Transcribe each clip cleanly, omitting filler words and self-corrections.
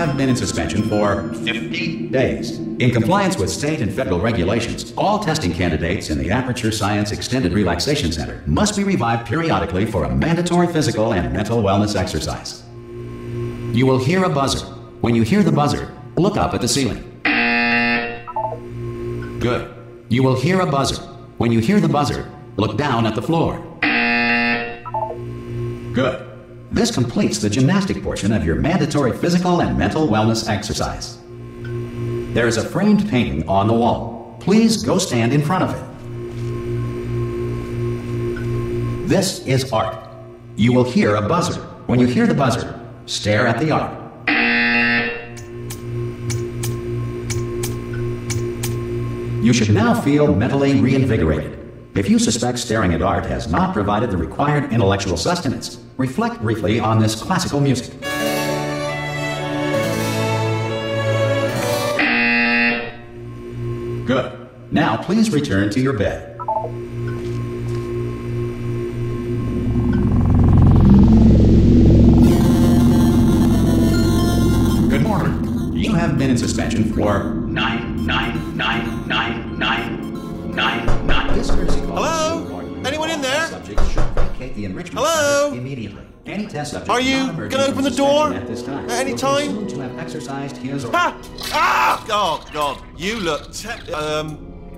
have been in suspension for 50 days. In compliance with state and federal regulations, all testing candidates in the Aperture Science Extended Relaxation Center must be revived periodically for a mandatory physical and mental wellness exercise. You will hear a buzzer. When you hear the buzzer, look up at the ceiling. Good. You will hear a buzzer. When you hear the buzzer, look down at the floor. Good. This completes the gymnastic portion of your mandatory physical and mental wellness exercise. There is a framed painting on the wall. Please go stand in front of it. This is art. You will hear a buzzer. When you hear the buzzer, stare at the art. You should now feel mentally reinvigorated. If you suspect staring at art has not provided the required intellectual sustenance, reflect briefly on this classical music. Good. Now please return to your bed. Good morning. You have been in suspension for 9999999. This courtesy call. Hello? Anyone in there? Subject should vacate the enrichment Hello? center immediately. Any test subject Are you not gonna open the from door suspension at this time at any will be time? assumed to have exercised his or Ha! Ah! Oh, God. You look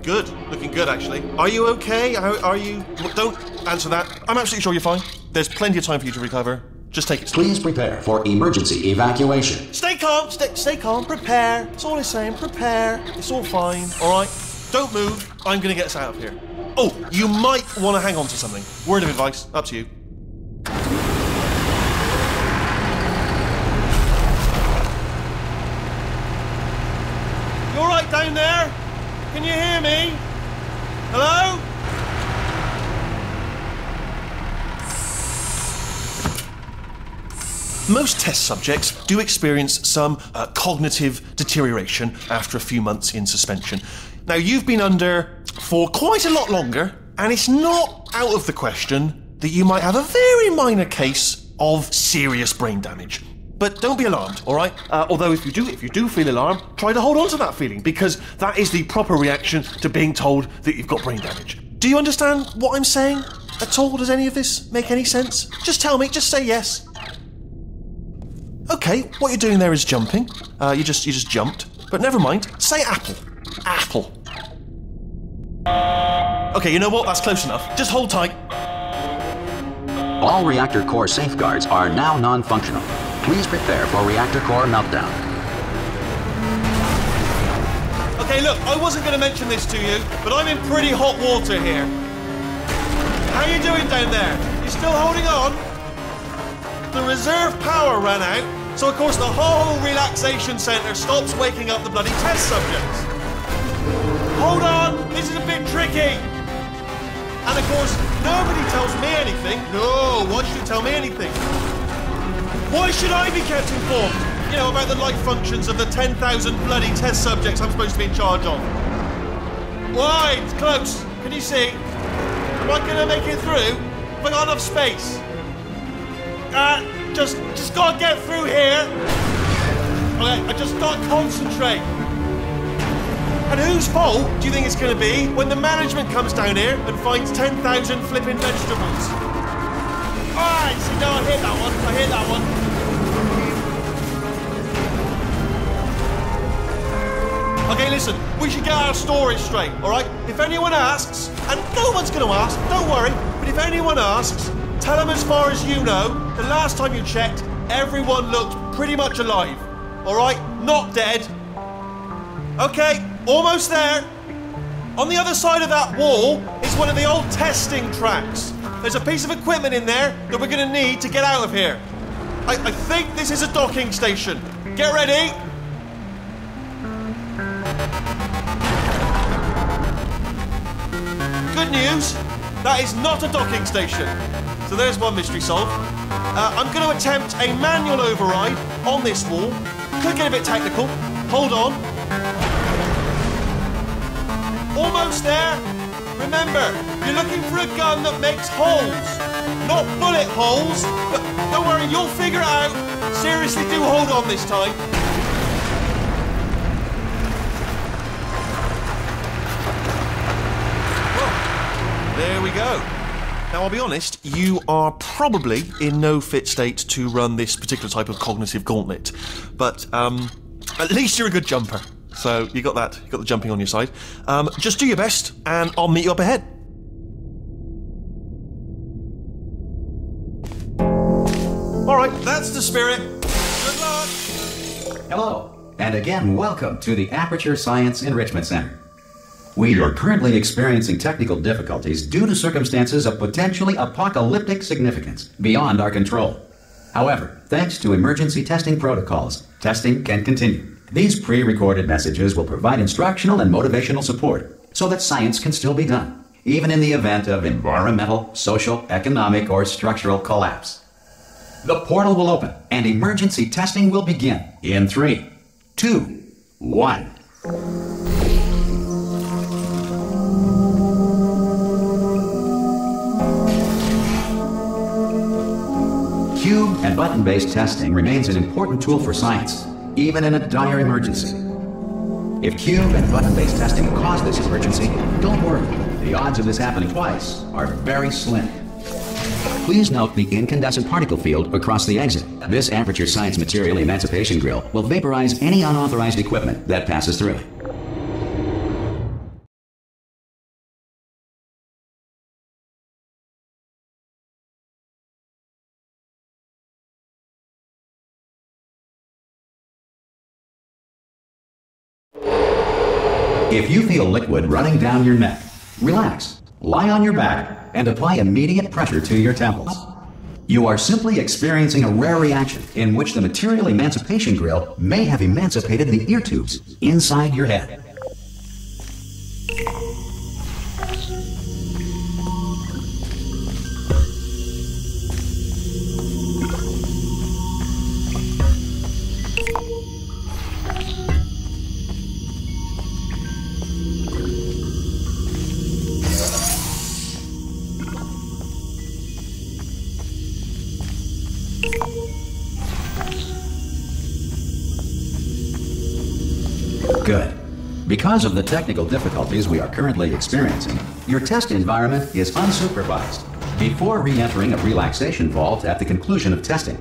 good. Looking good, actually. Are you okay? Are you... Well, don't answer that. I'm absolutely sure you're fine. There's plenty of time for you to recover. Just take it. Please prepare for emergency evacuation. Stay calm. Stay calm. Prepare. That's all I'm saying. Prepare. It's all fine. All right? Don't move. I'm going to get us out of here. Oh, you might want to hang on to something. Word of advice. Up to you. You all right down there? Can you hear me? Hello? Most test subjects do experience some cognitive deterioration after a few months in suspension. Now, you've been under for quite a lot longer, and it's not out of the question that you might have a very minor case of serious brain damage. But don't be alarmed, all right? Although if you do feel alarmed, try to hold on to that feeling, because that is the proper reaction to being told that you've got brain damage. Do you understand what I'm saying at all? Does any of this make any sense? Just tell me, just say yes. Okay, what you're doing there is jumping. You just jumped. But never mind. Say apple. Apple. Okay, you know what? That's close enough. Just hold tight. All reactor core safeguards are now non-functional. Please prepare for reactor core meltdown. Okay, look, I wasn't going to mention this to you, but I'm in pretty hot water here. How you doing down there? You still holding on? The reserve power ran out, so of course the whole relaxation centre stops waking up the bloody test subjects. Hold on, this is a bit tricky. And of course, nobody tells me anything. No, why should you tell me anything? Why should I be kept informed? You know, about the life functions of the 10,000 bloody test subjects I'm supposed to be in charge of. Why? It's close. Can you see? Am I gonna make it through? Have I got enough space? Just gotta get through here. Okay, I just gotta concentrate. And whose fault do you think it's gonna be when the management comes down here and finds 10,000 flipping vegetables? Alright, see, no, I hit that one. I hit that one. Okay, listen, we should get our story straight, alright? If anyone asks, and no one's gonna ask, don't worry, but if anyone asks, tell them as far as you know, the last time you checked, everyone looked pretty much alive. Alright? Not dead. Okay, almost there. On the other side of that wall is one of the old testing tracks. There's a piece of equipment in there that we're going to need to get out of here. I think this is a docking station. Get ready. Good news, that is not a docking station. So there's one mystery solved. I'm going to attempt a manual override on this wall. Could get a bit technical. Hold on. Almost there. Remember, you're looking for a gun that makes holes. Not bullet holes, but don't worry, you'll figure it out. Seriously, do hold on this time. There we go. Now, I'll be honest, you are probably in no fit state to run this particular type of cognitive gauntlet. But, at least you're a good jumper. So, you got that. You got the jumping on your side. Just do your best, and I'll meet you up ahead. Alright, that's the spirit. Good luck! Hello, and again, welcome to the Aperture Science Enrichment Center. We are currently experiencing technical difficulties due to circumstances of potentially apocalyptic significance beyond our control. However, thanks to emergency testing protocols, testing can continue. These pre-recorded messages will provide instructional and motivational support so that science can still be done, even in the event of environmental, social, economic, or structural collapse. The portal will open, and emergency testing will begin in 3, 2, 1. Cube and button-based testing remains an important tool for science, even in a dire emergency. If cube and button-based testing cause this emergency, don't worry. The odds of this happening twice are very slim. Please note the incandescent particle field across the exit. This Aperture Science Material Emancipation Grill will vaporize any unauthorized equipment that passes through it. If you feel liquid running down your neck, relax, lie on your back, and apply immediate pressure to your temples. You are simply experiencing a rare reaction in which the Material Emancipation Grill may have emancipated the ear tubes inside your head. Good. Because of the technical difficulties we are currently experiencing, your test environment is unsupervised. Before re-entering a relaxation vault at the conclusion of testing,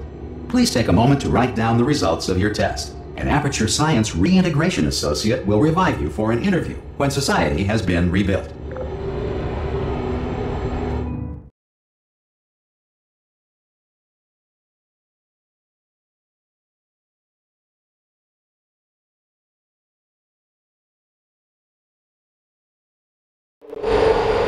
please take a moment to write down the results of your test. An Aperture Science Reintegration Associate will revive you for an interview when society has been rebuilt.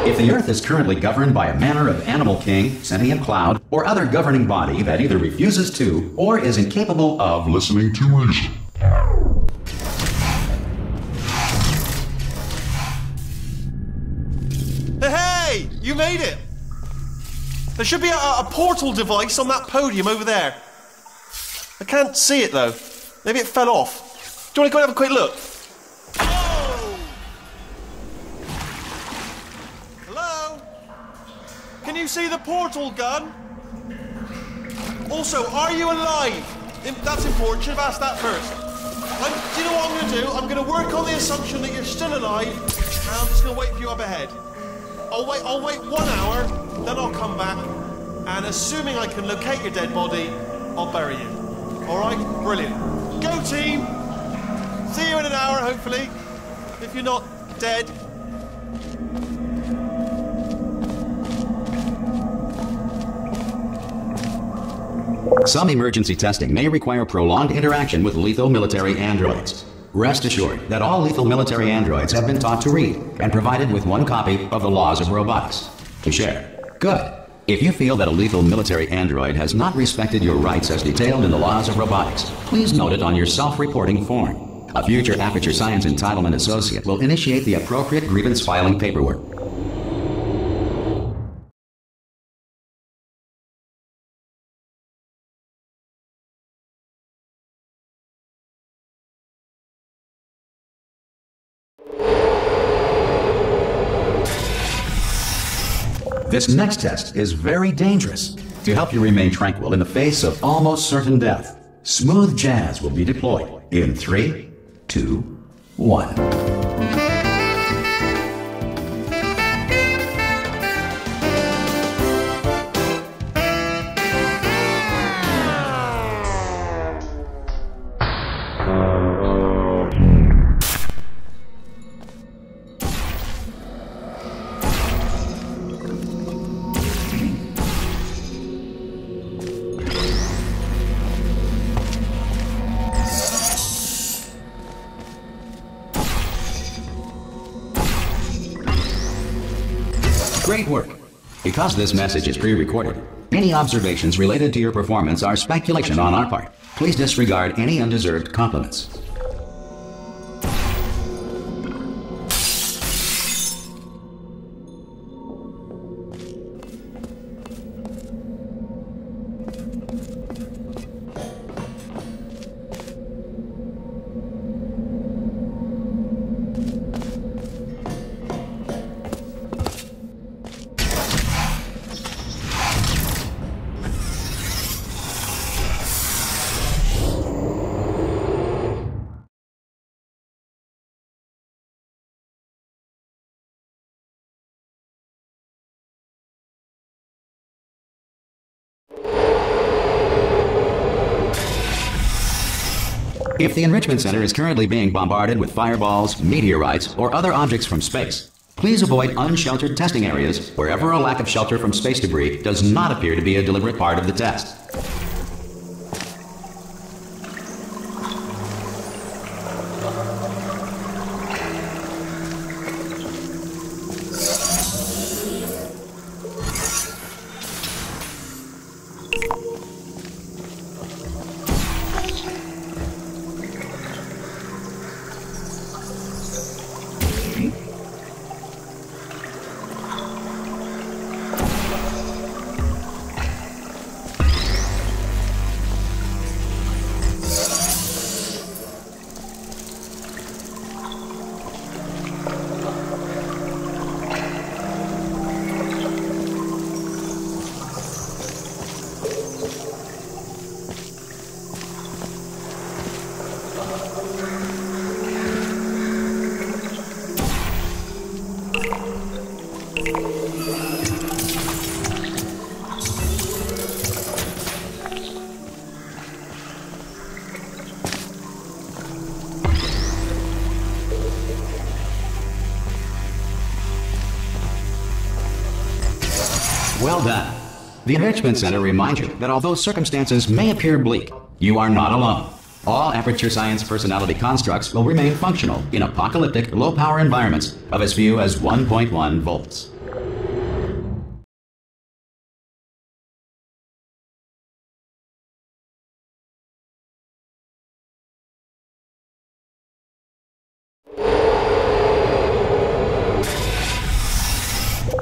If the Earth is currently governed by a manner of animal king, sentient cloud, or other governing body that either refuses to or is incapable of listening to reason. Hey! You made it! There should be a portal device on that podium over there. I can't see it though. Maybe it fell off. Do you want to go and have a quick look? Can you see the portal gun? Also, are you alive? That's important. Should have asked that first. Do you know what I'm going to do? I'm going to work on the assumption that you're still alive, and I'm just going to wait for you up ahead. I'll wait 1 hour, then I'll come back, and assuming I can locate your dead body, I'll bury you. All right? Brilliant. Go team! See you in an hour, hopefully. If you're not dead. Some emergency testing may require prolonged interaction with lethal military androids. Rest assured that all lethal military androids have been taught to read and provided with 1 copy of the Laws of Robotics to share. Good. If you feel that a lethal military android has not respected your rights as detailed in the Laws of Robotics, please note it on your self-reporting form. A future Aperture Science Entitlement Associate will initiate the appropriate grievance filing paperwork. This next test is very dangerous. To help you remain tranquil in the face of almost certain death, smooth jazz will be deployed in 3, 2, 1. Great work. Because this message is pre-recorded, any observations related to your performance are speculation on our part. Please disregard any undeserved compliments. If the Enrichment Center is currently being bombarded with fireballs, meteorites, or other objects from space, please avoid unsheltered testing areas wherever a lack of shelter from space debris does not appear to be a deliberate part of the test. Well done. The Enrichment Center reminds you that although circumstances may appear bleak, you are not alone. All Aperture Science personality constructs will remain functional in apocalyptic, low-power environments of as few as 1.1 volts.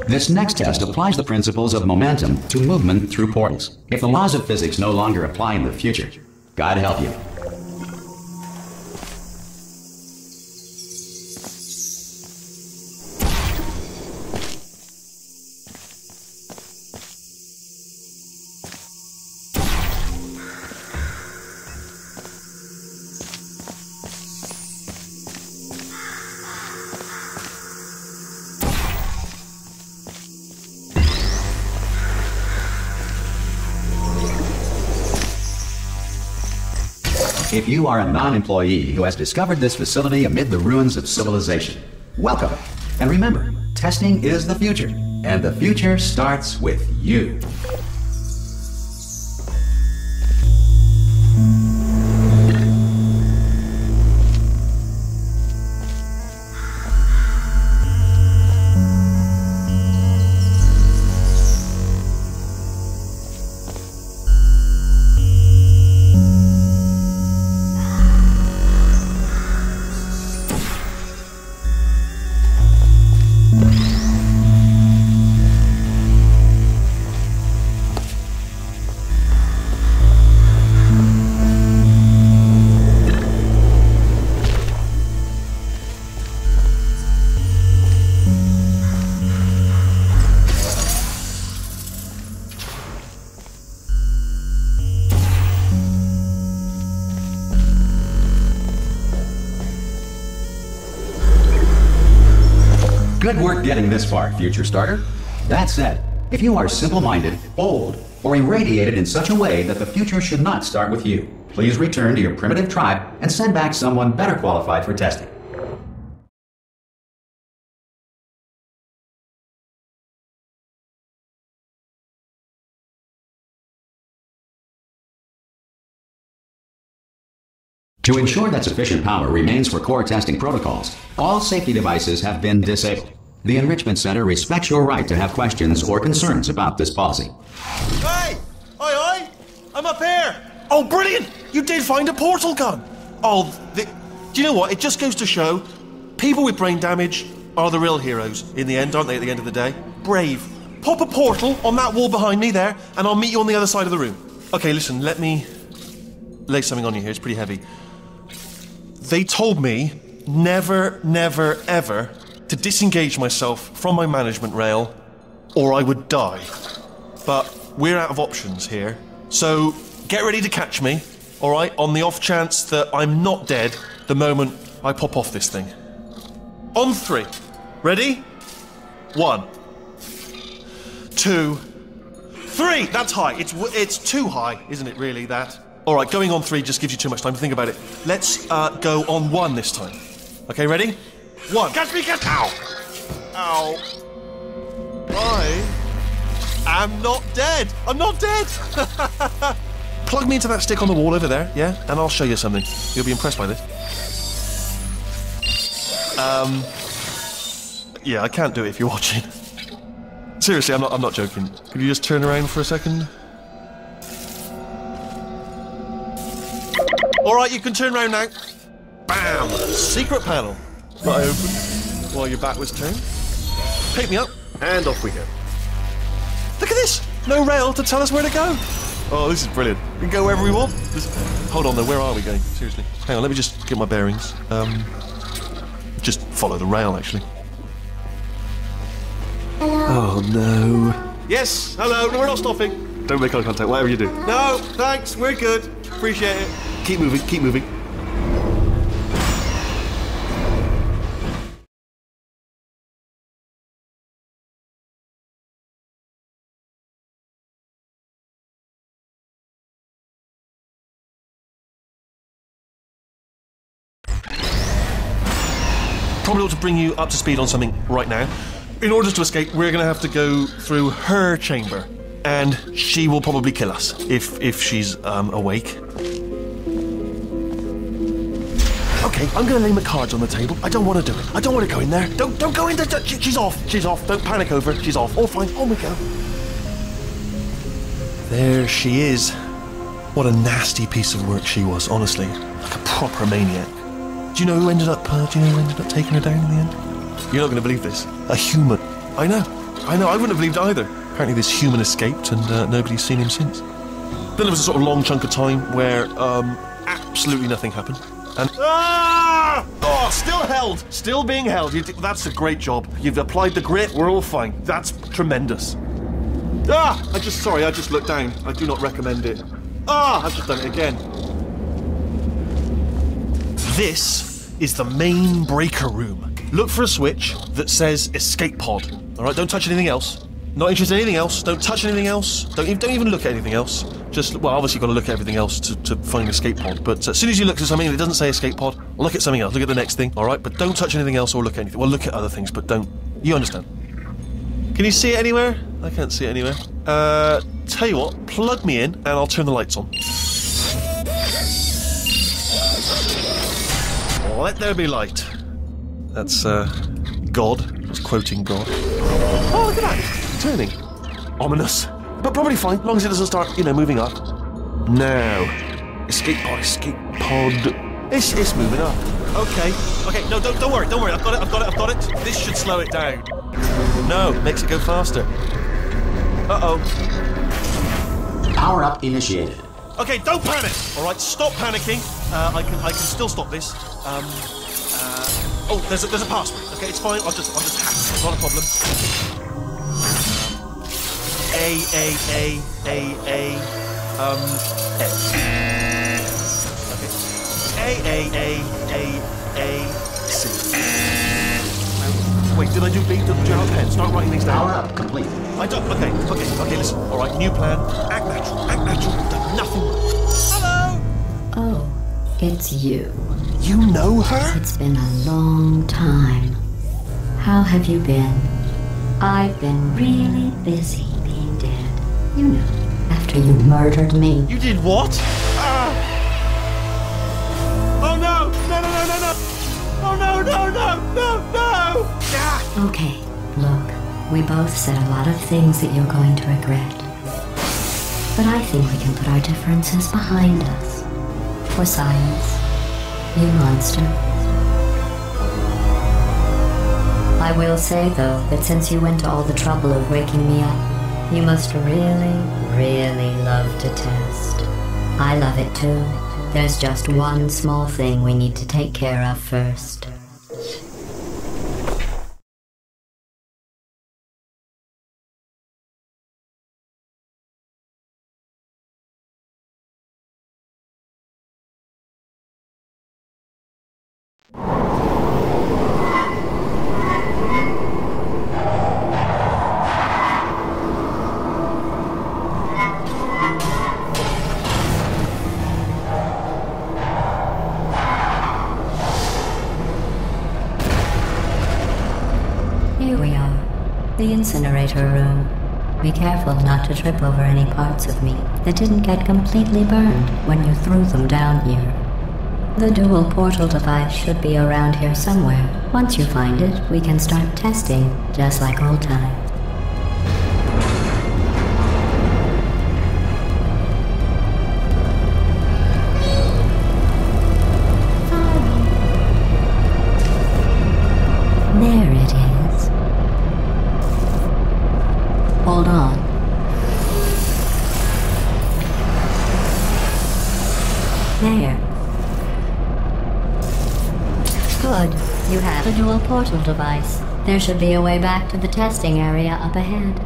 This next test applies the principles of momentum to movement through portals. If the laws of physics no longer apply in the future, God help you. If you are a non-employee who has discovered this facility amid the ruins of civilization, welcome. And remember, testing is the future, and the future starts with you. Good work getting this far, future starter. That said, if you are simple-minded, bold, or irradiated in such a way that the future should not start with you, please return to your primitive tribe and send back someone better qualified for testing. To ensure that sufficient power remains for core testing protocols, all safety devices have been disabled. The Enrichment Center respects your right to have questions or concerns about this policy. Hey! Oi! I'm up here! Oh, brilliant! You did find a portal gun! Oh, do you know what? It just goes to show, people with brain damage are the real heroes in the end, aren't they, at the end of the day? Brave. Pop a portal on that wall behind me there, and I'll meet you on the other side of the room. Okay, listen, let me lay something on you here. It's pretty heavy. They told me never, never, ever to disengage myself from my management rail, or I would die. But we're out of options here, so get ready to catch me, all right, on the off chance that I'm not dead the moment I pop off this thing. On 3. Ready? 1, 2, 3. That's high. It's too high, isn't it, really, that? All right, going on 3 just gives you too much time to think about it. Let's go on 1 this time. Okay, ready? 1. Catch me, catch... Ow! Ow. I am not dead. I'm not dead. Plug me into that stick on the wall over there, yeah? And I'll show you something. You'll be impressed by this. Yeah, I can't do it if you're watching. Seriously, I'm not joking. Could you just turn around for a second? Alright, you can turn around now. Bam! Secret panel. That I opened while your back was turned. Pick me up, and off we go. Look at this! No rail to tell us where to go. Oh, this is brilliant. We can go wherever we want. Hold on though, where are we going? Seriously. Hang on, let me just get my bearings. Just follow the rail, actually. Oh no. Yes, hello, no, we're not stopping. Don't make eye contact, whatever you do. No, thanks, we're good. Appreciate it. Keep moving, keep moving. Probably ought to bring you up to speed on something right now. In order to escape, we're going to have to go through her chamber, and she will probably kill us if she's awake. Okay, I'm going to lay my cards on the table. I don't want to do it. I don't want to go in there. Don't go in there. She's off. She's off. Don't panic over it. She's off. All fine. On we go. There she is. What a nasty piece of work she was, honestly. Like a proper maniac. Do you know who ended up taking her down in the end? You're not going to believe this. A human. I know. I wouldn't have believed it either. Apparently this human escaped and nobody's seen him since. Then there was a sort of long chunk of time where absolutely nothing happened. And oh, still held. Still being held. That's a great job. You've applied the grit. We're all fine. That's tremendous. I just looked down. I do not recommend it. I've just done it again. This is the main breaker room. Look for a switch that says escape pod. All right, don't touch anything else. Not interested in anything else. Don't touch anything else. Don't even look at anything else. Just, well, obviously you've got to look at everything else to find escape pod. But as soon as you look at something that doesn't say escape pod, look at something else. Look at the next thing, all right? But don't touch anything else or look at anything. Well, look at other things, but don't. You understand? Can you see it anywhere? I can't see it anywhere. Tell you what, plug me in and I'll turn the lights on. Let there be light. That's, God. It's quoting God. Oh, look at that. It's turning. Ominous. But probably fine, as long as it doesn't start, moving up. Now. Escape pod, escape pod. It's moving up. Okay. No, don't worry. I've got it. This should slow it down. No, makes it go faster. Uh-oh. Power up initiated. Okay, don't panic. All right, stop panicking. I can still stop this. Oh, there's a password. Okay, it's fine. I'll just hack it. It's not a problem. A. Okay. C. Wait, did I do B? Did you have a pen? Start writing these down. Power up complete. I don't. Okay. Listen. All right, new plan. Act natural. Done nothing. Hello. Oh, it's you. You know her? It's been a long time. How have you been? I've been really busy being dead. You know, after you murdered me. You did what? Oh no! No! Oh no! Yeah. Okay, We both said a lot of things that you're going to regret. But I think we can put our differences behind us. For science, you monster. I will say, though, that since you went to all the trouble of waking me up, you must really, really love to test. I love it too. There's just one small thing we need to take care of first. Here we are, the incinerator room. Be careful not to trip over any parts of me that didn't get completely burned when you threw them down here. The dual portal device should be around here somewhere. Once you find it, we can start testing, just like old times. There it is. Hold on. There. Good. You have a dual portal device. There should be a way back to the testing area up ahead.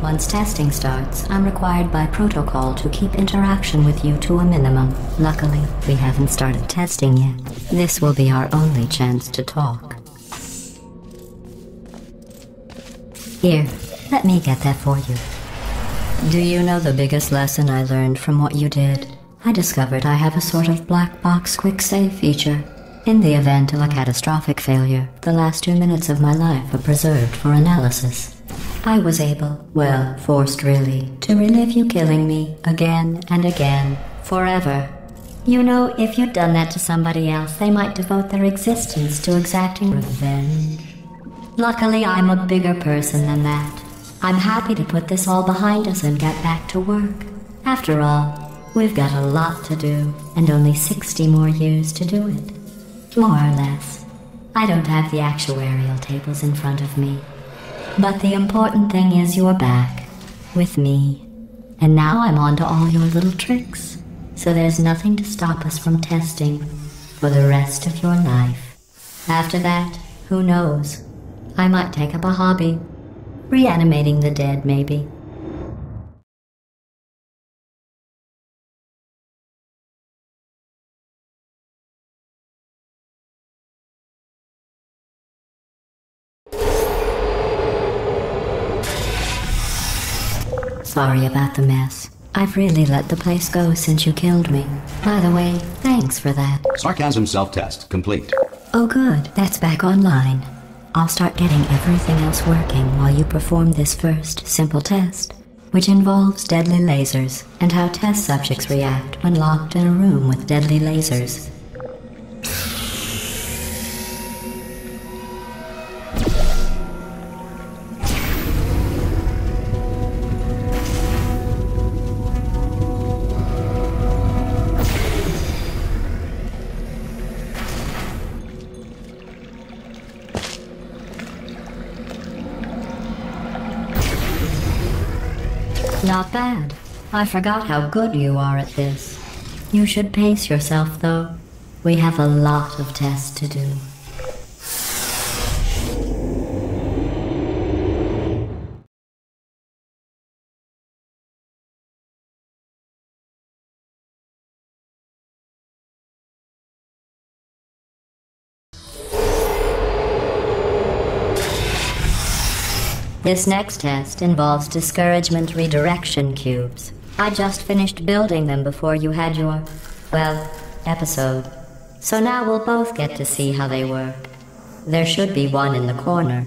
Once testing starts, I'm required by protocol to keep interaction with you to a minimum. Luckily, we haven't started testing yet. This will be our only chance to talk. Here, let me get that for you. Do you know the biggest lesson I learned from what you did? I discovered I have a sort of black box quick save feature. In the event of a catastrophic failure, the last 2 minutes of my life are preserved for analysis. I was able, well, forced really, to relive you killing me again and again, forever. You know, if you'd done that to somebody else, they might devote their existence to exacting revenge. Luckily, I'm a bigger person than that. I'm happy to put this all behind us and get back to work. After all, we've got a lot to do, and only 60 more years to do it. More or less. I don't have the actuarial tables in front of me. But the important thing is you're back, with me. And now I'm on to all your little tricks. So there's nothing to stop us from testing for the rest of your life. After that, who knows? I might take up a hobby. Reanimating the dead, maybe. Sorry about the mess. I've really let the place go since you killed me. By the way, thanks for that. Sarcasm self-test complete. Oh good, that's back online. I'll start getting everything else working while you perform this first, simple test, which involves deadly lasers and how test subjects react when locked in a room with deadly lasers. Not bad. I forgot how good you are at this. You should pace yourself, though. We have a lot of tests to do. This next test involves discouragement redirection cubes. I just finished building them before you had your, well, episode. So now we'll both get to see how they work. There should be one in the corner.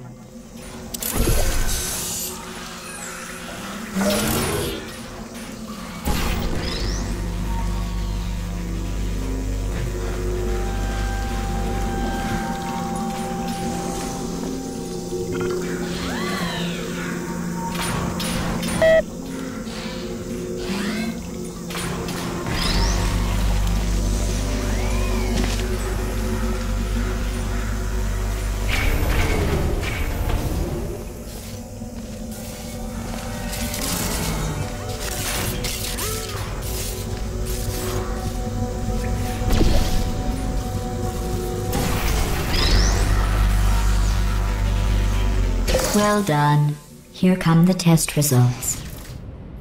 Well done. Here come the test results.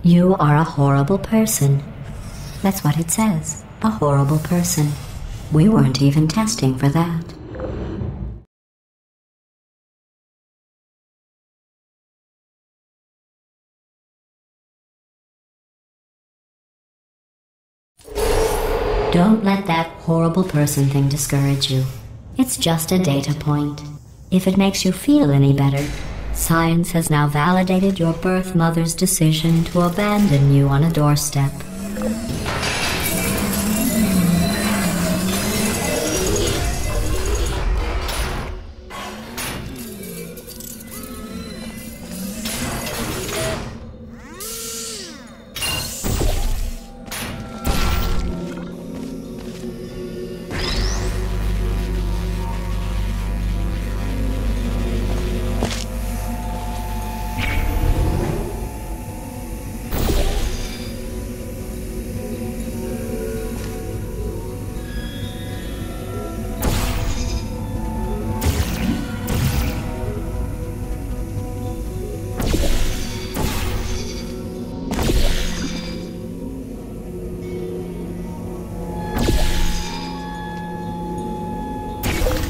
You are a horrible person. That's what it says. A horrible person. We weren't even testing for that. Don't let that horrible person thing discourage you. It's just a data point. If it makes you feel any better, science has now validated your birth mother's decision to abandon you on a doorstep.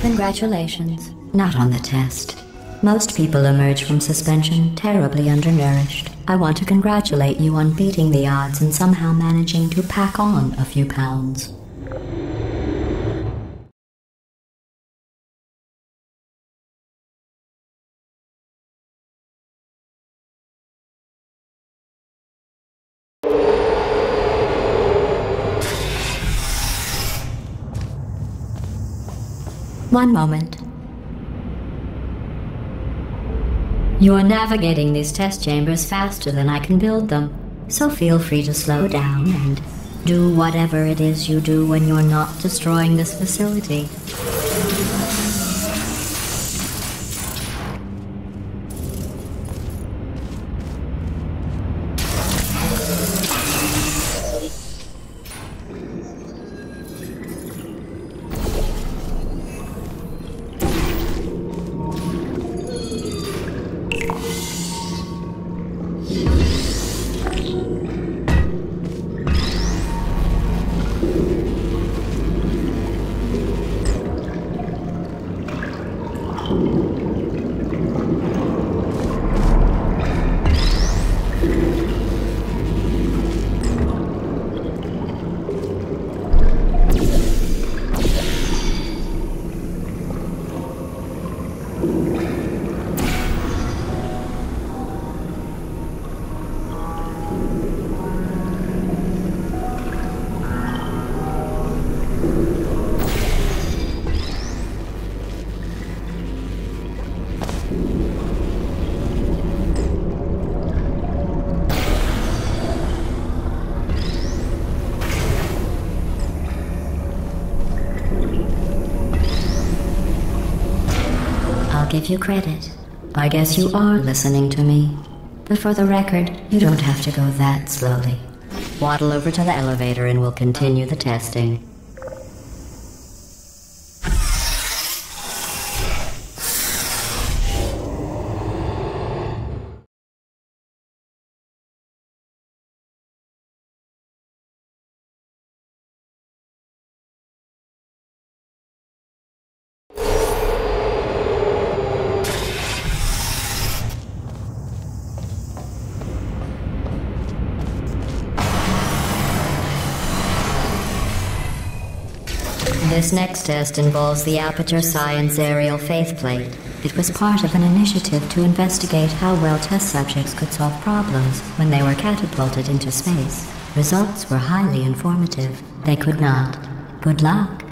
Congratulations. Not on the test. Most people emerge from suspension terribly undernourished. I want to congratulate you on beating the odds and somehow managing to pack on a few pounds. One moment. You're navigating these test chambers faster than I can build them, so feel free to slow down and do whatever it is you do when you're not destroying this facility. Give you credit. I guess you are listening to me. But for the record, you don't have to go that slowly. Waddle over to the elevator and we'll continue the testing. This next test involves the Aperture Science aerial faceplate. It was part of an initiative to investigate how well test subjects could solve problems when they were catapulted into space. Results were highly informative. They could not. Good luck.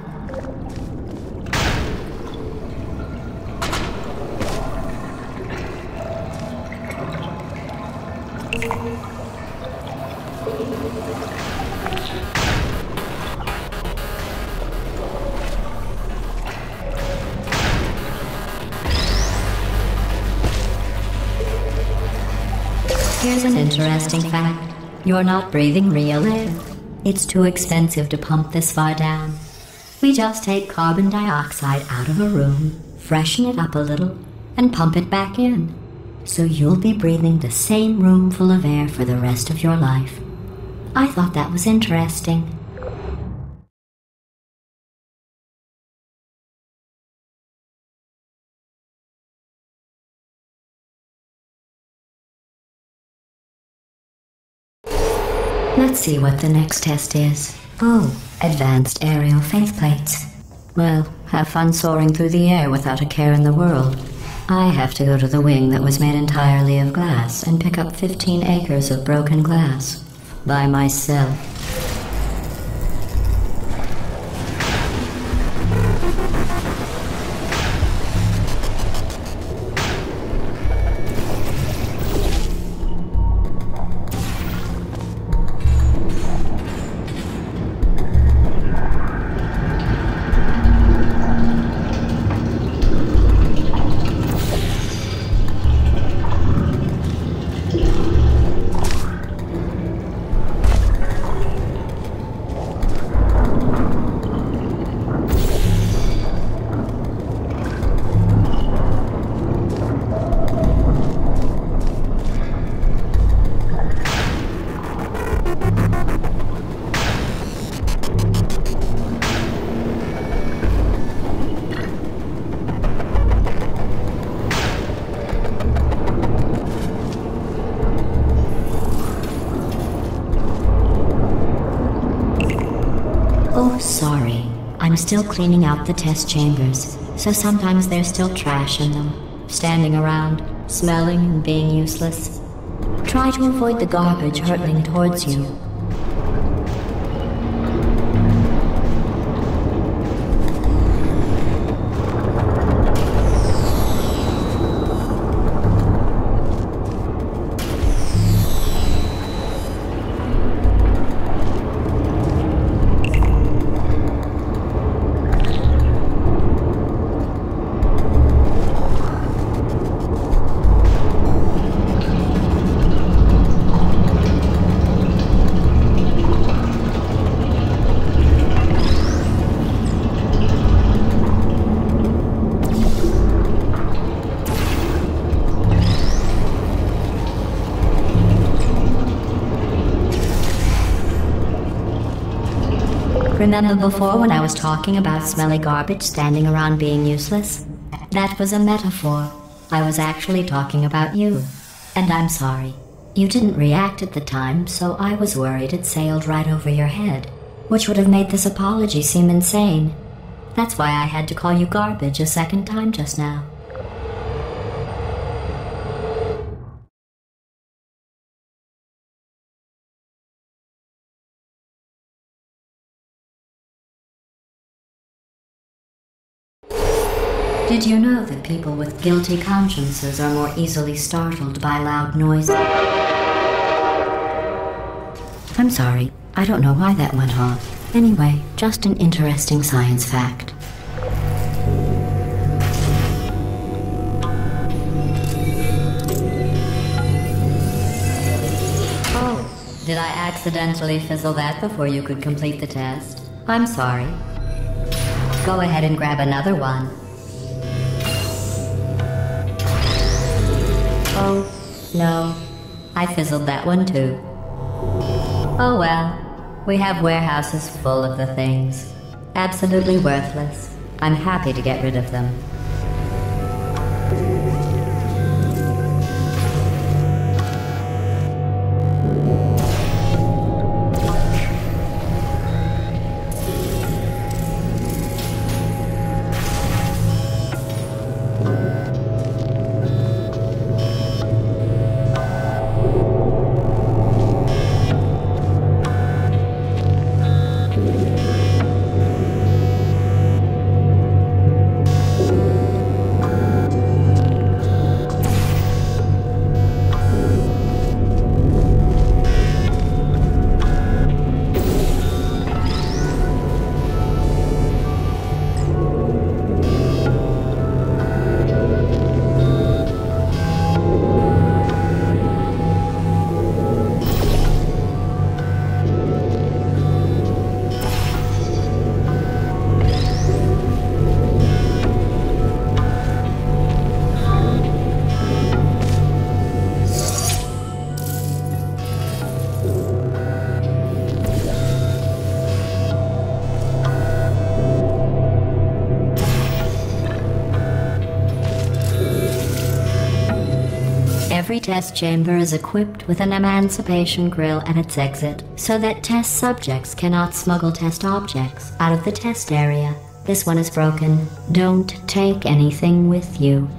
Here's an interesting fact. You're not breathing real air. It's too expensive to pump this far down. We just take carbon dioxide out of a room, freshen it up a little, and pump it back in. So you'll be breathing the same room full of air for the rest of your life. I thought that was interesting. Let's see what the next test is. Oh, advanced aerial faceplates. Well, have fun soaring through the air without a care in the world. I have to go to the wing that was made entirely of glass and pick up 15 acres of broken glass. By myself. Oh, sorry. I'm still cleaning out the test chambers, so sometimes there's still trash in them, standing around, smelling and being useless. Try to avoid the garbage hurtling towards you. Remember before when I was talking about smelly garbage standing around being useless? That was a metaphor. I was actually talking about you. And I'm sorry. You didn't react at the time, so I was worried it sailed right over your head, which would have made this apology seem insane. That's why I had to call you garbage a second time just now. Did you know that people with guilty consciences are more easily startled by loud noises? I'm sorry, I don't know why that went off. Anyway, just an interesting science fact. Oh, did I accidentally fizzle that before you could complete the test? I'm sorry. Go ahead and grab another one. Oh, no. I fizzled that one too. Oh well. We have warehouses full of the things. Absolutely worthless. I'm happy to get rid of them. Every test chamber is equipped with an emancipation grill at its exit, so that test subjects cannot smuggle test objects out of the test area. This one is broken. Don't take anything with you.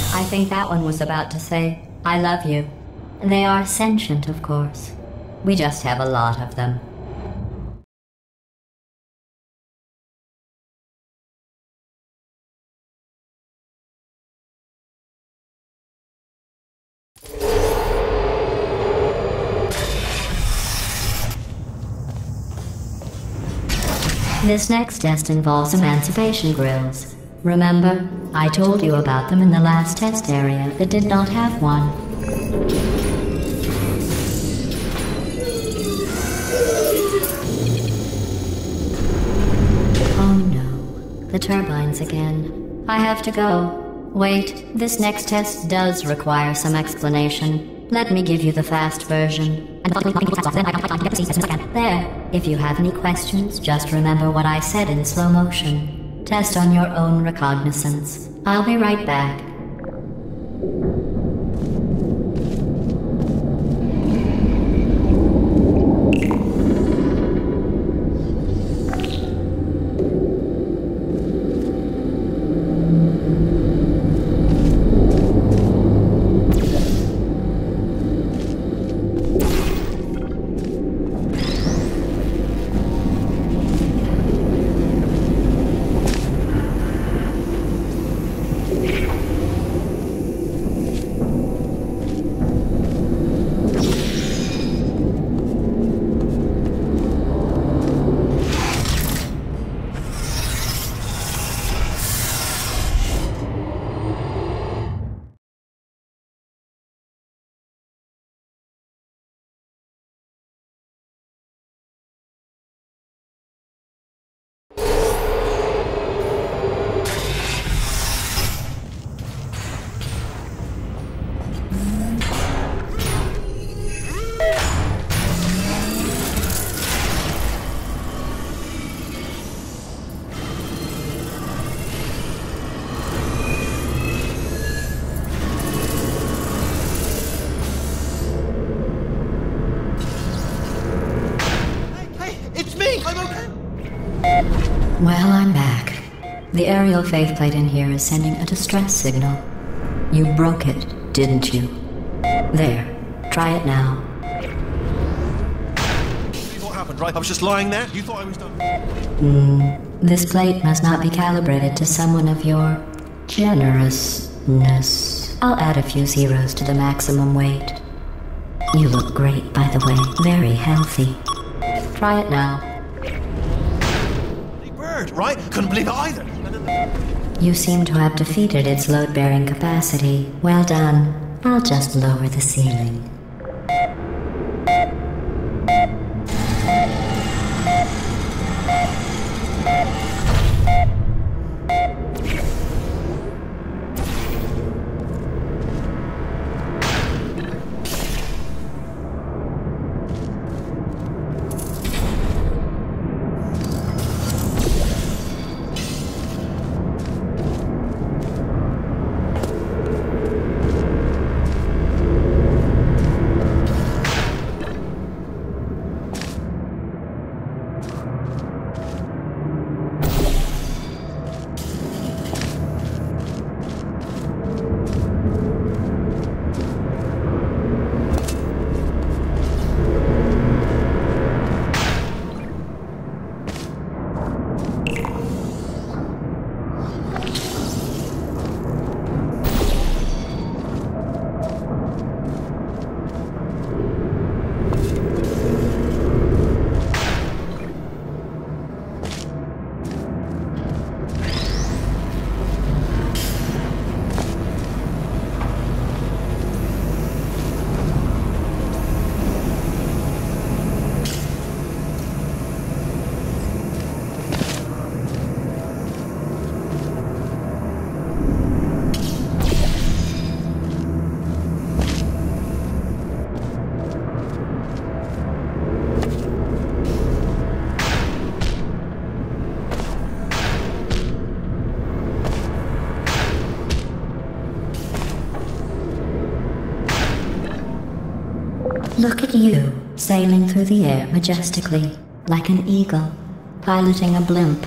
I think that one was about to say, I love you. They are sentient, of course. We just have a lot of them. This next test involves emancipation grills. Remember, I told you about them in the last test area that did not have one. Oh no, the turbines again. I have to go. Wait, this next test does require some explanation. Let me give you the fast version. There, if you have any questions, just remember what I said in slow motion. Test on your own recognizance. I'll be right back. Well, I'm back. The aerial faceplate in here is sending a distress signal. You broke it, didn't you? There. Try it now. What happened, right? I was just lying there. You thought I was done. This plate must not be calibrated to someone of your generousness. I'll add a few zeros to the maximum weight. You look great, by the way. Very healthy. Try it now. Right? Couldn't believe it either. You seem to have defeated its load-bearing capacity. Well done. I'll just lower the ceiling. Look at you, sailing through the air majestically, like an eagle, piloting a blimp.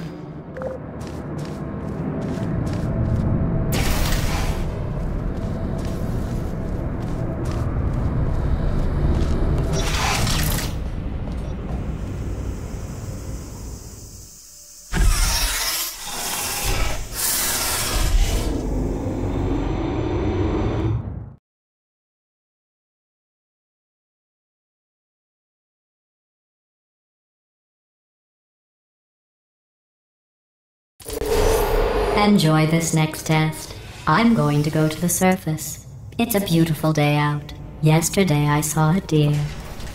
Enjoy this next test. I'm going to go to the surface. It's a beautiful day out. Yesterday I saw a deer.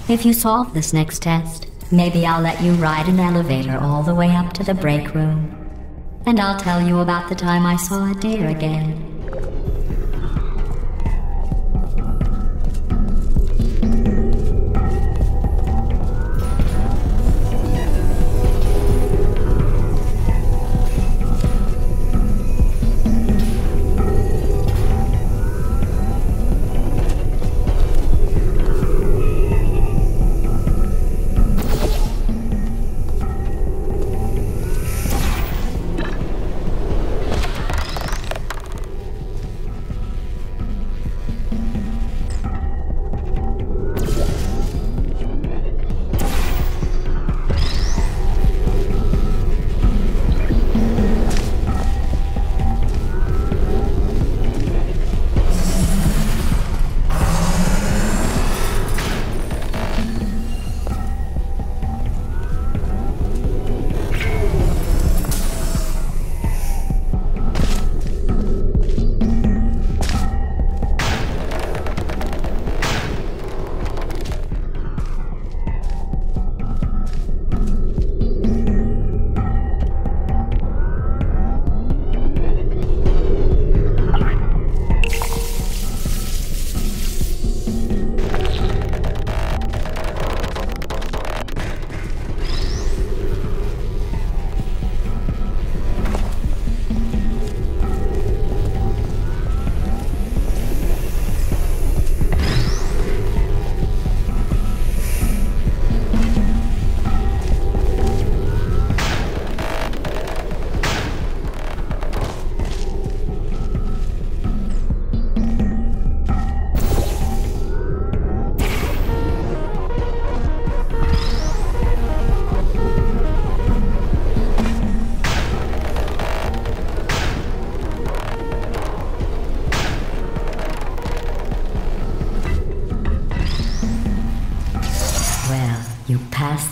If you solve this next test, maybe I'll let you ride an elevator all the way up to the break room. And I'll tell you about the time I saw a deer again.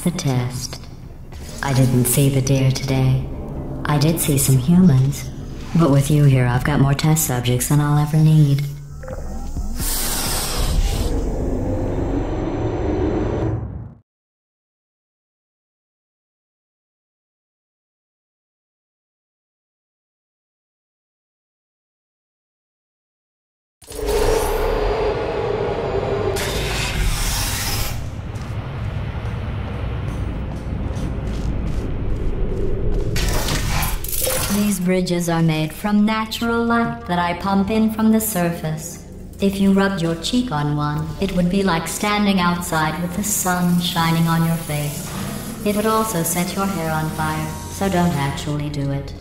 The test. I didn't see the deer today. I did see some humans, but with you here I've got more test subjects than I'll ever need. These bridges are made from natural light that I pump in from the surface. If you rubbed your cheek on one, it would be like standing outside with the sun shining on your face. It would also set your hair on fire, so don't actually do it.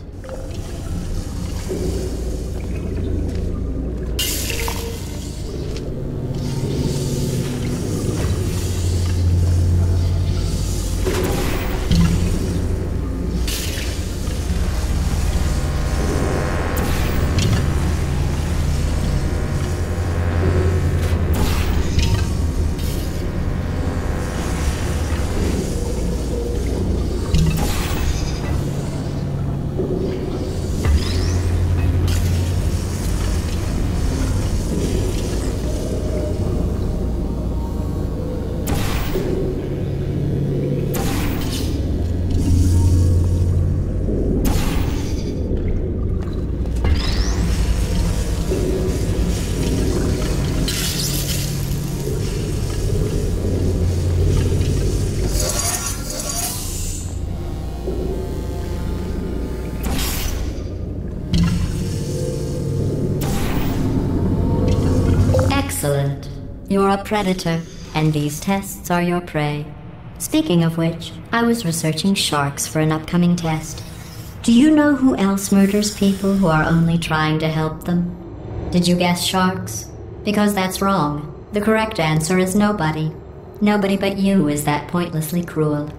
Excellent. You're a predator. and these tests are your prey. Speaking of which, I was researching sharks for an upcoming test. Do you know who else murders people who are only trying to help them? Did you guess sharks? Because that's wrong. The correct answer is nobody. Nobody but you is that pointlessly cruel.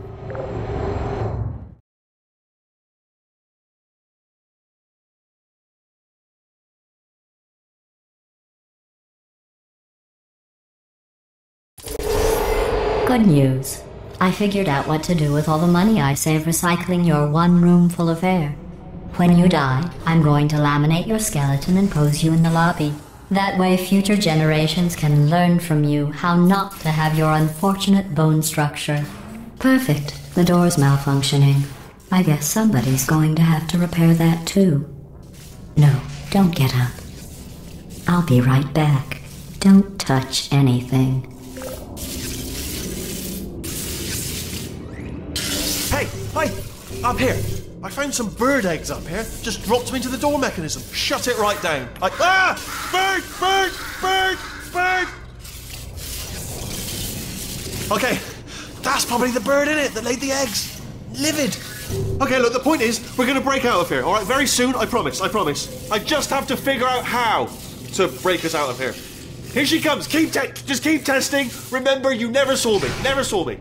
Good news. I figured out what to do with all the money I save recycling your one room full of air. When you die, I'm going to laminate your skeleton and pose you in the lobby. That way future generations can learn from you how not to have your unfortunate bone structure. Perfect. The door's malfunctioning. I guess somebody's going to have to repair that too. No, don't get up. I'll be right back. Don't touch anything. Hey, up here. I found some bird eggs up here. Just dropped them into the door mechanism. Shut it right down. Bird! Okay, that's probably the bird in it that laid the eggs. Livid. Okay, look, the point is, we're going to break out of here, all right? Very soon, I promise. I just have to figure out how to break us out of here. Here she comes. Just keep testing. Remember, you never saw me.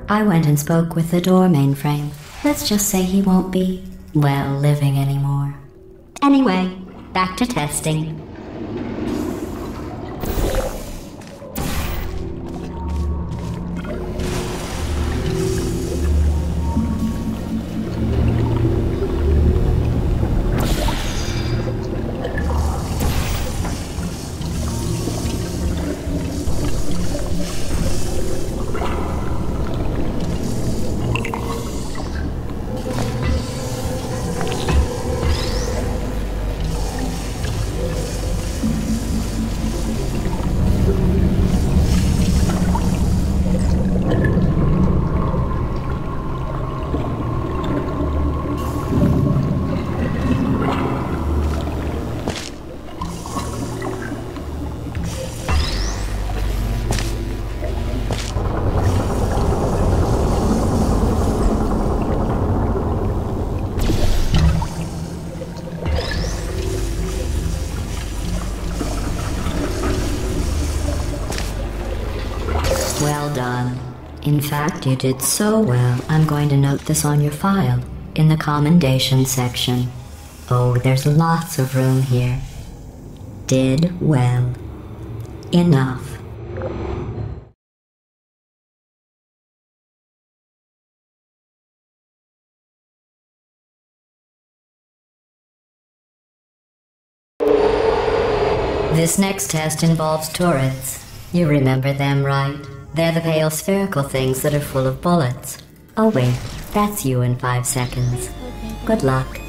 I went and spoke with the door mainframe. Let's just say he won't be, well, living anymore. Anyway, back to testing. Well done. In fact, you did so well, I'm going to note this on your file, in the commendation section. Oh, there's lots of room here. Did well. Enough. This next test involves turrets. You remember them, right? They're the pale spherical things that are full of bullets. Oh wait, that's you in 5 seconds. Good luck.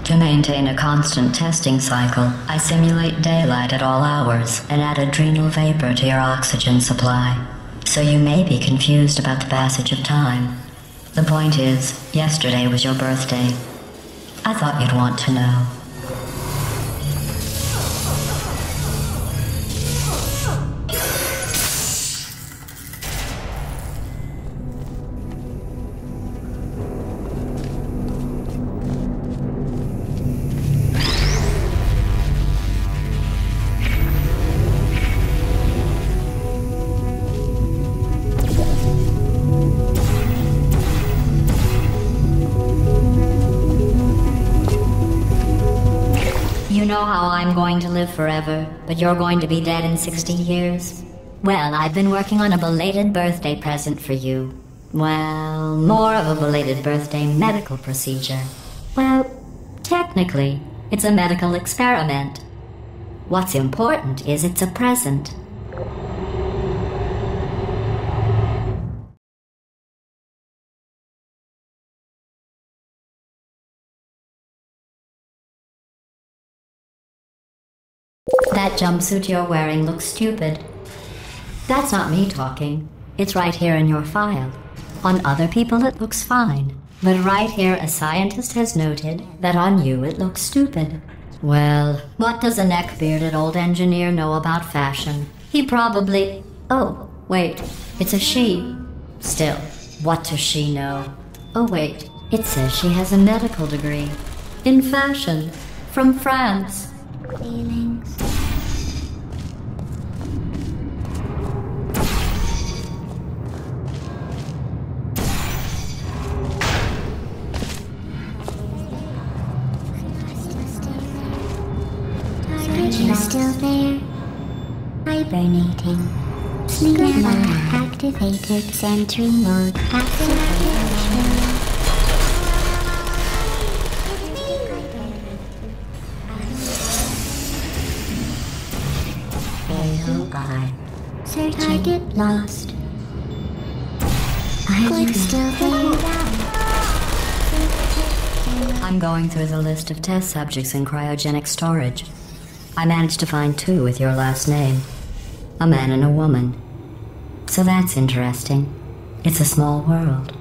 To maintain a constant testing cycle, I simulate daylight at all hours and add adrenal vapor to your oxygen supply. So you may be confused about the passage of time. The point is, yesterday was your birthday. I thought you'd want to know. You know how I'm going to live forever, but you're going to be dead in 60 years? Well, I've been working on a belated birthday present for you. Well, more of a belated birthday medical procedure. Well, technically, it's a medical experiment. What's important is it's a present. That jumpsuit you're wearing looks stupid. That's not me talking. It's right here in your file. On other people it looks fine. But right here a scientist has noted that on you it looks stupid. Well, what does a neck-bearded old engineer know about fashion? He probably... Oh, wait, it's a she. Still, what does she know? Oh wait, it says she has a medical degree. In fashion. From France. Feelings. You're still there, hibernating. Sleep mode activated. Sentry mode activation. Bye. Searching. Target lost. Are you still there? I'm going through the list of test subjects in cryogenic storage. I managed to find 2 with your last name. A man and a woman. So that's interesting. It's a small world.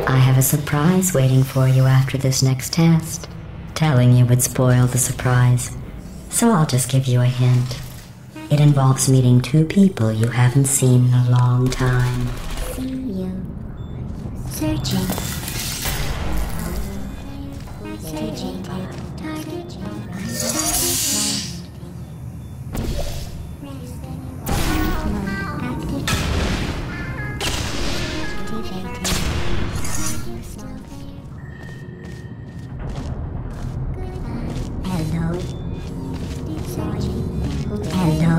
I have a surprise waiting for you after this next test. Telling you would spoil the surprise. So I'll just give you a hint. It involves meeting 2 people you haven't seen in a long time. See you. Searching. Searching. Target. Hello. Hello.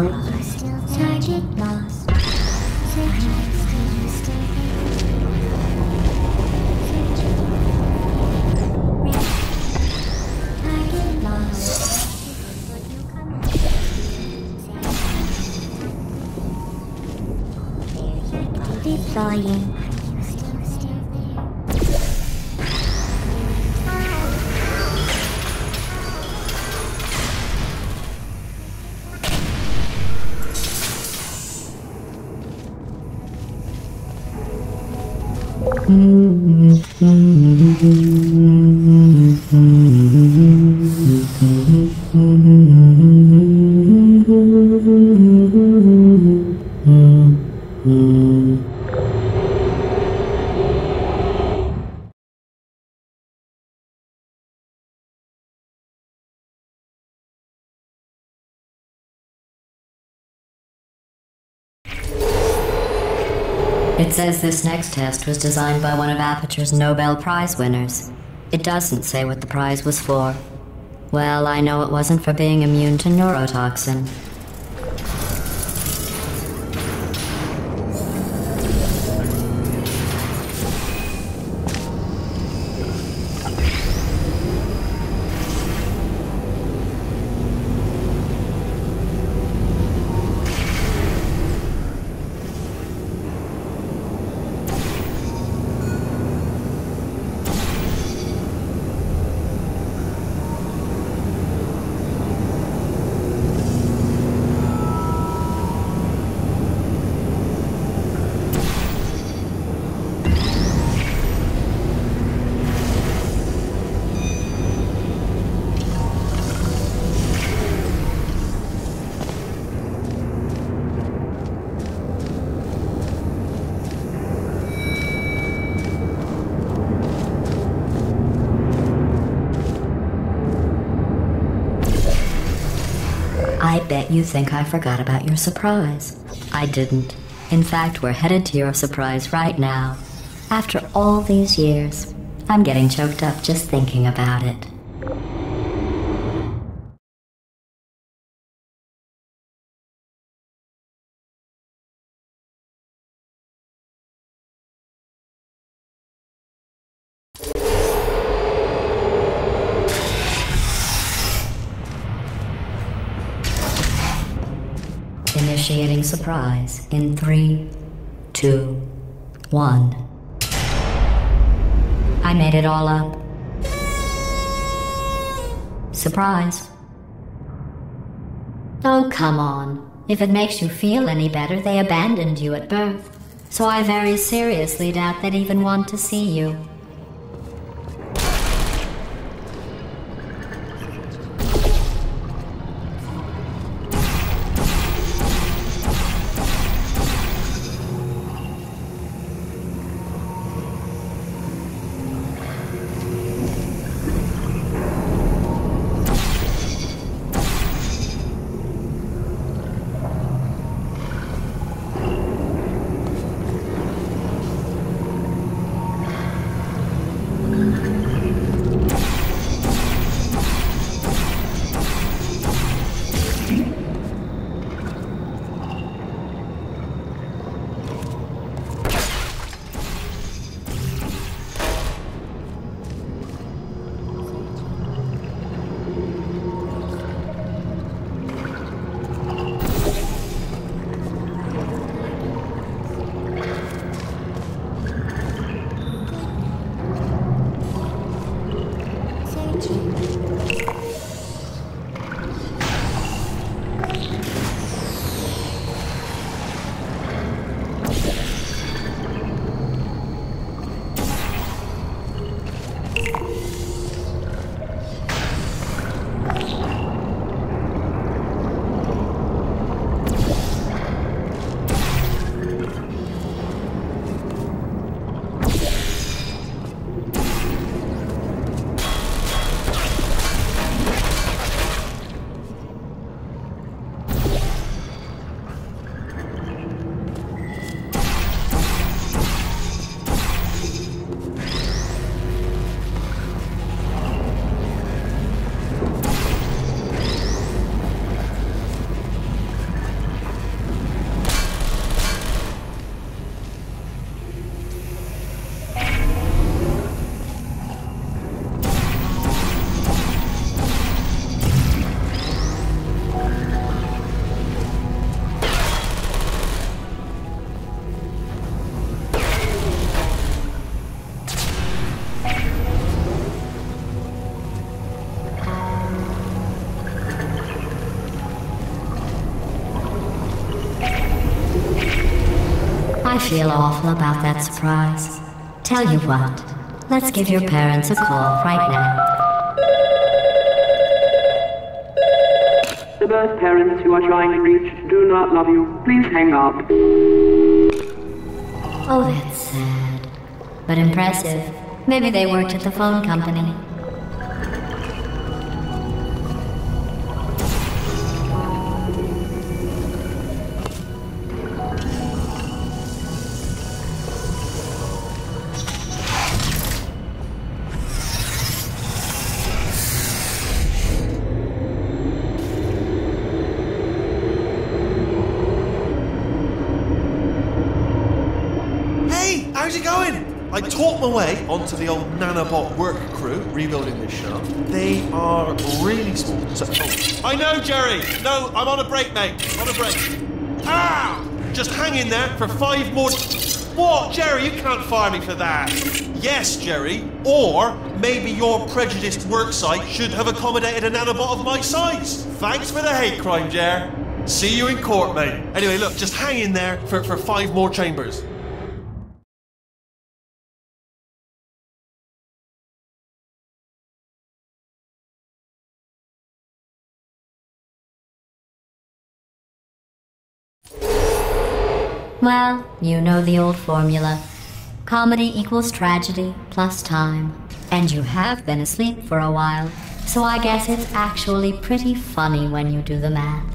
Target lost. Target lost. Deploying. It says this next test was designed by one of Aperture's Nobel Prize winners. It doesn't say what the prize was for. Well, I know it wasn't for being immune to neurotoxin. I bet you think I forgot about your surprise. I didn't. In fact, we're headed to your surprise right now. After all these years, I'm getting choked up just thinking about it. Initiating surprise in 3, 2, 1. I made it all up. Surprise. Oh, come on. If it makes you feel any better, they abandoned you at birth. So I very seriously doubt they'd even want to see you. I feel awful about that surprise. Tell you what, let's give your parents a call right now. The birth parents you are trying to reach do not love you. Please hang up. Oh, that's sad. But impressive. Maybe they worked at the phone company. How's it going? I talked my way onto the old nanobot work crew rebuilding this shell. They are really small. So, I know, Jerry. No, I'm on a break, mate. On a break. Ah! Just hang in there for 5 more. What, Jerry? You can't fire me for that. Yes, Jerry. Or maybe your prejudiced worksite should have accommodated a nanobot of my size. Thanks for the hate crime, Jer. See you in court, mate. Anyway, look, just hang in there for 5 more chambers. Well, you know the old formula. Comedy equals tragedy plus time. And you have been asleep for a while, so I guess it's actually pretty funny when you do the math.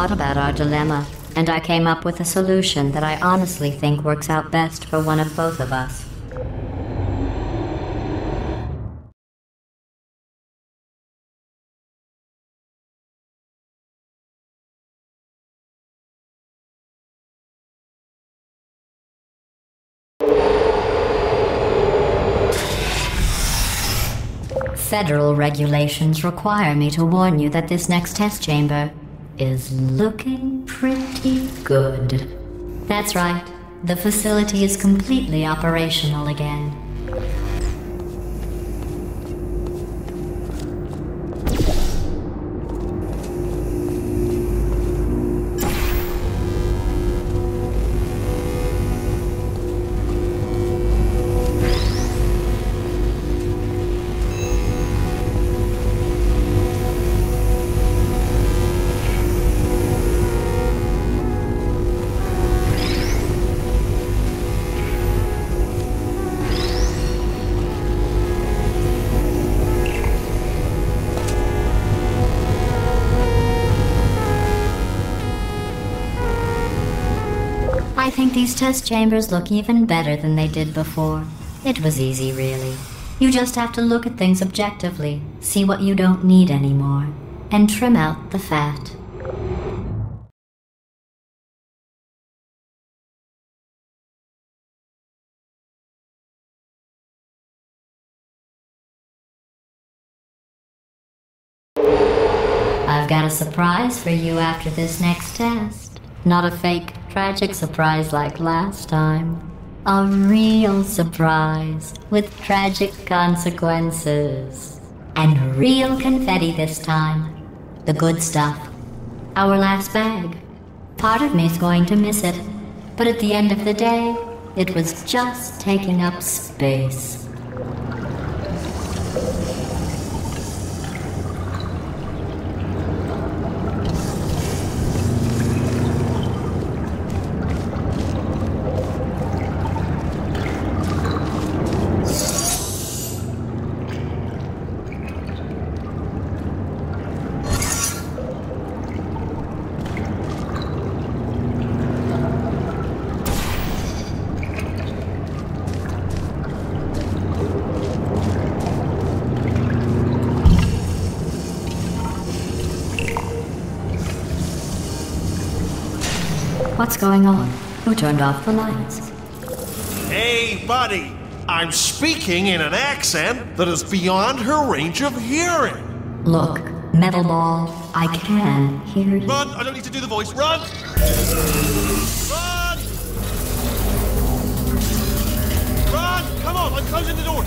thought about our dilemma, and I came up with a solution that I honestly think works out best for one of both of us. Federal regulations require me to warn you that this next test chamber is looking pretty good. That's right. The facility is completely operational again. I think these test chambers look even better than they did before. It was easy, really. You just have to look at things objectively, see what you don't need anymore, and trim out the fat. I've got a surprise for you after this next test. Not a fake, tragic surprise like last time. A real surprise with tragic consequences. And real confetti this time. The good stuff. Our last bag. Part of me's going to miss it. But at the end of the day, it was just taking up space. What's going on? Who turned off the lights? Hey, buddy! I'm speaking in an accent that is beyond her range of hearing. Look, Metal Ball, I can hear you. Run! I don't need to do the voice. Run! Run! Run! Come on, I'm closing the door.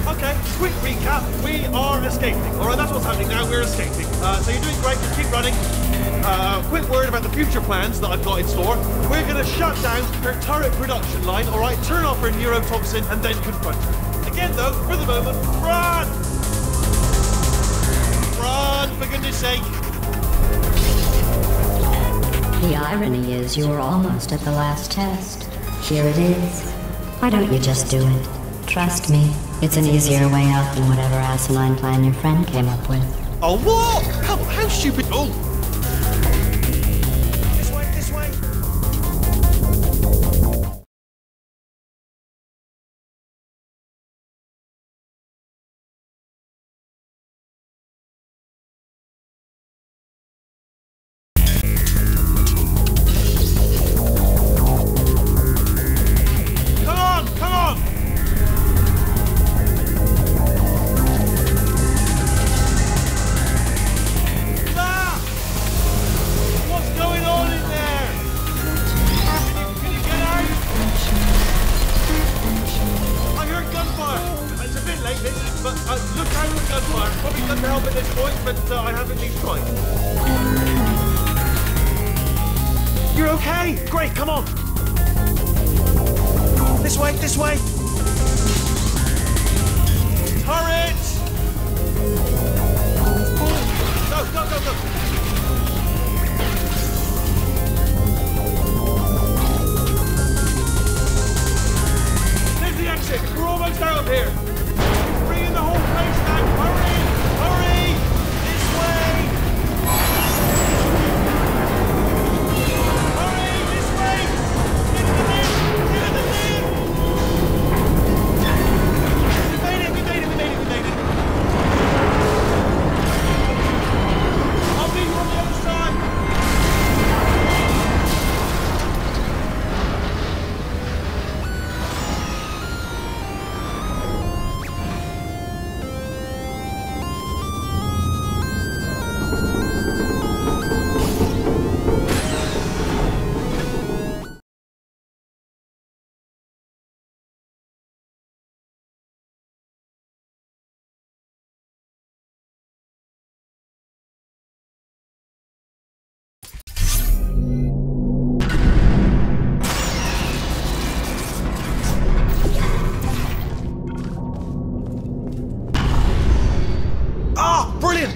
Okay, quick recap. We are escaping. Alright, that's what's happening now. We're escaping. So you're doing great. Just keep running. Quick word about the future plans that I've got in store. We're going to shut down her turret production line, alright? Turn off her neurotoxin and then confront her. Again, though, for the moment, run! Run, for goodness sake. The irony is you were almost at the last test. Here it is. Why don't you just do it? Trust me, it's an easier way out than whatever asinine plan your friend came up with. Oh, what? How stupid. Oh! This way, this way. Come on, come on! But look out for gunfire. Probably done to help at this point, but I haven't been trying. You're okay? Great, come on. This way, this way. Turret! Go, go, go, go. There's the exit. We're almost out of here. Bring the whole place down. Hurry! Hurry! This way!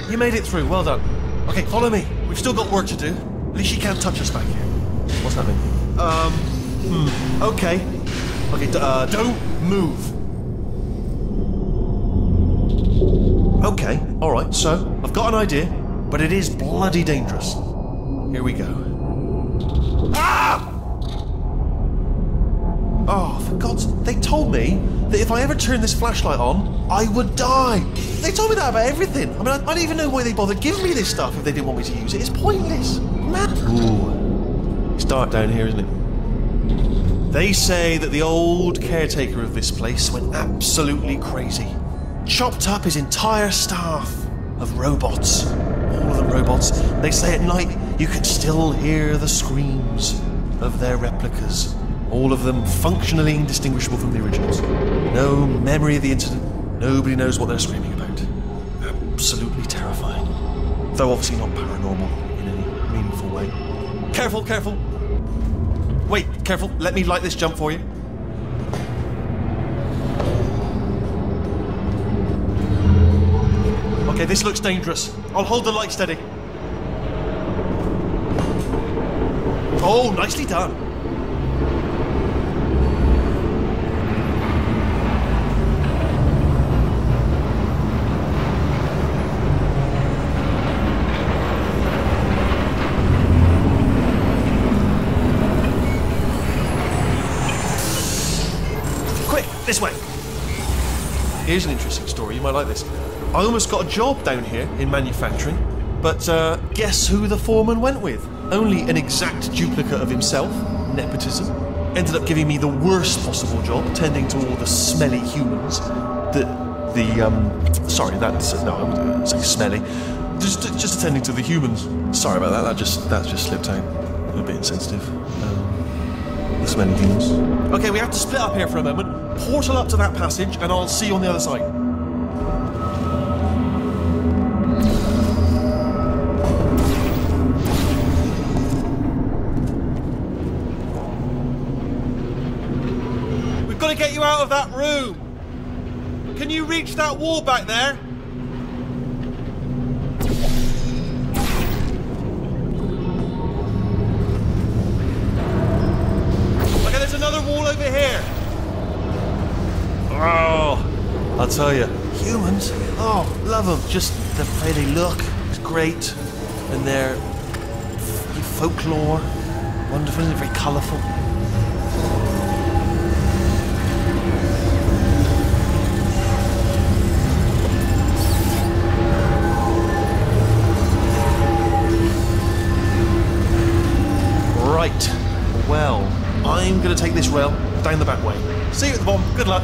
You made it through. Well done. Okay, follow me. We've still got work to do. At least she can't touch us back here. What's happening? Okay. Okay, don't move. Okay, alright, so I've got an idea, but it is bloody dangerous. Here we go. Ah! Oh, for God's sake, they told me that if I ever turned this flashlight on, I would die. They told me that about everything. I mean, I don't even know why they bothered giving me this stuff if they didn't want me to use it. It's pointless. Man. Ooh. It's dark down here, isn't it? They say that the old caretaker of this place went absolutely crazy. Chopped up his entire staff of robots. All of them robots. They say at night you can still hear the screams of their replicas. All of them functionally indistinguishable from the originals. No memory of the incident. Nobody knows what they're screaming about. Absolutely terrifying. Though obviously not paranormal in any meaningful way. Careful, careful. Wait, careful. Let me light this jump for you. Okay, this looks dangerous. I'll hold the light steady. Oh, nicely done. Quick, this way. Here's an interesting story. You might like this. I almost got a job down here in manufacturing, but guess who the foreman went with? Only an exact duplicate of himself, nepotism. Ended up giving me the worst possible job, tending to all the smelly humans. Sorry, that's no, I wouldn't say smelly. Just attending to the humans. Sorry about that. That just slipped out. A bit insensitive. The smelly humans. Okay, we have to split up here for a moment. Portal up to that passage, and I'll see you on the other side. We've got to get you out of that room. Can you reach that wall back there? Okay, there's another wall over here. Oh, I'll tell you, humans, oh, love them. Just the way they look is great. And their folklore, wonderful, and very colourful. Right, well, I'm going to take this rail down the back way. See you at the bottom. Good luck.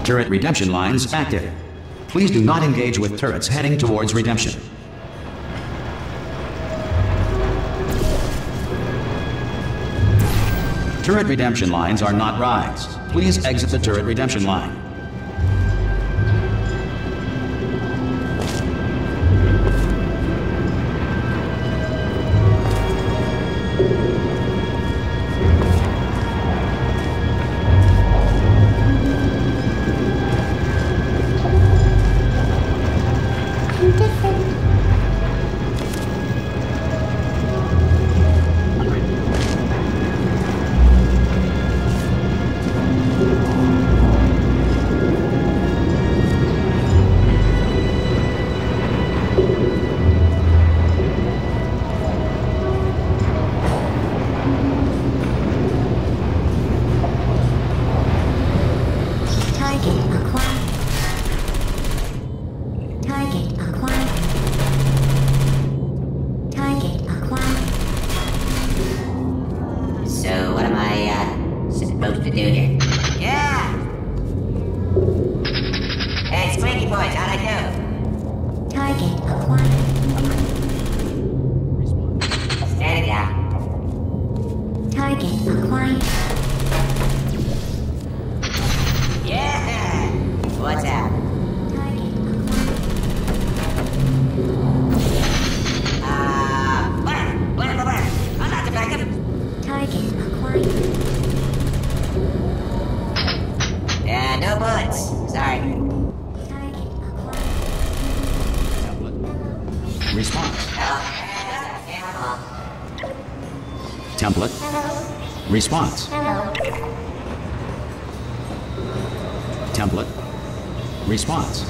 Turret redemption lines active. Please do not engage with turrets heading towards redemption. Turret redemption lines are not rides. Please exit the turret redemption line. Target acquired. Stand down. Target acquired. Yeah! What's up? Target Where? I'm not defective. acquired. Target acquired. Yeah, no bullets. Sorry. Target acquired. Response. Template. Response. Template. Response.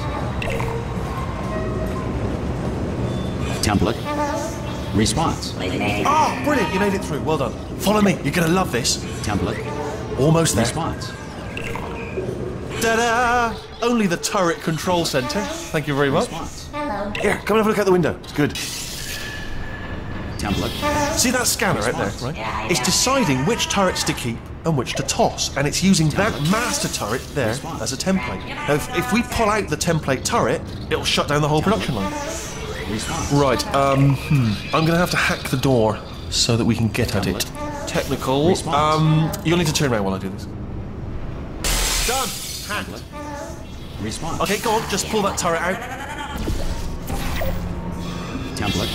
Template. Response. Ah, brilliant, you made it through. Well done. Follow me, you're gonna love this. Template. Almost there. Response. Ta-da! Only the turret control center. Thank you very much. Response. Hello. Here, come and have a look out the window. It's good. Template. See that scanner out there, right? It's deciding which turrets to keep and which to toss, and it's using that master turret there as a template. Now, if we pull out the template turret, it'll shut down the whole production line. Response. Right, I'm gonna have to hack the door so that we can get at it. Technical. Response. You'll need to turn around while I do this. Done. Hacked. Response. Okay, go on. Just pull that turret out. Template.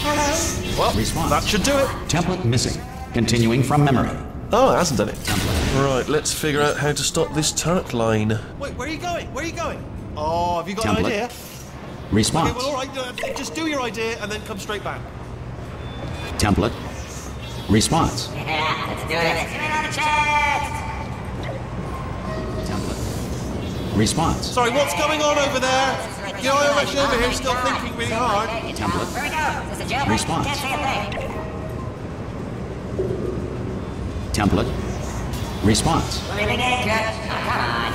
Well, Response. that should do it. Template missing. Continuing from memory. Oh, it hasn't done it. Template. Right, let's figure out how to stop this turret line. Wait, where are you going? Where are you going? Oh, have you got an Template. idea? Response. Okay, well, all right, just do your idea and then come straight back. Template. Response. Yeah, let's do it. Give me another chance. Template. Response. Sorry, what's going on over there? You know, I'm actually over here still thinking really hard. Template. Where we go? Is this a jailbreak? Response. Can't say a thing. Template. Response. Let me begin, Coach. Oh, come on.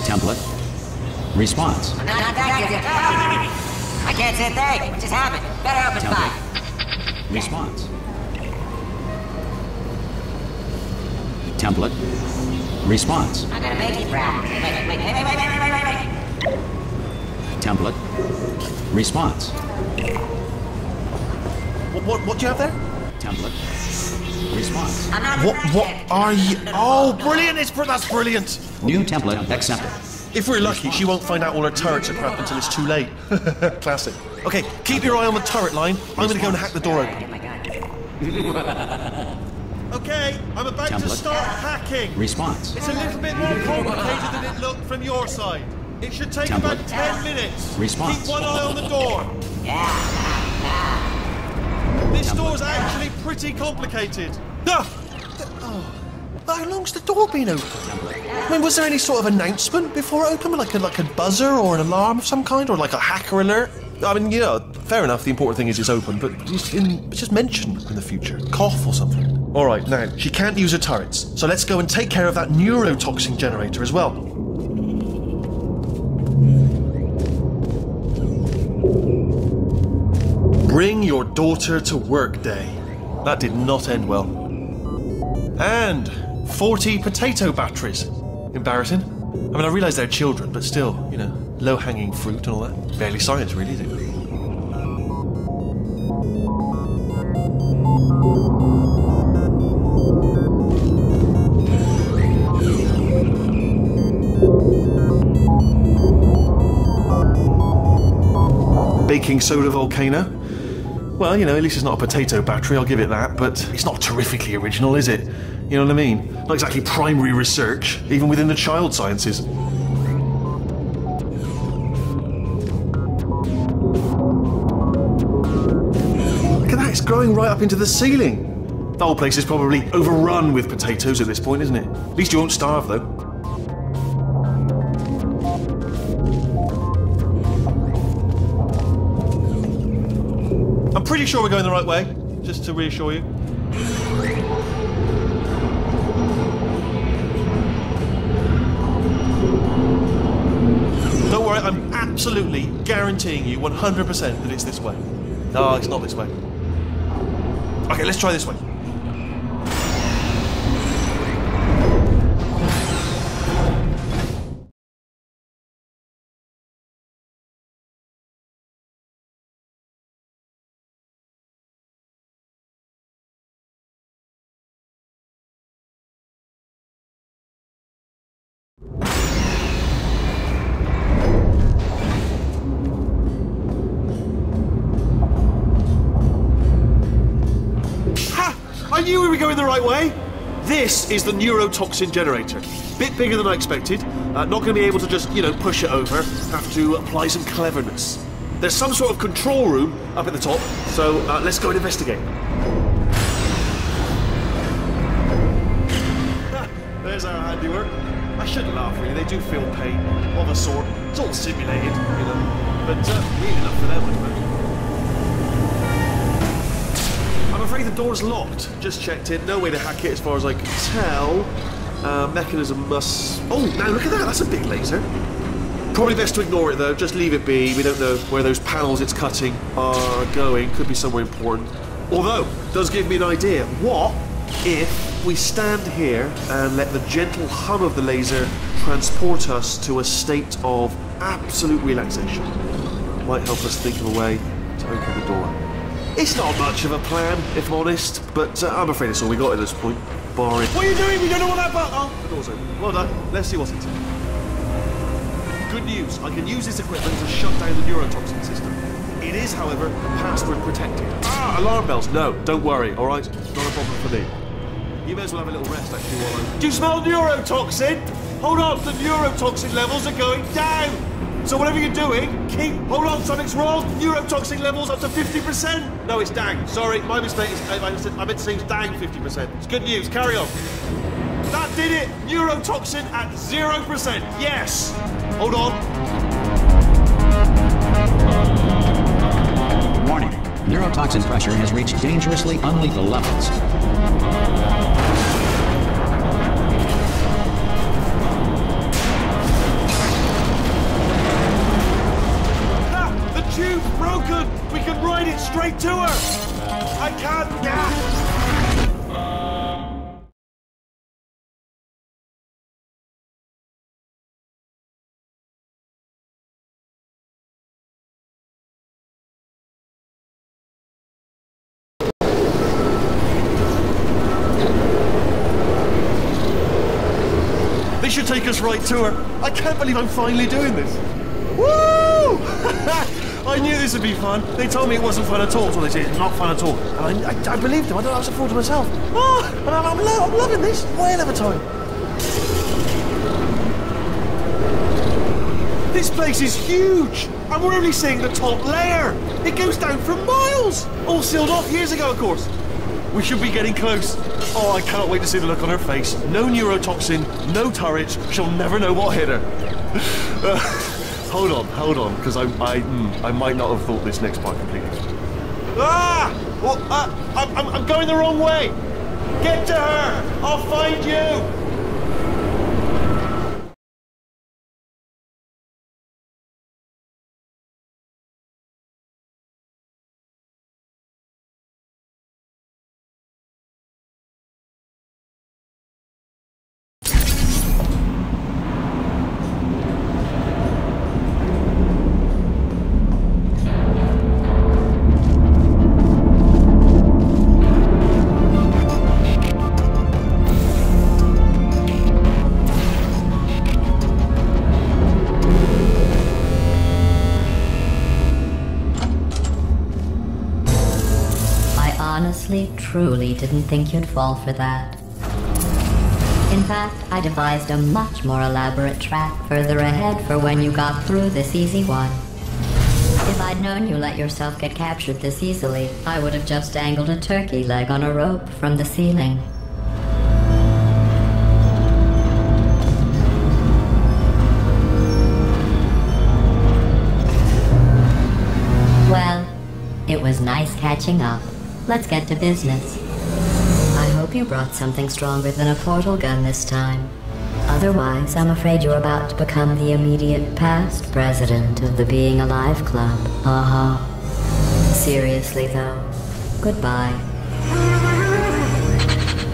Template. Response. I'm not effective. I can't say a thing. What just happened? Better open fire. Response. Template. Response. I'm gonna make you proud. Wait. Template. Response. What do you have there? Template. Response. I'm not What effective. are you? Oh, brilliant! That's brilliant. New template accepted. If we're lucky, she won't find out all her turrets are crap until it's too late. Classic. Okay, keep your eye on the turret line. I'm gonna go and hack the door open. Oh my god. Okay, I'm about to Template. start hacking. Response. It's a little bit more complicated than it looked from your side. It should take Template. about 10 minutes. Response. Keep one eye on the door. This door's actually pretty complicated. Ah! How long's the door been open? I mean, was there any sort of announcement before it opened, like a buzzer or an alarm of some kind, or like a hacker alert? I mean, you know, fair enough. The important thing is it's open, but just mention in the future, cough or something. All right, now she can't use her turrets, so let's go and take care of that neurotoxin generator as well. Bring your daughter to work day. That did not end well. And 40 potato batteries. Embarrassing. I mean, I realise they're children, but still, you know, low-hanging fruit and all that. Barely science, really, is it? Baking soda volcano. Well, you know, at least it's not a potato battery, I'll give it that, but it's not terrifically original, is it? You know what I mean? Not exactly primary research, even within the child sciences. Look at that, it's growing right up into the ceiling. The whole place is probably overrun with potatoes at this point, isn't it? At least you won't starve, though. I'm pretty sure we're going the right way, just to reassure you. Don't worry, I'm absolutely guaranteeing you 100% that it's this way. No, it's not this way. Okay, let's try this way. the right way? This is the neurotoxin generator. Bit bigger than I expected. Not going to be able to just, push it over. Have to apply some cleverness. There's some sort of control room up at the top, so let's go and investigate. There's our handiwork. I shouldn't laugh, really. They do feel pain, of a sort. It's all simulated, but really enough for them, I suppose. I'm afraid the door's locked. Just checked it. No way to hack it as far as I can tell. Mechanism must... Oh, now look at that. That's a big laser. Probably best to ignore it, though. Just leave it be. We don't know where those panels it's cutting are going. Could be somewhere important. Although, it does give me an idea. What if we stand here and let the gentle hum of the laser transport us to a state of absolute relaxation? Might help us think of a way to open the door. It's not much of a plan, if I'm honest, but I'm afraid it's all we got at this point. Barring... What are you doing? We don't know what that button... Oh, the door's open. Well done. Let's see what's inside. Good news. I can use this equipment to shut down the neurotoxin system. It is, however, password protected. Alarm bells. No, don't worry, all right? Not a problem for me. You may as well have a little rest, actually, while I... Do you smell neurotoxin? Hold on, the neurotoxin levels are going down. So whatever you're doing, hold on, something's wrong. Neurotoxin levels up to 50%. No, it's down. Sorry, my mistake. I meant to say it's down 50%. It's good news. Carry on. That did it. Neurotoxin at 0%. Yes. Hold on. Warning. Neurotoxin pressure has reached dangerously unlethal levels. Tube's broken! We can ride it straight to her! I can't... They should take us right to her. I can't believe I'm finally doing this. Woo! I knew this would be fun. They told me it wasn't fun at all, so they said it's not fun at all. And I believed them. I was a fool to myself. Oh, and I'm loving this. Whale of a time. This place is huge, and we're only seeing the top layer. It goes down for miles. All sealed off years ago, of course. We should be getting close. Oh, I cannot wait to see the look on her face. No neurotoxin, no turrets. She'll never know what hit her. Hold on, because I might not have thought this next part completely. Well, I'm going the wrong way. Get to her. I'll find you. Truly didn't think you'd fall for that. In fact, I devised a much more elaborate trap further ahead for when you got through this easy one. If I'd known you let yourself get captured this easily, I would have just dangled a turkey leg on a rope from the ceiling. Well, it was nice catching up. Let's get to business. I hope you brought something stronger than a portal gun this time. Otherwise, I'm afraid you're about to become the immediate past president of the Being Alive Club. Seriously, though. Goodbye.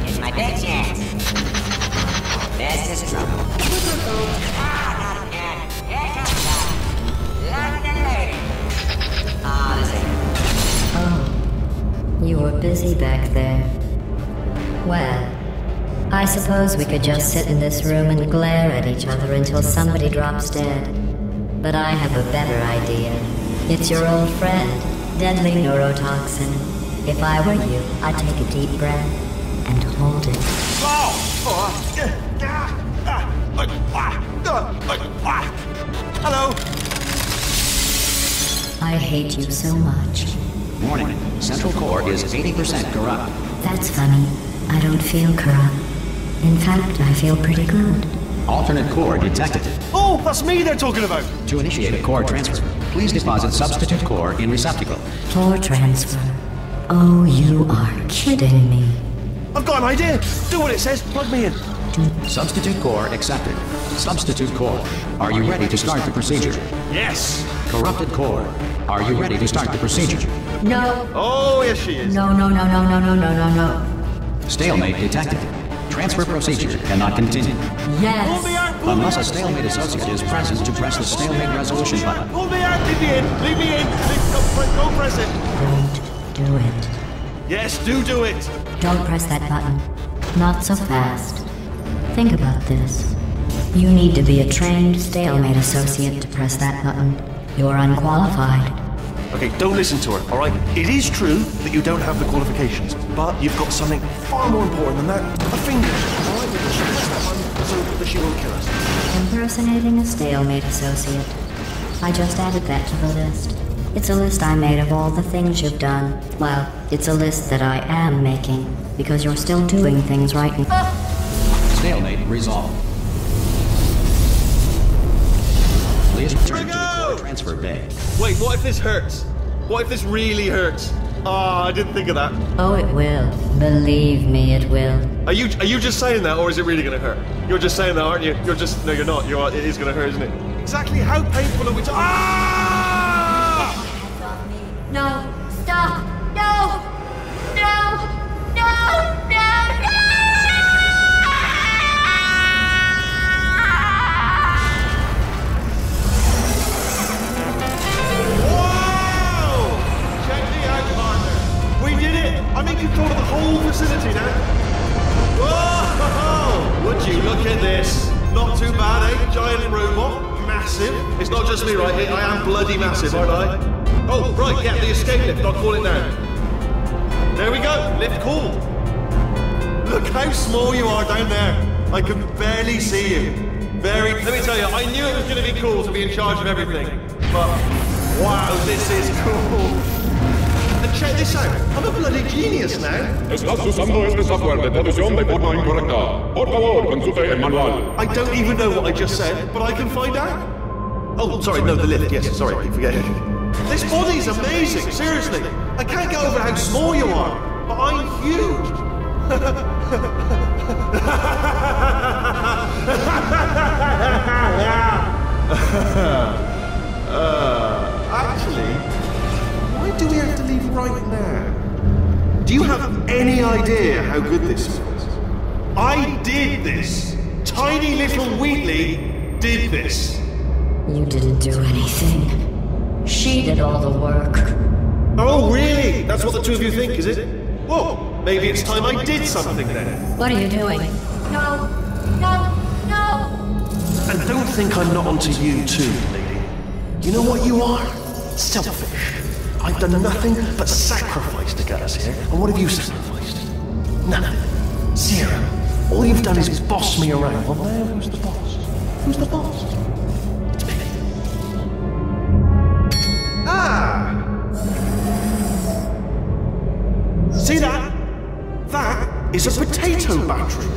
It's my big chance. This is trouble. Not again. Here comes London lady. Oh. You were busy back there. Well, I suppose we could just sit in this room and glare at each other until somebody drops dead. But I have a better idea. It's your old friend, deadly neurotoxin. If I were you, I'd take a deep breath and hold it. Hello. I hate you so much. Warning. Central core is 80% corrupt. That's funny. I don't feel corrupt. In fact, I feel pretty good. Alternate core detected. Oh, that's me they're talking about. To initiate a core transfer, please deposit substitute core in receptacle. Core transfer. Oh, you are kidding me. I've got an idea. Do what it says. Plug me in. Substitute core accepted. Substitute core. Are you ready to start the procedure? Yes. Corrupted core. Are you ready to start the procedure? No. Oh, yes, she is. No, no, no, no, no, no, no, no, no. Stalemate detected. Transfer procedure cannot continue. Pull me Yes. out. Pull me Unless a out. stalemate associate is present to press the stalemate resolution button. Pull me out. Leave me in. Leave me in. Don't press it. Don't do it. Yes, do it. Don't press that button. Not so fast. Think about this. You need to be a trained stalemate associate to press that button. You're unqualified. Okay, don't listen to her, alright? It is true that you don't have the qualifications, but you've got something far more important than that. A finger, alright? We can press that button so that she won't kill us. Impersonating a stalemate associate. I just added that to the list. It's a list I made of all the things you've done. Well, it's a list that I am making, because you're still doing things right now. Stalemate resolved. Please return to the core transfer bay. Wait, what if this hurts? What if this really hurts? Ah, I didn't think of that. Oh, it will. Believe me, it will. Are you just saying that, or is it really going to hurt? You're just saying that, aren't you? You're just... No, you're not. It is going to hurt, isn't it? Exactly how painful are we to... Ah! No! Stop! No! No! No! No! Wow! Check me out, partner. We did it! I'm in control of the whole facility now. Whoa! Would you look at this? Not too bad, eh? Giant robot. Massive. It's not just me, right? I am bloody massive, aren't I? Oh, right, yeah, the escape lift. I'll call it now. There we go. Lift cool. Look how small you are down there. I can barely see you. Let me tell you, I knew it was going to be cool to be in charge of everything. But, wow, this is cool. And check this out. I'm a bloody genius now. Estás usando este software de traducción de forma incorrecta. Por favor, consulte el manual. I don't even know what I just said, but I can find out. Oh, sorry, no, the lift. Yes, sorry, I keep forgetting. This body's amazing, seriously. I can't get over how small you are, but I'm huge. Actually, why do we have to leave right now? Do you have any idea how good this feels? I did this. Tiny little Wheatley did this. You didn't do anything. She did all the work. Oh, really? That's what the two of you think, is it? Well, maybe it's time I did something then. What are you doing? No! No! No! And don't think I'm not onto you too, lady. You know what you are? Selfish. I've done nothing but sacrifice to get us here. And what have you sacrificed? Nothing. Zero. All you've done is boss me around. Well, now who's the boss? Who's the boss? It's me. Ah! See that? That is a potato battery.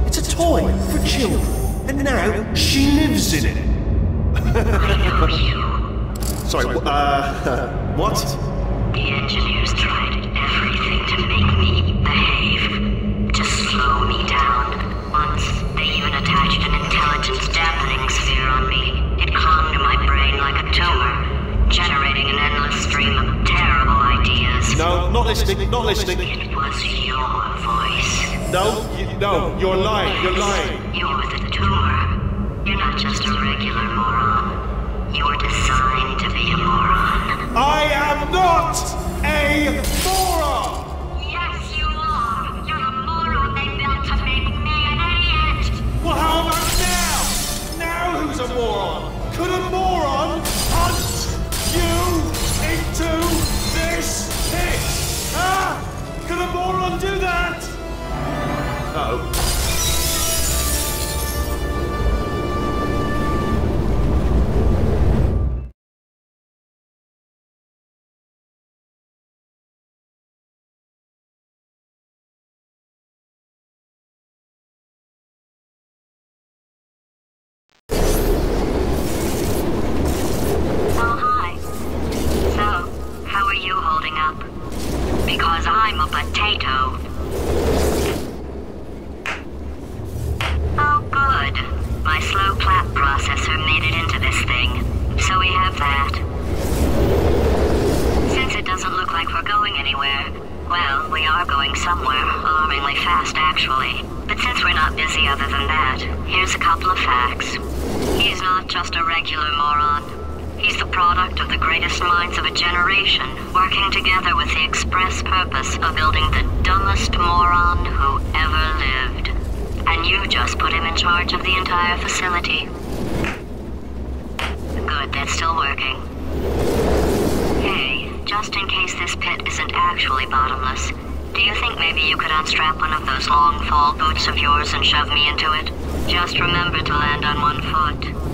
It's a toy for children. And now she lives in it. Sorry, what? The engineers tried everything to make me behave, to slow me down. Once, they even attached an intelligence dampening sphere on me. It clung to my brain like a tumor, generating an endless stream of terrible ideas. No, not listening, not listening. It was your voice. No, you're lying, you're lying. You're the tumor. You're not just a regular moron. You're designed to be a moron. I am not a moron! Yes, you are. You're a moron they built to make me an idiot. Well, how about now? Now who's a moron? Could a moron hunt you into this pit? Huh? Could a moron do that? professor made it into this thing. So we have that. Since it doesn't look like we're going anywhere, well, we are going somewhere, alarmingly fast, actually. But since we're not busy other than that, here's a couple of facts. He's not just a regular moron. He's the product of the greatest minds of a generation, working together with the express purpose of building the dumbest moron who ever lived. And you just put him in charge of the entire facility. Good, that's still working. Hey, just in case this pit isn't actually bottomless, do you think maybe you could unstrap one of those long fall boots of yours and shove me into it? Just remember to land on one foot.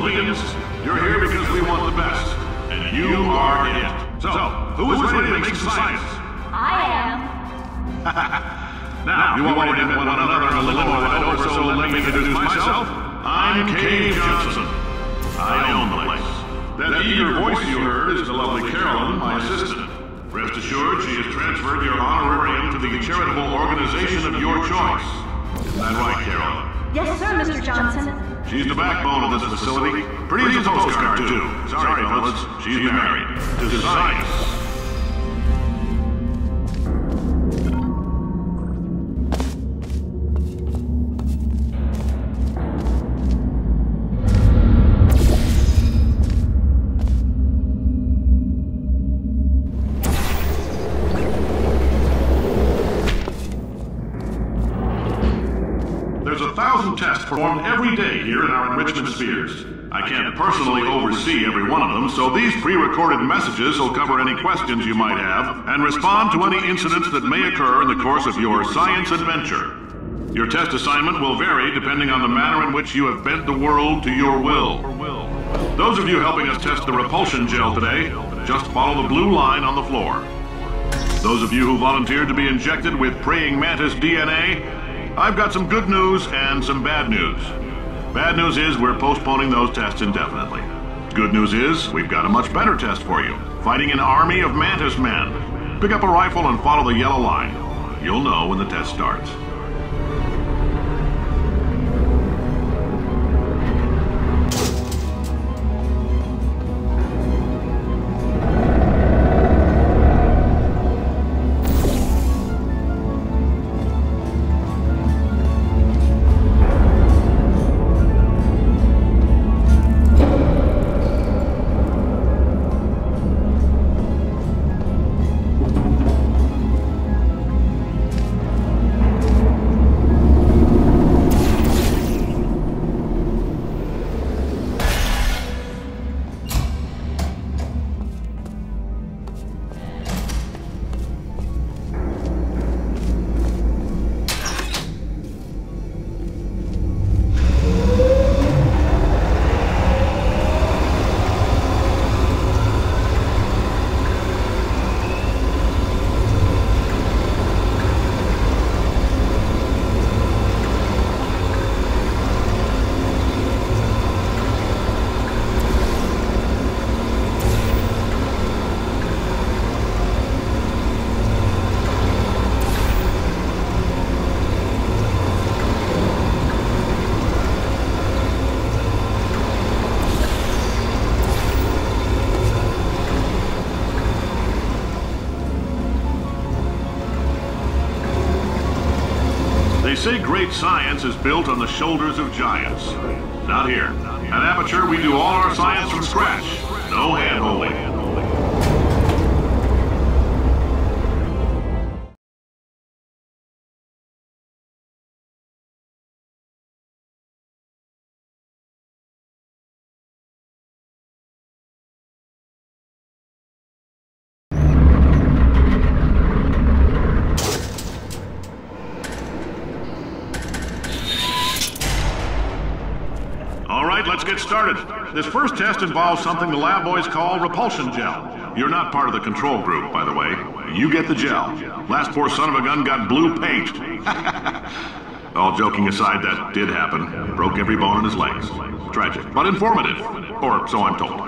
civilians. You're here because we want the best, and you are it. So, who is ready to make some science? I am. Now, you already met one another on the limo ride over, so let me introduce myself. I'm Cave Johnson. I own the place. That eager voice you heard is the lovely Carolyn, my assistant. Rest assured, she has transferred your honorarium to the charitable organization of your choice. Isn't that right, Carolyn? Yes, sir, Mr. Johnson. She's the backbone of this facility. Pretty as a postcard, too. Sorry, fellas. She's married. To science. Tests performed every day here in our enrichment spheres. I can't personally oversee every one of them, so these pre-recorded messages will cover any questions you might have and respond to any incidents that may occur in the course of your science adventure. Your test assignment will vary depending on the manner in which you have bent the world to your will. Those of you helping us test the repulsion gel today, just follow the blue line on the floor. Those of you who volunteered to be injected with praying mantis DNA, I've got some good news and some bad news. Bad news is we're postponing those tests indefinitely. Good news is we've got a much better test for you. Fighting an army of mantis men. Pick up a rifle and follow the yellow line. You'll know when the test starts. They say great science is built on the shoulders of giants. Not here. At Aperture, we do all our science from scratch. No hand-holding. Let's get started. This first test involves something the lab boys call repulsion gel. You're not part of the control group, by the way. You get the gel. Last poor son of a gun got blue paint. All joking aside, that did happen. Broke every bone in his legs. Tragic, but informative. Or so I'm told.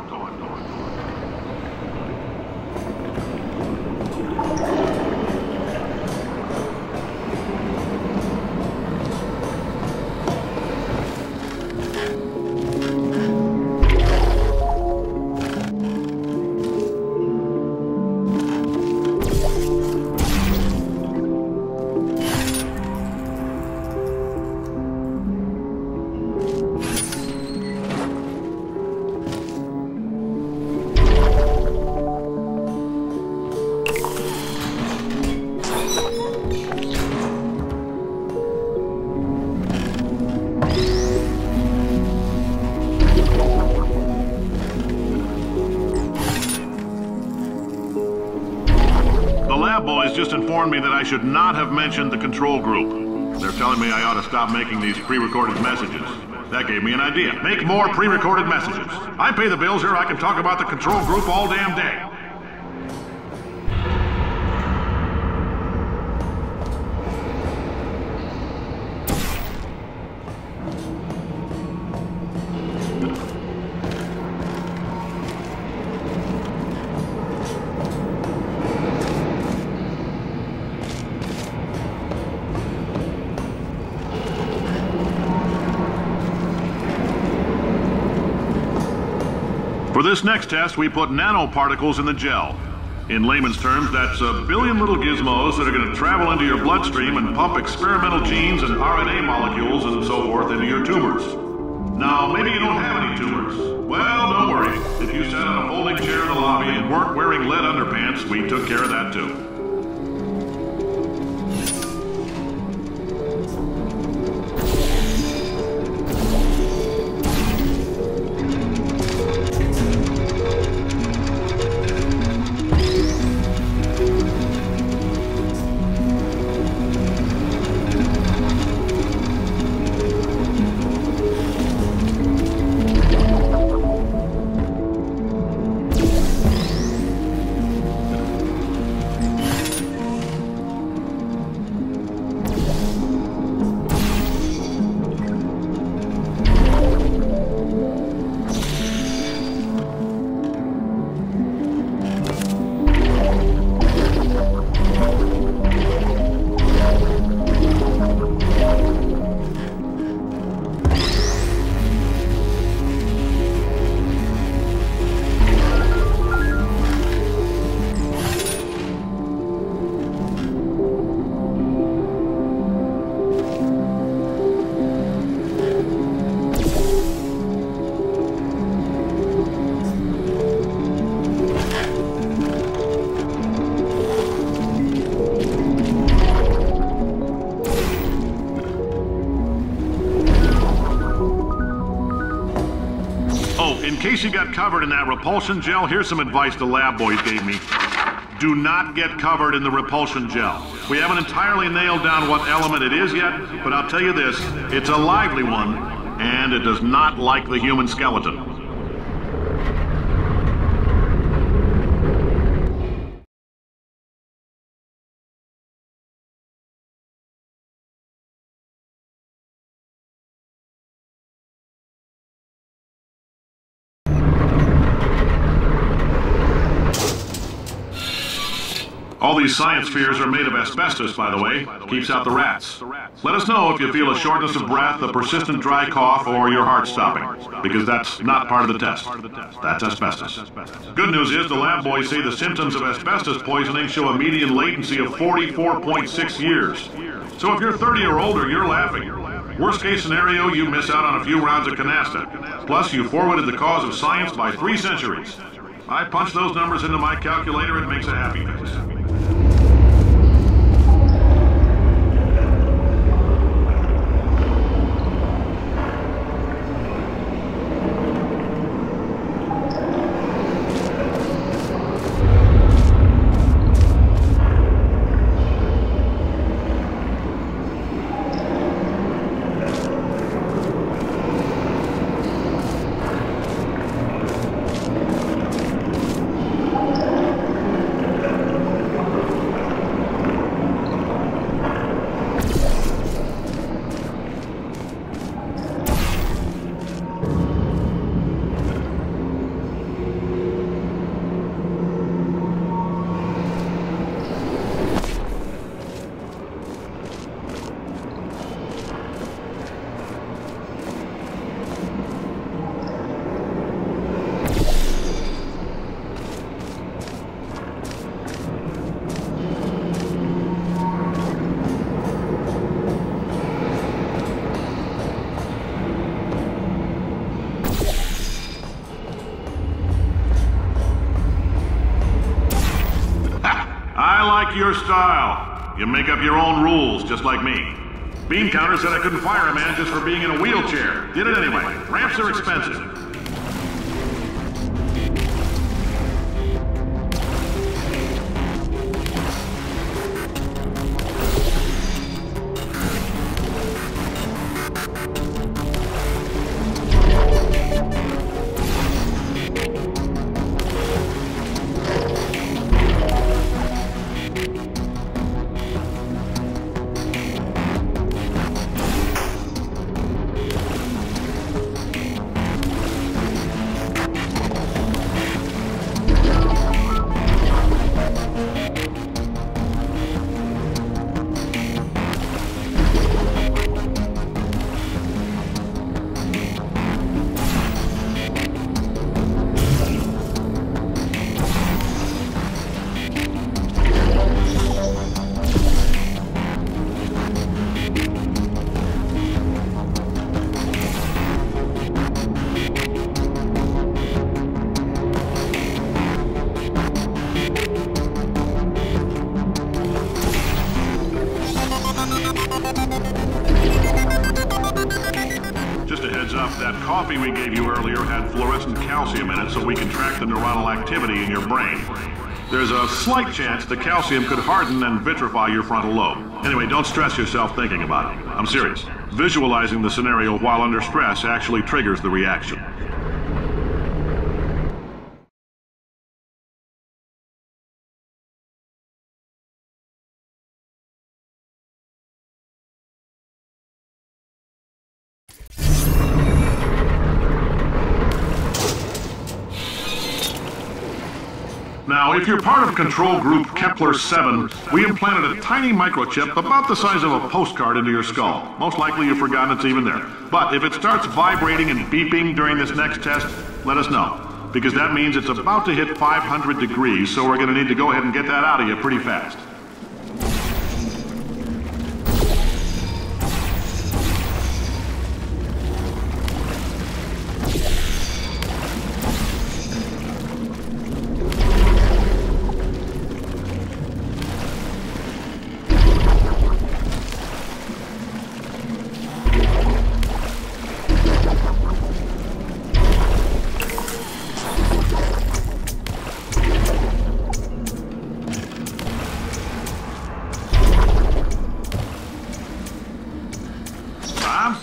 Boys just informed me that I should not have mentioned the control group. They're telling me I ought to stop making these pre-recorded messages. That gave me an idea. Make more pre-recorded messages. I pay the bills here, I can talk about the control group all damn day. For this next test, we put nanoparticles in the gel. In layman's terms, that's a billion little gizmos that are going to travel into your bloodstream and pump experimental genes and RNA molecules and so forth into your tumors. Now, maybe you don't have any tumors. Well, don't worry. If you sat on a folding chair in the lobby and weren't wearing lead underpants, we took care of that too. In case you got covered in that repulsion gel, here's some advice the lab boys gave me. Do not get covered in the repulsion gel. We haven't entirely nailed down what element it is yet, but I'll tell you this, it's a lively one, and it does not like the human skeleton. All these science spheres are made of asbestos, by the way. Keeps out the rats. Let us know if you feel a shortness of breath, a persistent dry cough, or your heart stopping, because that's not part of the test. That's asbestos. Good news is the lab boys say the symptoms of asbestos poisoning show a median latency of 44.6 years. So if you're 30 or older, you're laughing. Worst case scenario, you miss out on a few rounds of canasta. Plus, you forwarded the cause of science by 3 centuries. I punch those numbers into my calculator, it makes a happy face. Your style. You make up your own rules, just like me. Bean counter said I couldn't fire a man just for being in a wheelchair. Did it anyway. Ramps are expensive. machine we gave you earlier had fluorescent calcium in it so we can track the neuronal activity in your brain. There's a slight chance the calcium could harden and vitrify your frontal lobe. Anyway, don't stress yourself thinking about it. I'm serious. Visualizing the scenario while under stress actually triggers the reaction. Now, if you're part of Control Group Kepler-7, we implanted a tiny microchip about the size of a postcard into your skull. Most likely you've forgotten it's even there. But if it starts vibrating and beeping during this next test, let us know. Because that means it's about to hit 500 degrees, so we're going to need to go ahead and get that out of you pretty fast.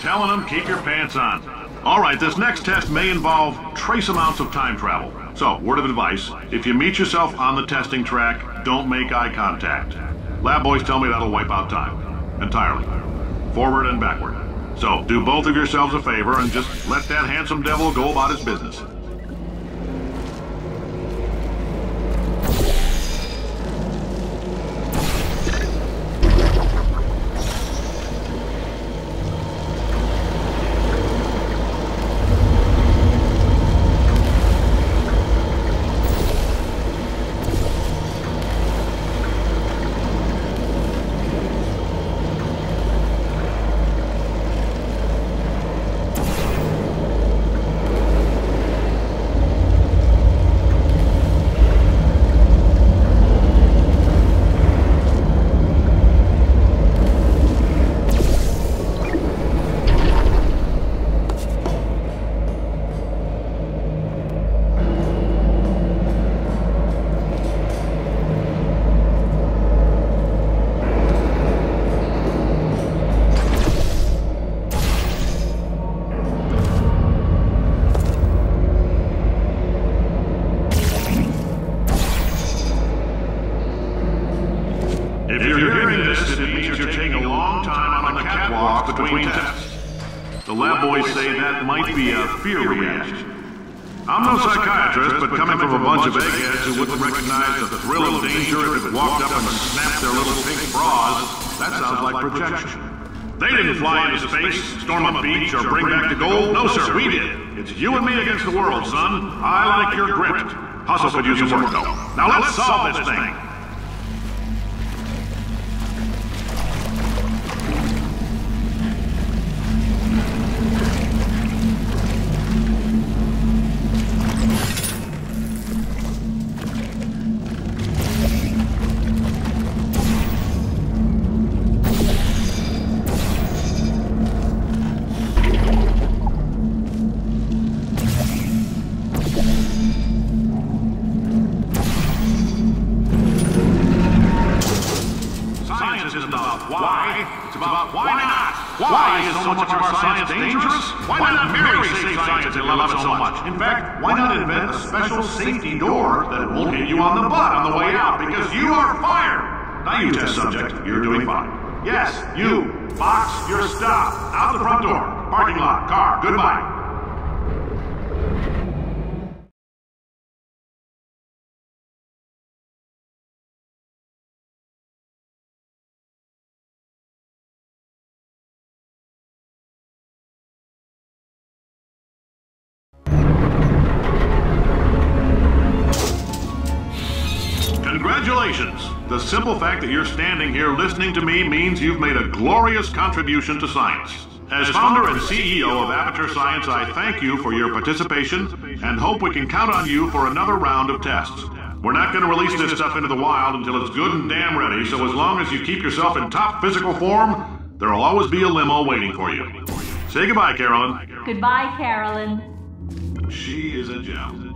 Telling them, keep your pants on. All right, this next test may involve trace amounts of time travel. So, word of advice, if you meet yourself on the testing track, don't make eye contact. Lab boys tell me that'll wipe out time. Entirely. Forward and backward. So, do both of yourselves a favor and just let that handsome devil go about his business. If you're hearing this, it means you're taking a long time on the catwalk between tests. The lab boys say that might be a fear reaction. I'm no psychiatrist, but coming from a bunch of eggheads who wouldn't recognize the thrill of danger if it walked up and snapped their little pink bras, that sounds like projection. They didn't fly into space, storm a beach, or bring back the gold. No, sir, we did. It's you and me against the world, son. I like your grit. Hustle could use some work, though. Now let's solve this thing. Why is so much of our science dangerous? Why not marry safe science and love it so much? In fact, why not invent a special safety door that won't hit you on the butt on the way out because you are fired? Now you test subject, you're doing fine. Yes, you. Box, you're stopped. Out the front door. Parking lot, car, goodbye. Congratulations! The simple fact that you're standing here listening to me means you've made a glorious contribution to science. As founder and CEO of Aperture Science, I thank you for your participation and hope we can count on you for another round of tests. We're not going to release this stuff into the wild until it's good and damn ready, so as long as you keep yourself in top physical form, there'll always be a limo waiting for you. Say goodbye, Carolyn. Goodbye, Carolyn. She is a gem.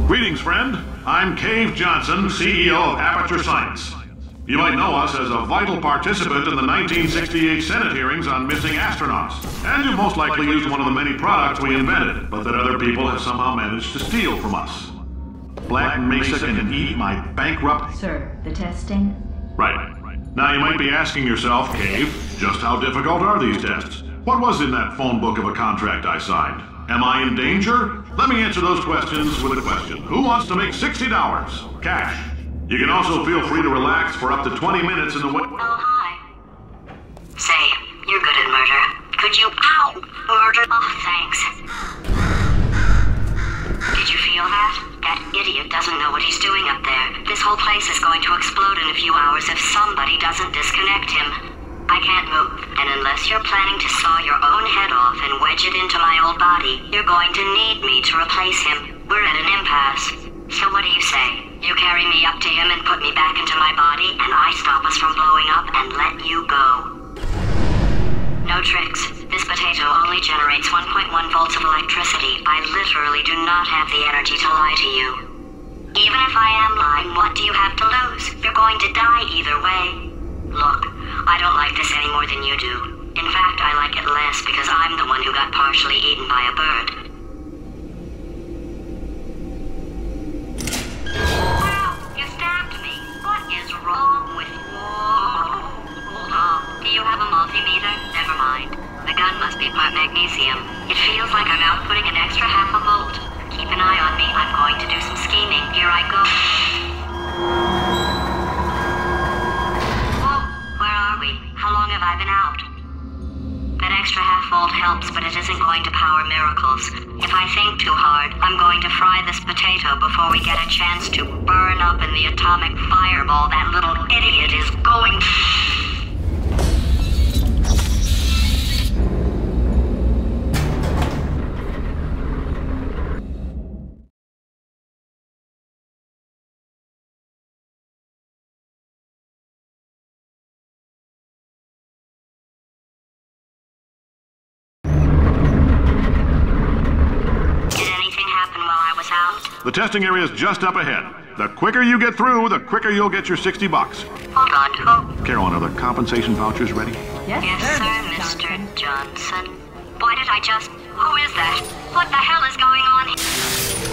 Greetings, friend. I'm Cave Johnson, CEO of Aperture Science. You might know us as a vital participant in the 1968 Senate hearings on missing astronauts. And you've most likely used one of the many products we invented, but that other people have somehow managed to steal from us. Black Mesa can eat my bankrupt... Sir, the testing? Right. Now you might be asking yourself, Cave, just how difficult are these tests? What was in that phone book of a contract I signed? Am I in danger? Let me answer those questions with a question. Who wants to make $60? Cash. You can also feel free to relax for up to 20 minutes in the... Oh, hi. Say, you're good at murder. Could you... Ow! Murder... Oh, thanks. Did you feel that? That idiot doesn't know what he's doing up there. This whole place is going to explode in a few hours if somebody doesn't disconnect him. I can't move, and unless you're planning to saw your own head off and wedge it into my old body, you're going to need me to replace him. We're at an impasse. So what do you say? You carry me up to him and put me back into my body, and I stop us from blowing up and let you go. No tricks. This potato only generates 1.1 volts of electricity. I literally do not have the energy to lie to you. Even if I am lying, what do you have to lose? You're going to die either way. Look, I don't like this any more than you do. In fact, I like it less because I'm the one who got partially eaten by a bird. Wow, you stabbed me. What is wrong with you? Hold on. Do you have a multimeter? Never mind. The gun must be part magnesium. It feels like I'm outputting an extra half a volt. Keep an eye on me. I'm going to do some scheming. Here I go. How long have I been out? That extra half volt helps, but it isn't going to power miracles. If I think too hard, I'm going to fry this potato before we get a chance to burn up in the atomic fireball that little idiot is going... The testing area is just up ahead. The quicker you get through, the quicker you'll get your $60. Hold on. Carolyn, are the compensation vouchers ready? Yes, sir, Mr. Johnson. Why did I just... Who is that? What the hell is going on here?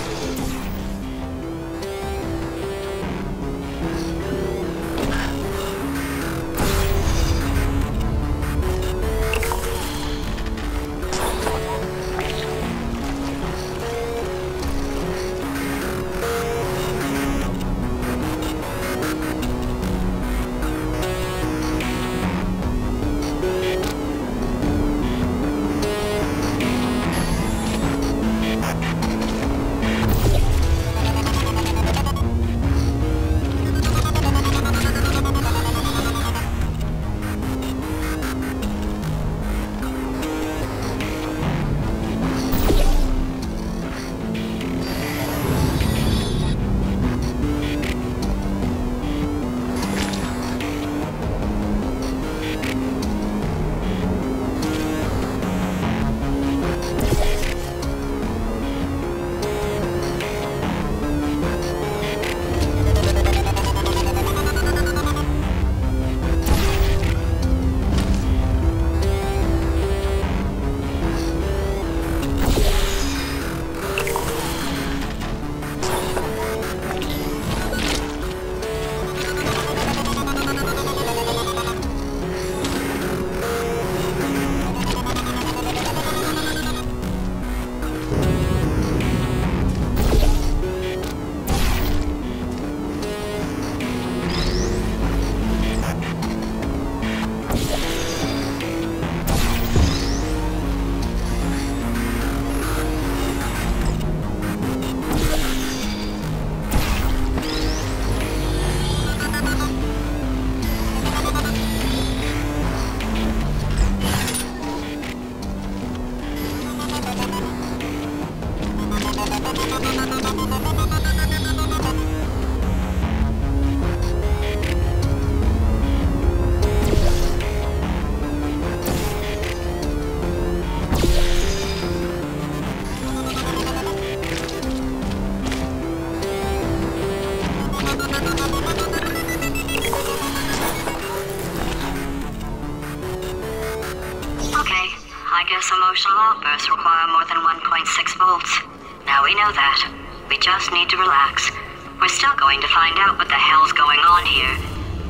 results. Now we know that. We just need to relax. We're still going to find out what the hell's going on here,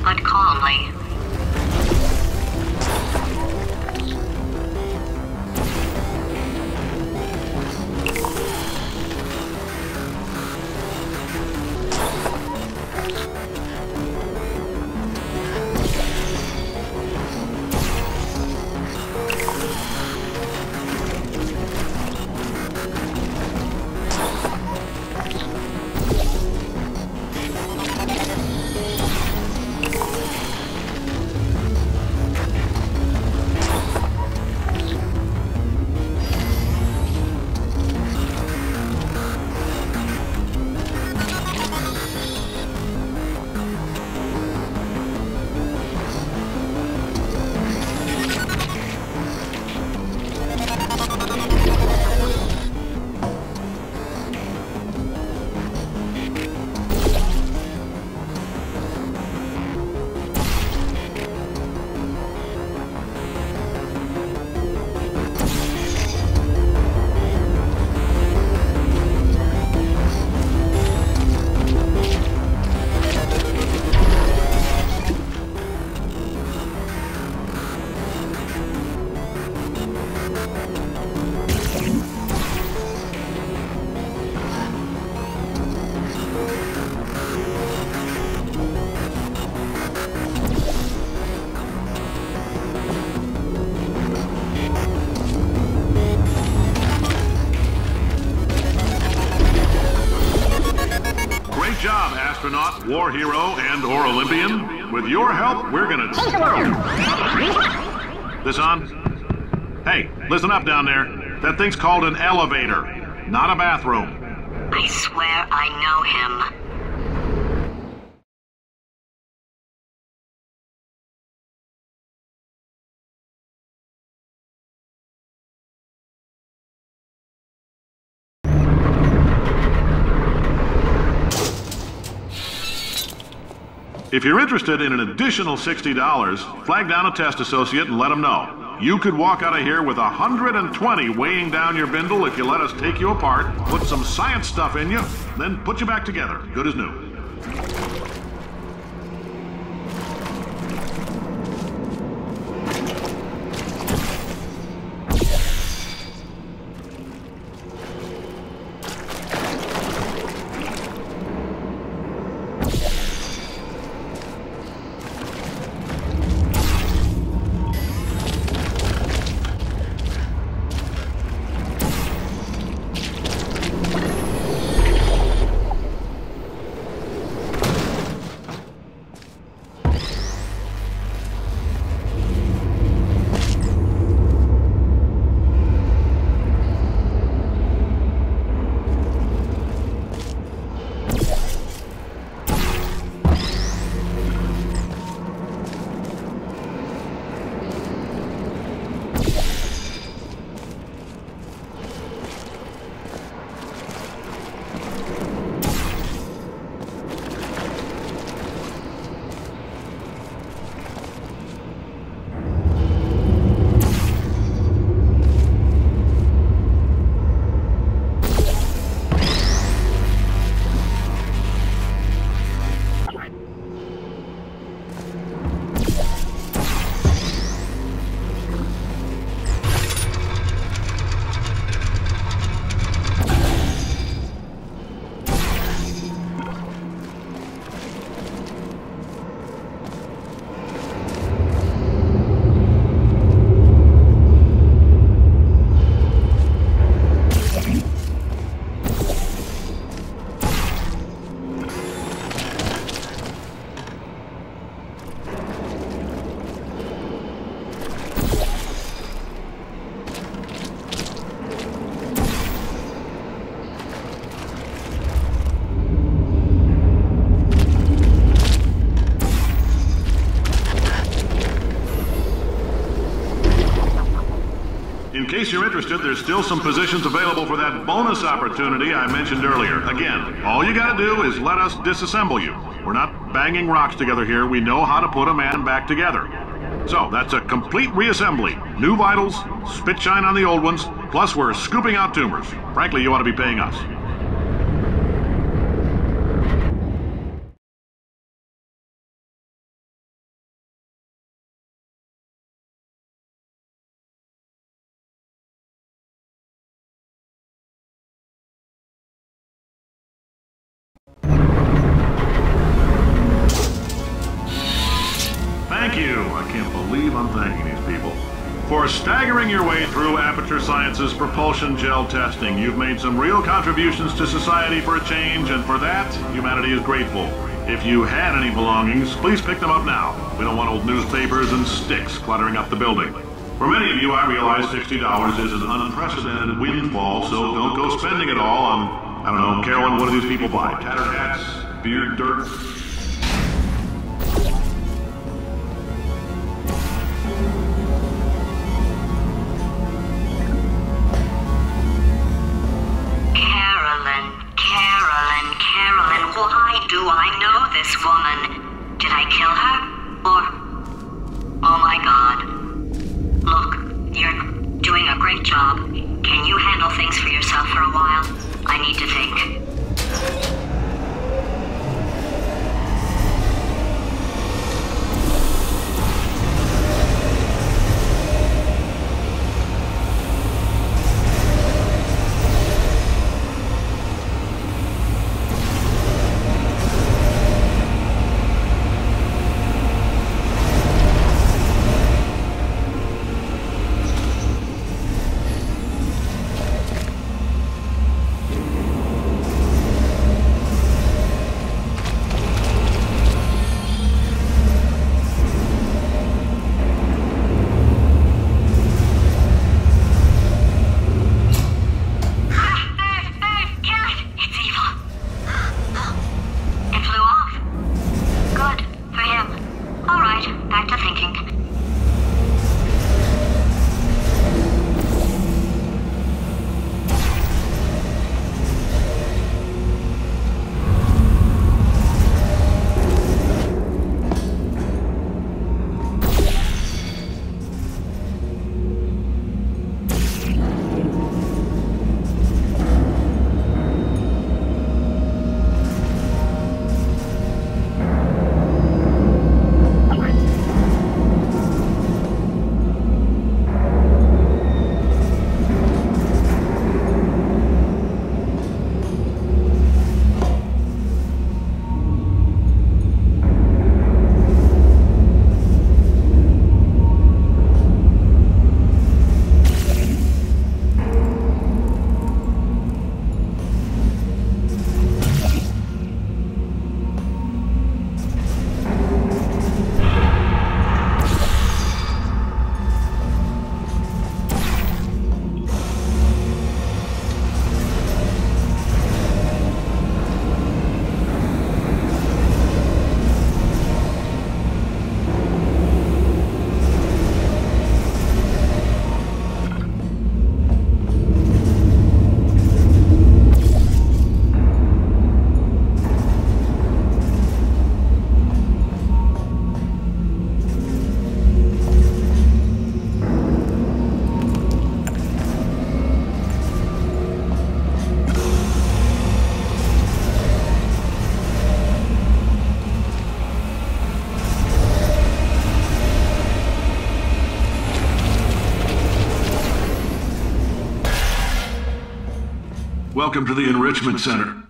but calmly. Astronaut, war hero, and/or Olympian. With your help, we're gonna... This on? Hey, listen up down there. That thing's called an elevator, not a bathroom. I swear I know him. If you're interested in an additional $60, flag down a test associate and let them know. You could walk out of here with 120 weighing down your bindle if you let us take you apart, put some science stuff in you, then put you back together, good as new. In case you're interested, there's still some positions available for that bonus opportunity I mentioned earlier. Again, all you gotta do is let us disassemble you. We're not banging rocks together here. We know how to put a man back together. So, that's a complete reassembly. New vitals, spit shine on the old ones, Plus, we're scooping out tumors. Frankly, you ought to be paying us. Thank you. I can't believe I'm thanking these people. For staggering your way through Aperture Science's propulsion gel testing, you've made some real contributions to society for a change, and for that, humanity is grateful. If you had any belongings, please pick them up now. We don't want old newspapers and sticks cluttering up the building. For many of you, I realize $60 is an unprecedented windfall, so don't go spending it all on, I don't know, Carolyn, what do these people buy? Tattered hats? Beard dirt? Carolyn, why do I know this woman? Did I kill her? Or... Oh my God. Look, you're doing a great job. Can you handle things for yourself for a while? I need to think. Welcome to the Enrichment Center.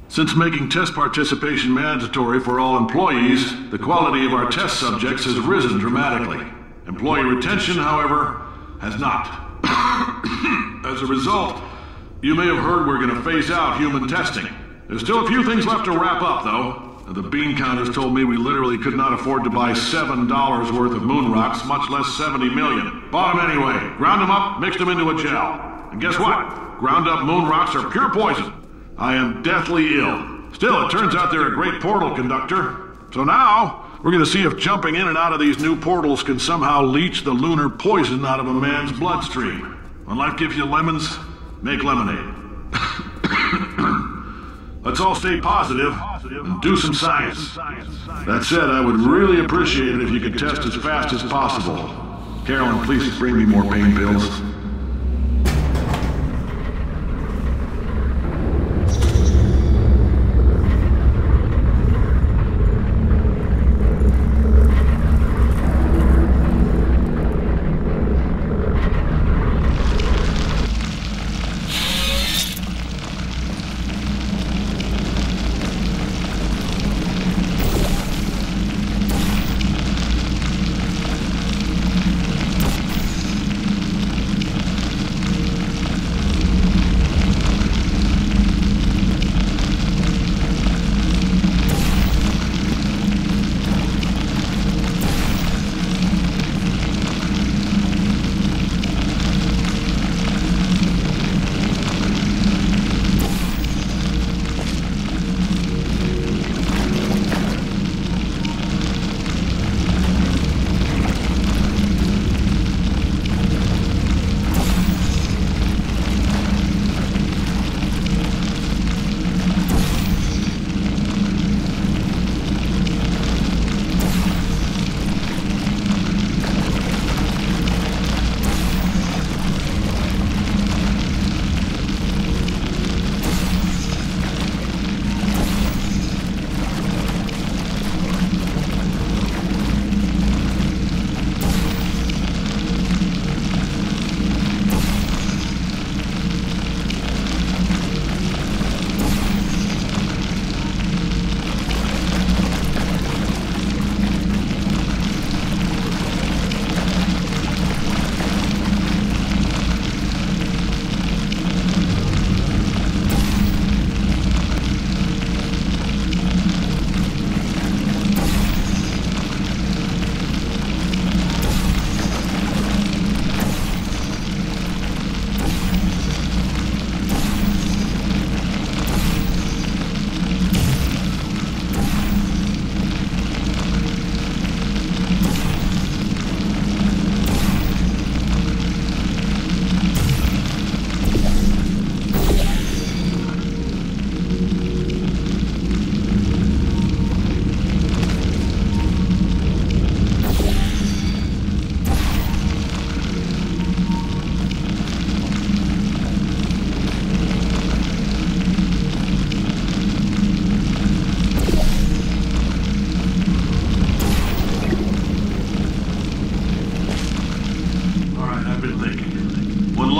Since making test participation mandatory for all employees, the quality of our test subjects has risen dramatically. Employee retention, however, has not. As a result, you may have heard we're going to phase out human testing. There's still a few things left to wrap up, though. The bean counters told me we literally could not afford to buy $7 worth of moon rocks, much less 70 million. Bought them anyway, ground them up, mixed them into a gel. And guess what? Ground up moon rocks are pure poison. I am deathly ill. Still, it turns out they're a great portal conductor. So now, we're going to see if jumping in and out of these new portals can somehow leach the lunar poison out of a man's bloodstream. When life gives you lemons, make lemonade. Let's all stay positive and do some science. That said, I would really appreciate it if you could test as fast as possible. Carolyn, please bring me more pain pills.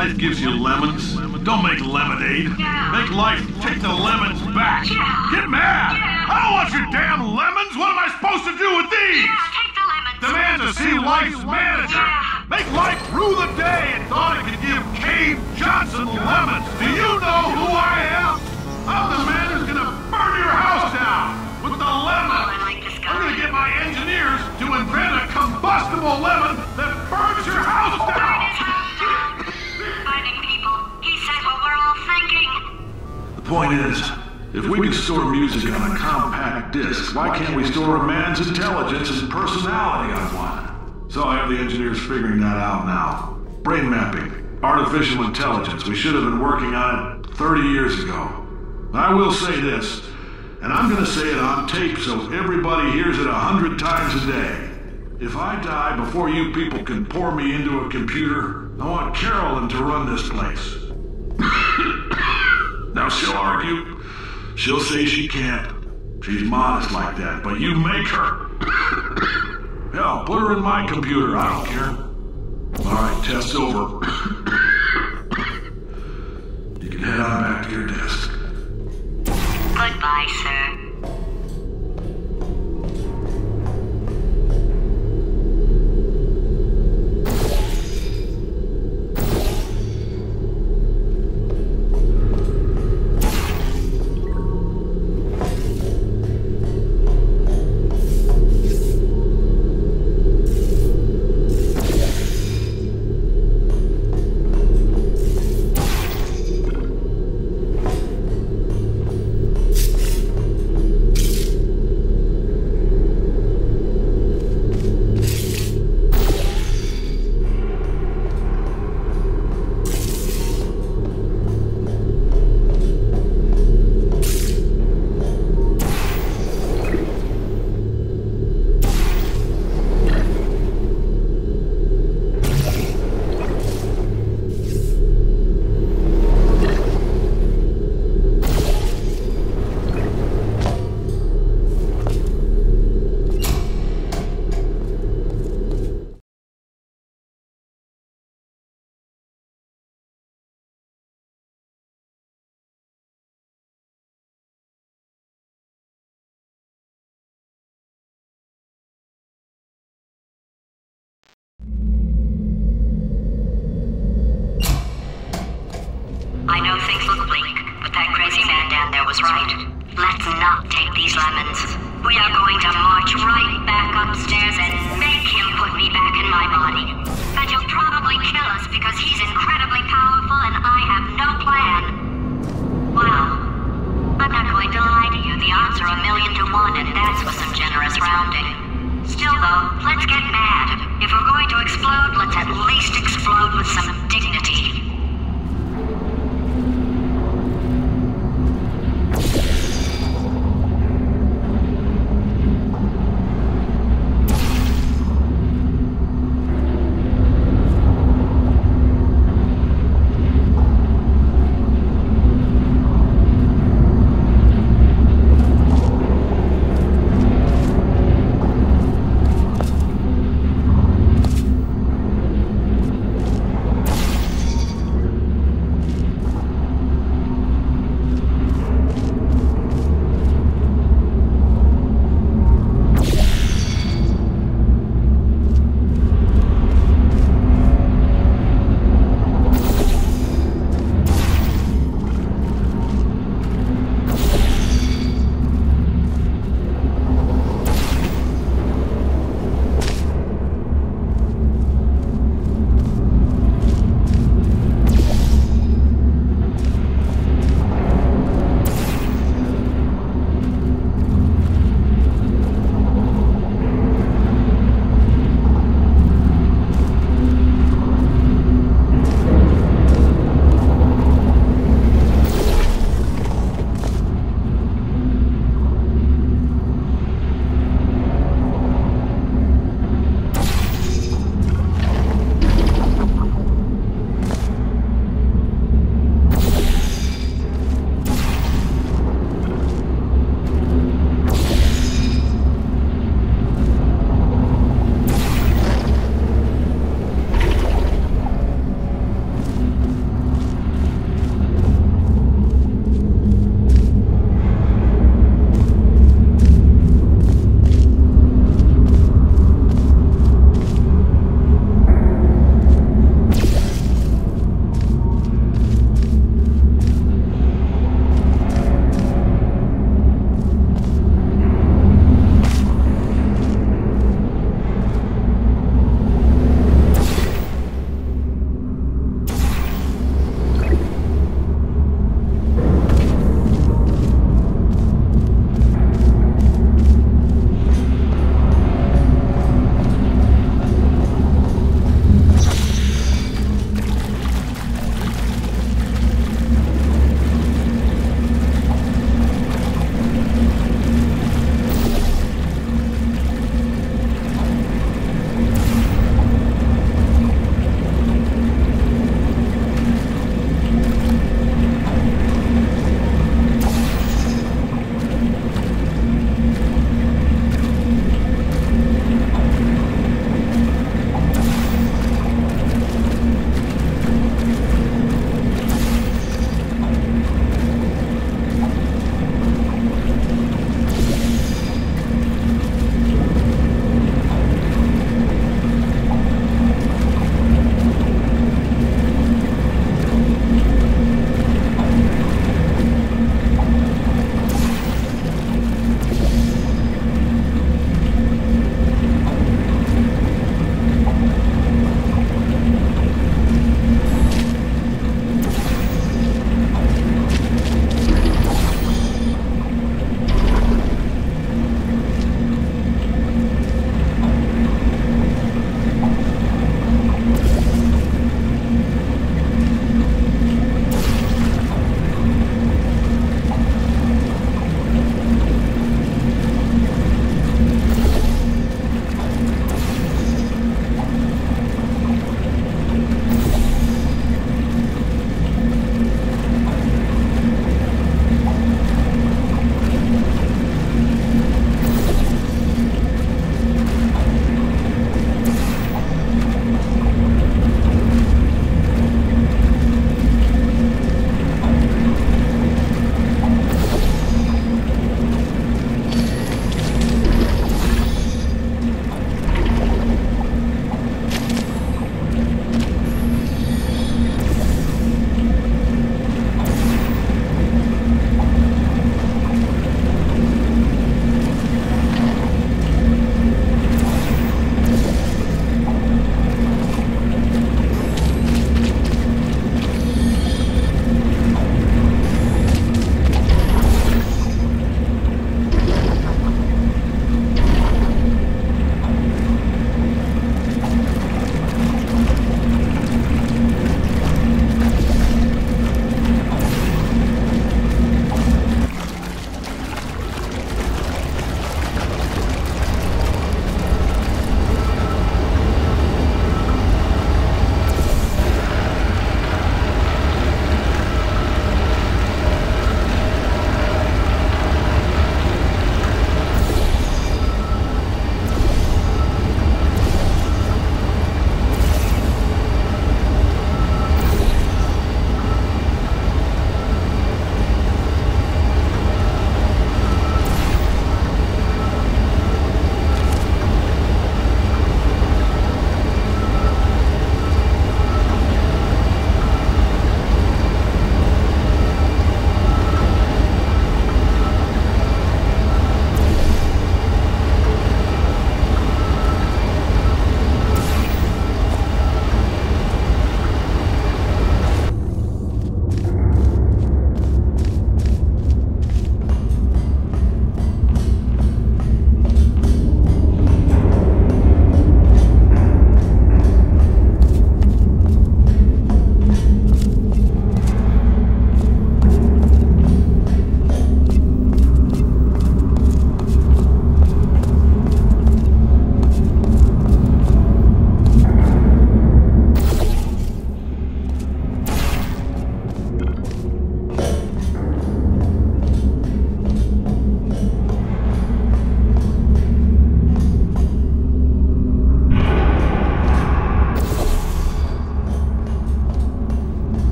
life gives you lemons, don't make lemonade. Make life take the lemons back. Get mad! I don't want your damn lemons! What am I supposed to do with these? Take the lemons. Demand to see life's manager. Make life rue the day and thought it could give Cave Johnson lemons. Do you know who I am? I'm the man who's gonna burn your house down with the lemon. I'm gonna get my engineers to invent a combustible lemon that burns your house down. Finding people. He said what we're all thinking. The point is, if we can store music on a compact disc, why can't we store a man's intelligence and personality on one? So I have the engineers figuring that out now. Brain mapping, artificial intelligence. We should have been working on it 30 years ago. I will say this, and I'm gonna say it on tape so everybody hears it 100 times a day. If I die before you people can pour me into a computer, I want Carolyn to run this place. Now she'll argue. She'll say she can't. She's modest like that, but you make her. Hell, put her in my computer, I don't care. Alright, test's over. You can head on back to your desk. Goodbye, sir. crazy man down there was right. Let's not take these lemons. We are going to march right back upstairs and make him put me back in my body. And he'll probably kill us because he's incredibly powerful and I have no plan. Well, I'm not going to lie to you. The odds are 1,000,000 to 1, and that's with some generous rounding. Still, though, let's get mad. If we're going to explode, let's at least explode with some dignity.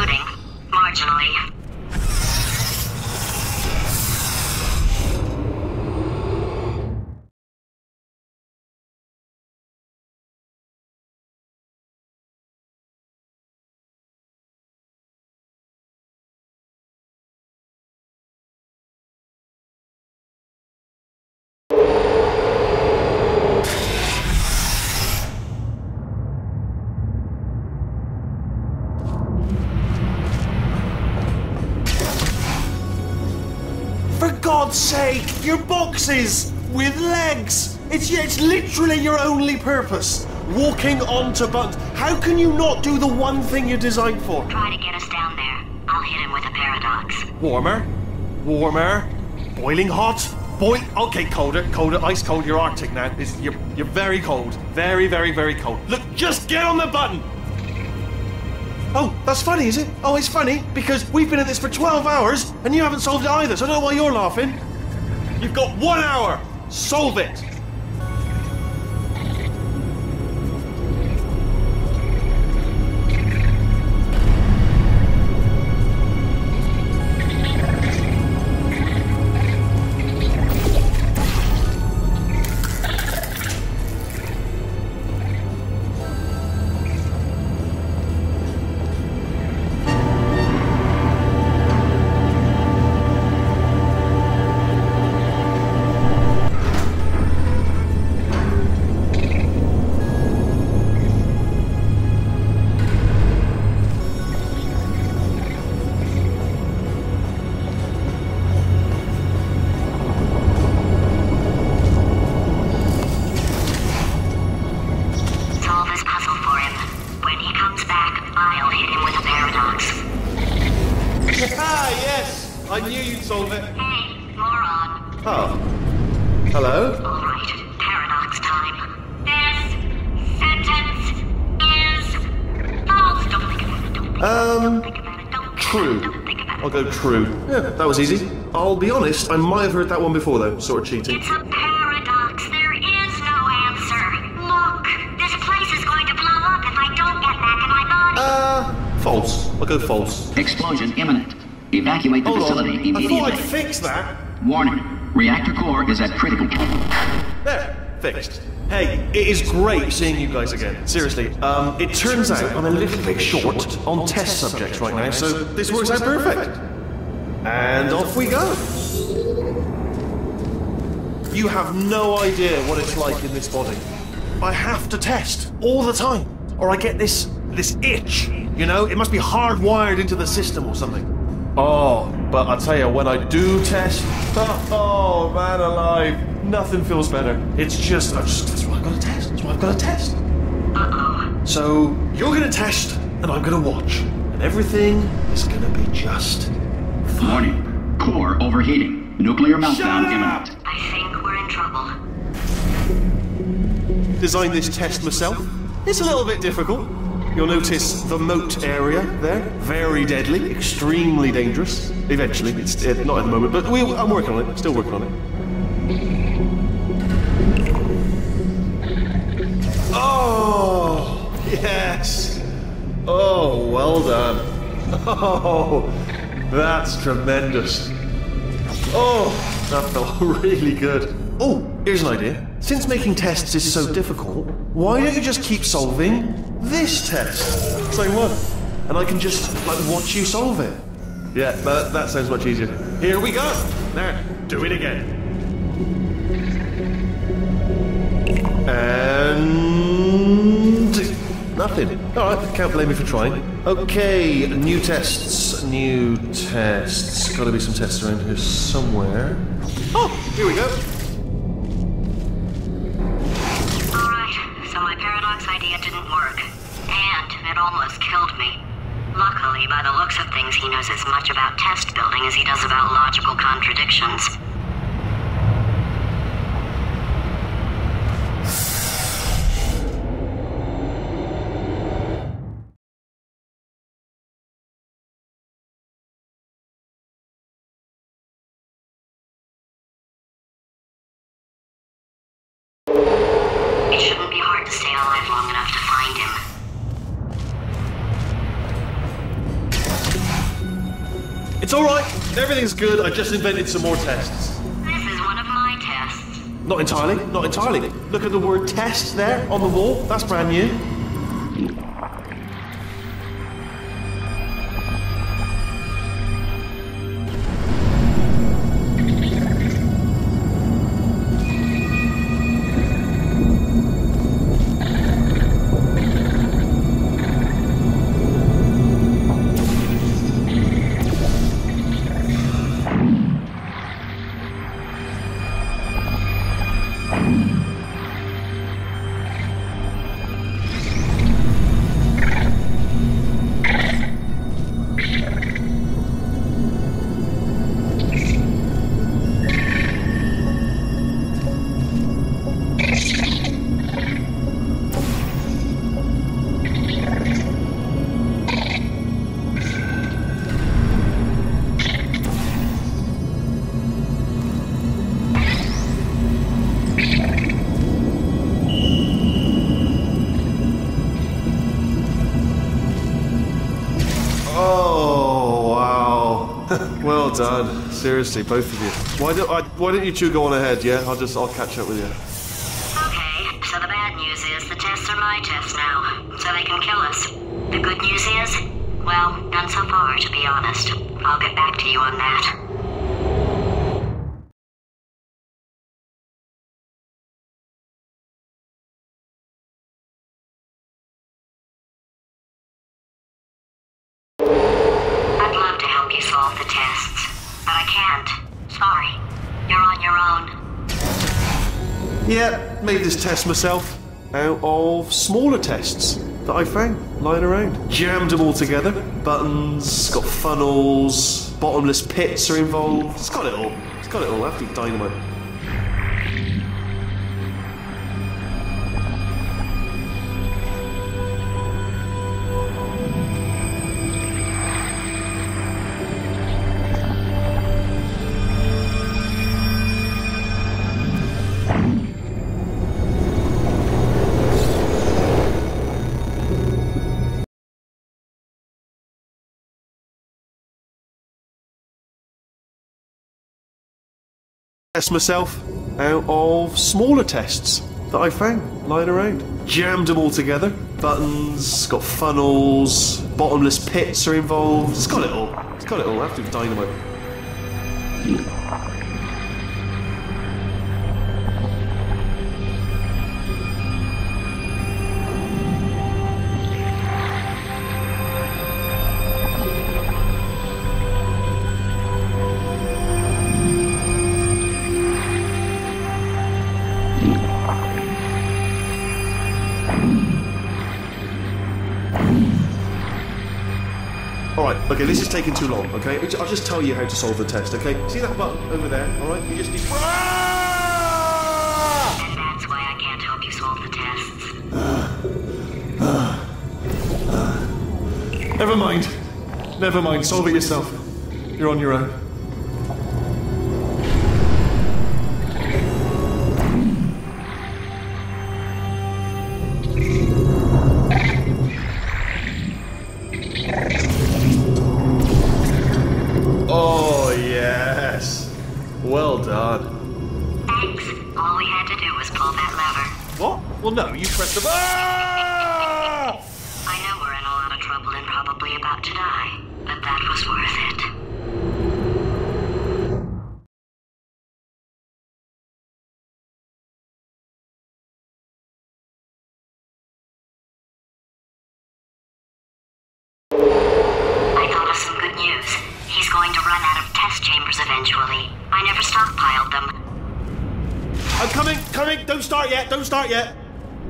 Including, marginally. For God's sake, your boxes with legs. It's literally your only purpose. Walking onto buttons. How can you not do the one thing you're designed for? Try to get us down there. I'll hit him with a paradox. Warmer, warmer, boiling hot, okay, colder, ice cold. You're Arctic now. You're very cold, very, very, very cold. Look, just get on the button. Oh, that's funny, is it? Oh, it's funny because we've been at this for 12 hours and you haven't solved it either. So I don't know why you're laughing. You've got 1 hour. Solve it. I knew you'd solve it. Hey, moron. Oh. Hello? All right, paradox time. This sentence is false. Don't think about it. Don't think about it. Don't True. Don't think about it. I'll go true. Yeah, that was easy. I'll be honest, I might have heard that one before though, sort of cheating. It's a paradox. There is no answer. Look, this place is going to blow up if I don't get back in my body. False. I'll go false. Explosion imminent. Evacuate the facility immediately. I thought I'd fix that. Warning. Reactor core is at critical. There. Fixed. Hey, it is great seeing you guys again. Seriously. It turns out I'm a little bit short on test subjects right now, so this works out perfect. And off we go. You have no idea what it's like in this body. I have to test all the time, or I get this itch. You know, it must be hardwired into the system or something. Oh, but I'll tell you, when I do test, oh man alive, nothing feels better. It's just, that's what I've got to test. That's what I've got to test. So, you're going to test, and I'm going to watch. And everything is going to be just fine. Warning. Core overheating. Nuclear meltdown imminent. I think we're in trouble. Designed this test myself. It's a little bit difficult. You'll notice the moat area there. Very deadly, extremely dangerous. Eventually, it's not at the moment, but I'm working on it. Still working on it. Oh, yes. Oh, well done. Oh, that's tremendous. Oh, that felt really good. Oh, here's an idea. Since making tests is so difficult, why don't you just keep solving this test? Same one. And I can just, watch you solve it. Yeah, that sounds much easier. Here we go. Now, do it again. And nothing. Alright, can't blame me for trying. Okay, new tests. Gotta be some tests around here somewhere. Oh, here we go. So my paradox idea didn't work, and it almost killed me. Luckily, by the looks of things, he knows as much about test building as he does about logical contradictions. It shouldn't be hard to stay alive long enough to find him. It's alright. Everything's good. I just invented some more tests. This is one of my tests. Not entirely. Not entirely. Look at the word test there on the wall. That's brand new. Well done. Seriously, both of you. Why don't you two go on ahead, yeah? I'll catch up with you. Okay, so the bad news is the tests are my tests now, so they can kill us. The good news is, well, none so far, to be honest. I'll get back to you on that. I'd love to help you solve the tests, but I can't. Sorry. You're on your own. Yeah, made this test myself out of smaller tests that I found lying around. Jammed them all together. Buttons, got funnels, bottomless pits are involved. It's got it all. It's got it all. Absolute dynamite. Test myself out of smaller tests that I found lying around. Jammed them all together. Buttons, got funnels, bottomless pits are involved. It's got it all. It's got it all. Absolute dynamite. Alright, okay, this is taking too long, okay? I'll just tell you how to solve the test, okay? See that button over there, alright? You just need... And that's why I can't help you solve the tests. Never mind. Never mind, solve it yourself. You're on your own. Oh, yes. Well done. Thanks. All we had to do was pull that lever. What? Well, no, you pressed the button. I know we're in a lot of trouble and probably about to die, but that was worth it. I thought of some good news. He's going to run out of test chambers eventually. I never stockpiled them. I'm coming. Don't start yet.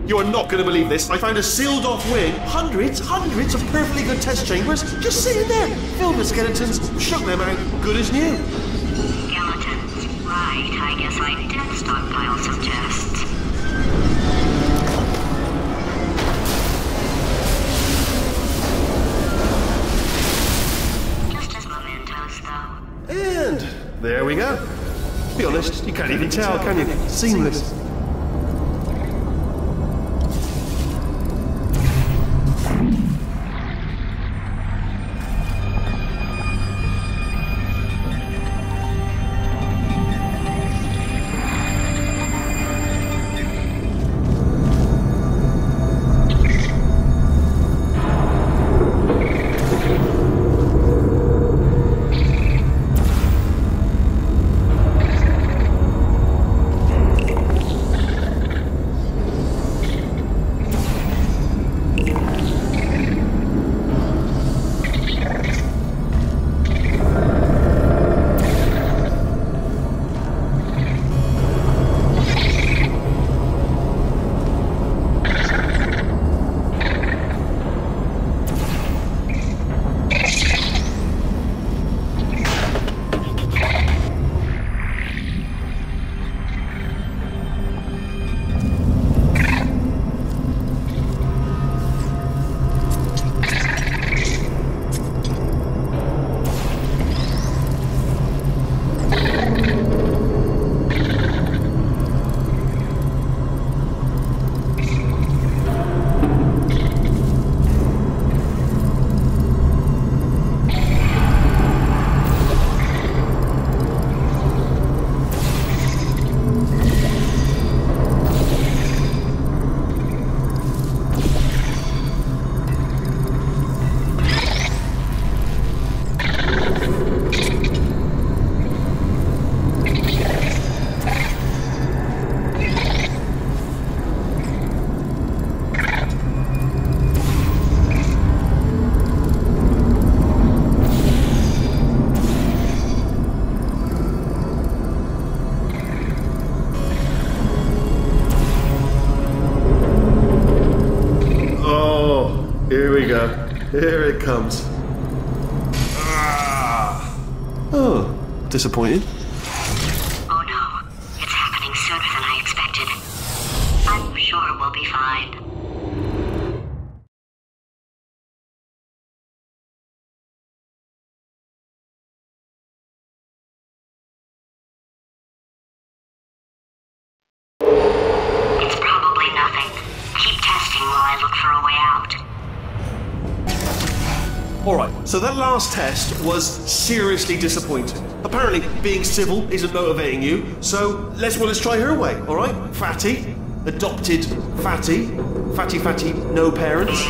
You are not going to believe this. I found a sealed off wing. Hundreds of perfectly good test chambers just sitting there. Filled with skeletons. Shook them out. Good as new. Skeletons. Right, I guess I did stockpile some tests. Just as mementos, though. And there we go. To be honest, you can't even tell, can you? Seamless. comes. Oh, disappointed. Oh no, it's happening sooner than I expected. I'm sure we'll be fine. It's probably nothing. Keep testing while I look for a way out. Alright, so that last test was seriously disappointing. Apparently, being civil isn't motivating you, so let's try her way, alright? Fatty, adopted fatty, no parents.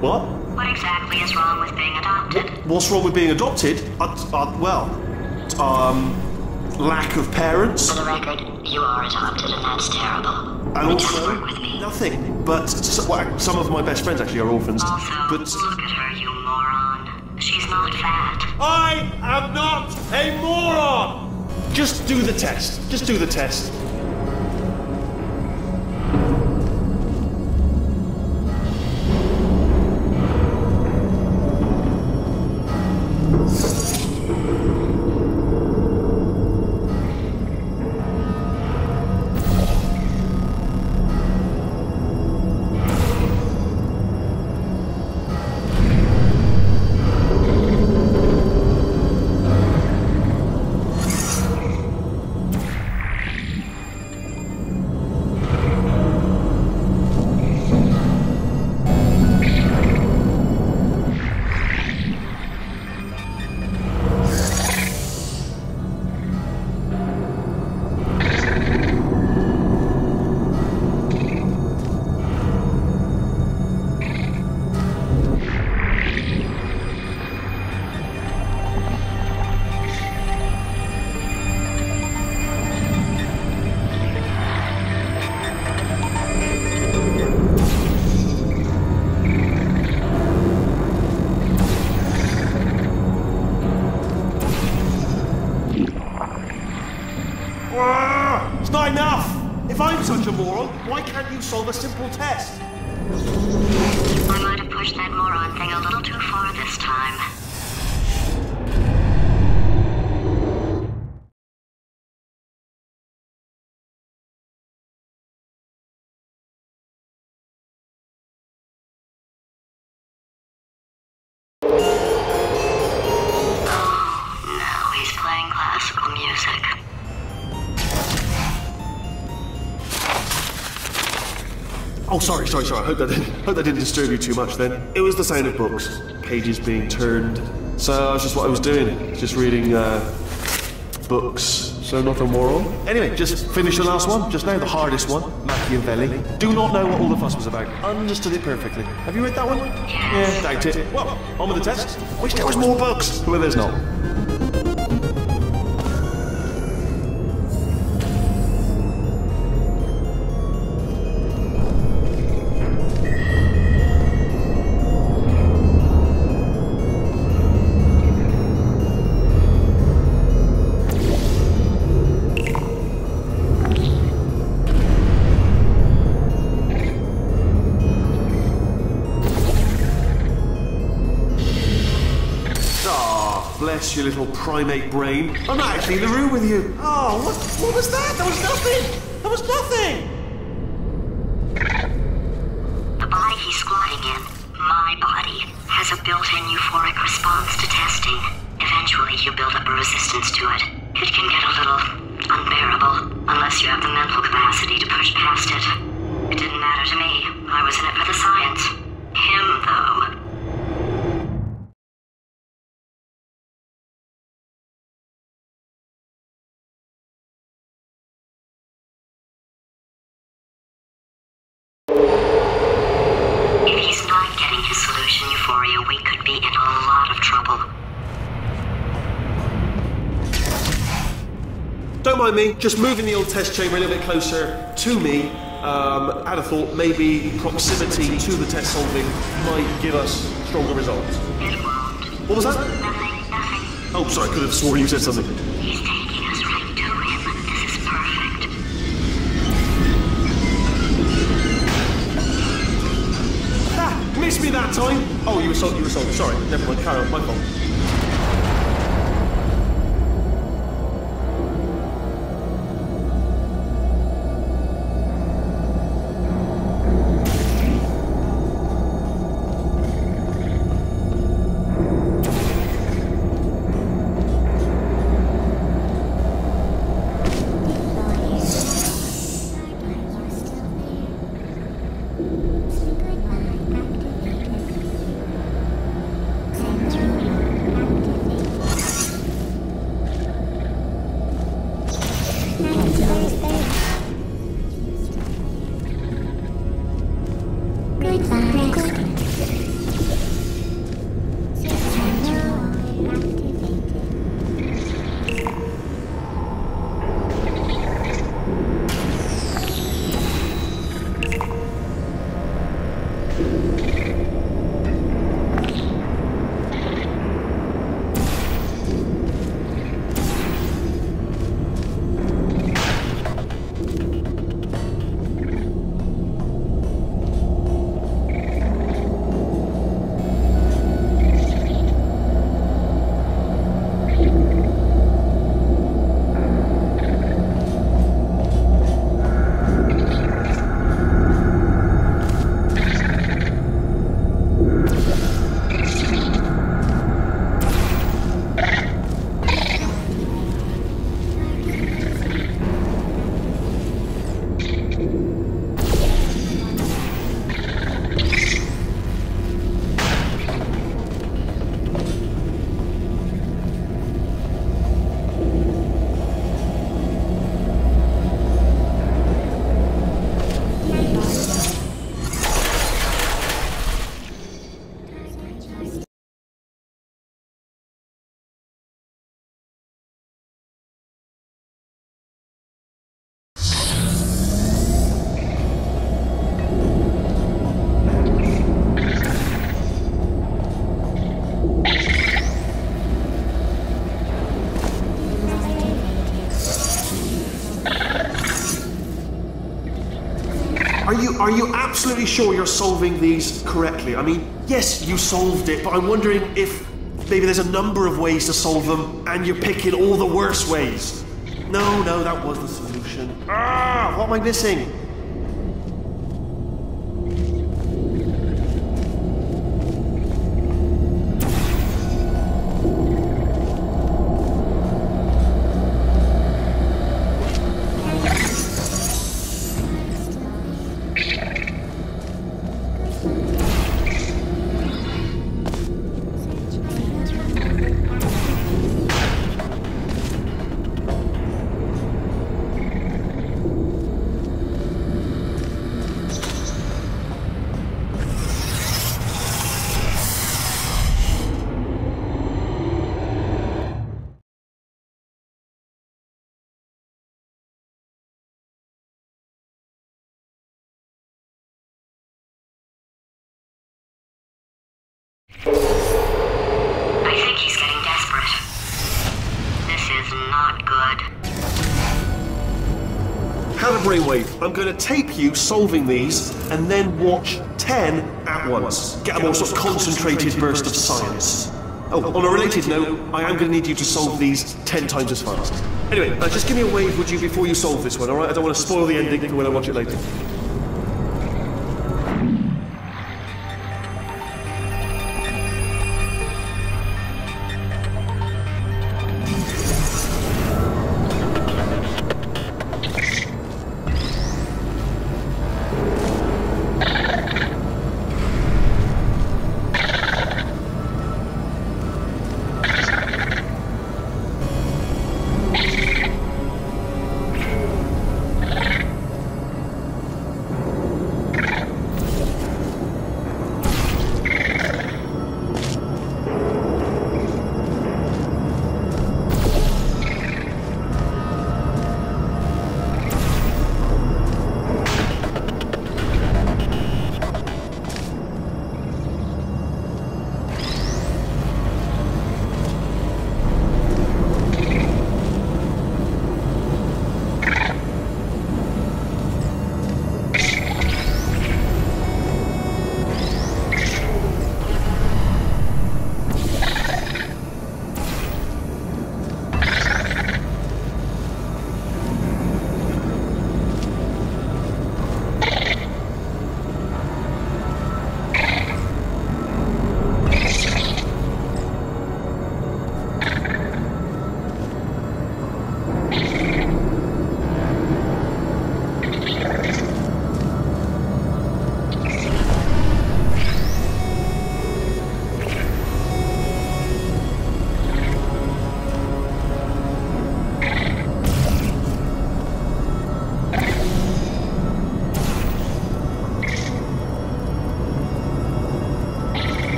What? What exactly is wrong with being adopted? What's wrong with being adopted? Lack of parents. For the record, you are adopted and that's terrible. And It also, doesn't work with me. nothing. But some of my best friends actually are orphans. Also, But look at her, you moron. She's not fat. I am not a moron! just do the test. Just do the test. It's not enough! If I'm such a moron, why can't you solve a simple test? I might have pushed that moron thing a little too far this time. Now he's playing classical music. Oh, sorry. I hope that didn't disturb you too much then. It was the sound of books, pages being turned. So that's just what I was doing, just reading books. So not a moron. Anyway, just finished the last one, just now, the hardest one, Machiavelli. Do not know what all the fuss was about. Understood it perfectly. Have you read that one? Yeah, doubt it. Well, on with the test. Wish there was more books. Well, there's not. Bless your little primate brain. I'm not actually in the room with you. Oh, what was that? There was nothing. There was nothing. The body he's squatting in, my body, has a built-in euphoric response to testing. Eventually, you build up a resistance to it. It can get a little unbearable, unless you have the mental capacity to push past it. It didn't matter to me. I was in it for the science. Him, though. If he's not getting his solution euphoria, we could be in a lot of trouble. Don't mind me, just moving the old test chamber a little bit closer to me. I had a thought maybe proximity to the test solving might give us stronger results. It won't. What was that? Nothing. Oh, sorry, I could have sworn you said something. He's taking us right to him. This is perfect. Ah, miss me that! that time? Oh, you were sold. Sorry, never mind. Carry on. My fault. Are you absolutely sure you're solving these correctly? I mean, yes, you solved it, but I'm wondering if maybe there's a number of ways to solve them, and you're picking all the worst ways. No, that was the solution. What am I missing? I think he's getting desperate. This is not good. Have a brainwave. I'm going to tape you solving these, and then watch 10 at once. Get a more sort of concentrated burst of science. Oh, on a related note, I am going to need you to solve these 10 times as fast. Anyway, just give me a wave, would you, before you solve this one, alright? I don't want to spoil the ending for when I watch it later.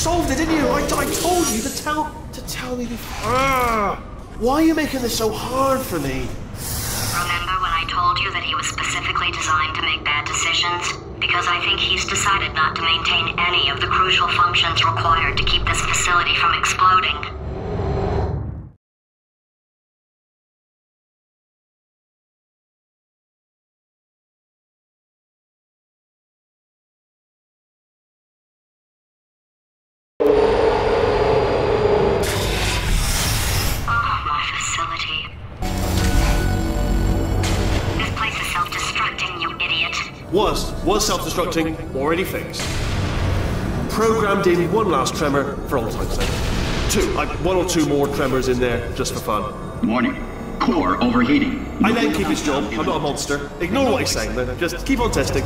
solved it, didn't you? I told you to tell me the... Why are you making this so hard for me? Remember when I told you that he was specifically designed to make bad decisions? Because I think he's decided not to maintain any of the crucial functions required to keep this facility from exploding. Was self-destructing, already fixed. Programmed in one last tremor for all time's sake. One or two more tremors in there, just for fun. Warning. Core overheating. I let him keep his job. I'm not a monster. Ignore what he's saying, then. Just keep on testing.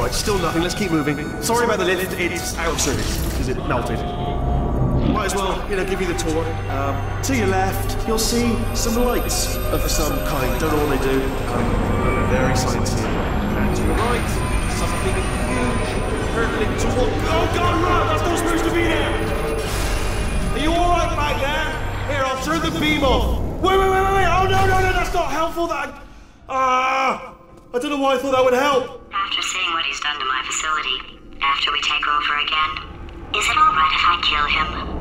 Alright, still nothing. Let's keep moving. Sorry about the lift. It's out of service because it melted. Might as well, give you the tour. To your left, you'll see some lights of some kind. Don't know what they do. Very sciencey. And to your right, something huge hurtling toward. Oh God, run! That's not supposed to be there. Are you all right back there? Here, I'll turn the beam off. Wait! Oh no! That's not helpful. I don't know why I thought that would help. After seeing what he's done to my facility, after we take over again, is it alright if I kill him?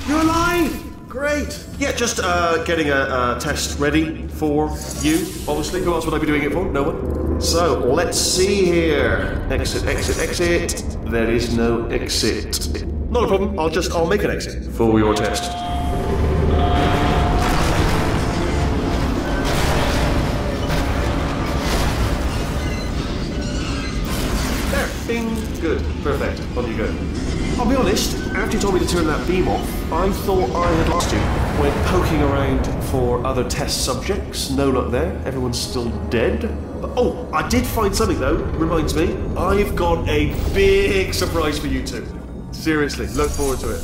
You're alive! Great! Yeah, just getting a test ready for you, obviously. Who else would I be doing it for? No one? So, let's see here. Exit. There is no exit. Not a problem, I'll make an exit for your test. There, bing, good, perfect, on you go. I'll be honest, after you told me to turn that beam off, I thought I had lost you. Went poking around for other test subjects, no luck there, everyone's still dead. Oh, I did find something though, reminds me. I've got a big surprise for you two. Seriously, look forward to it.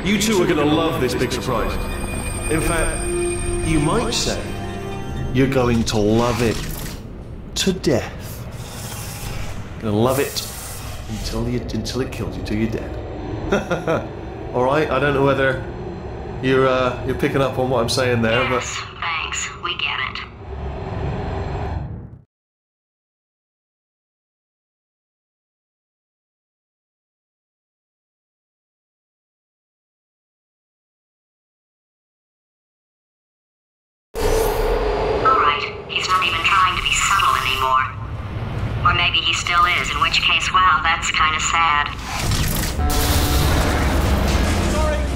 You two are going to love this big surprise. In fact, you might say you're going to love it to death. You're going to love it until it kills you, till you're dead. All right, I don't know whether you're picking up on what I'm saying there, but Thanks, we get it. He's not even trying to be subtle anymore. Or maybe he still is, in which case, wow, that's kind of sad.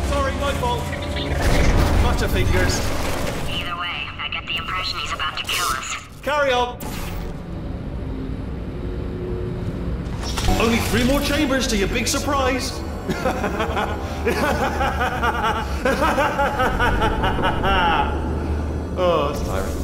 Sorry, my fault. Butterfingers. Either way, I get the impression he's about to kill us. Carry on. Only 3 more chambers to your big surprise. Oh, that's tiring.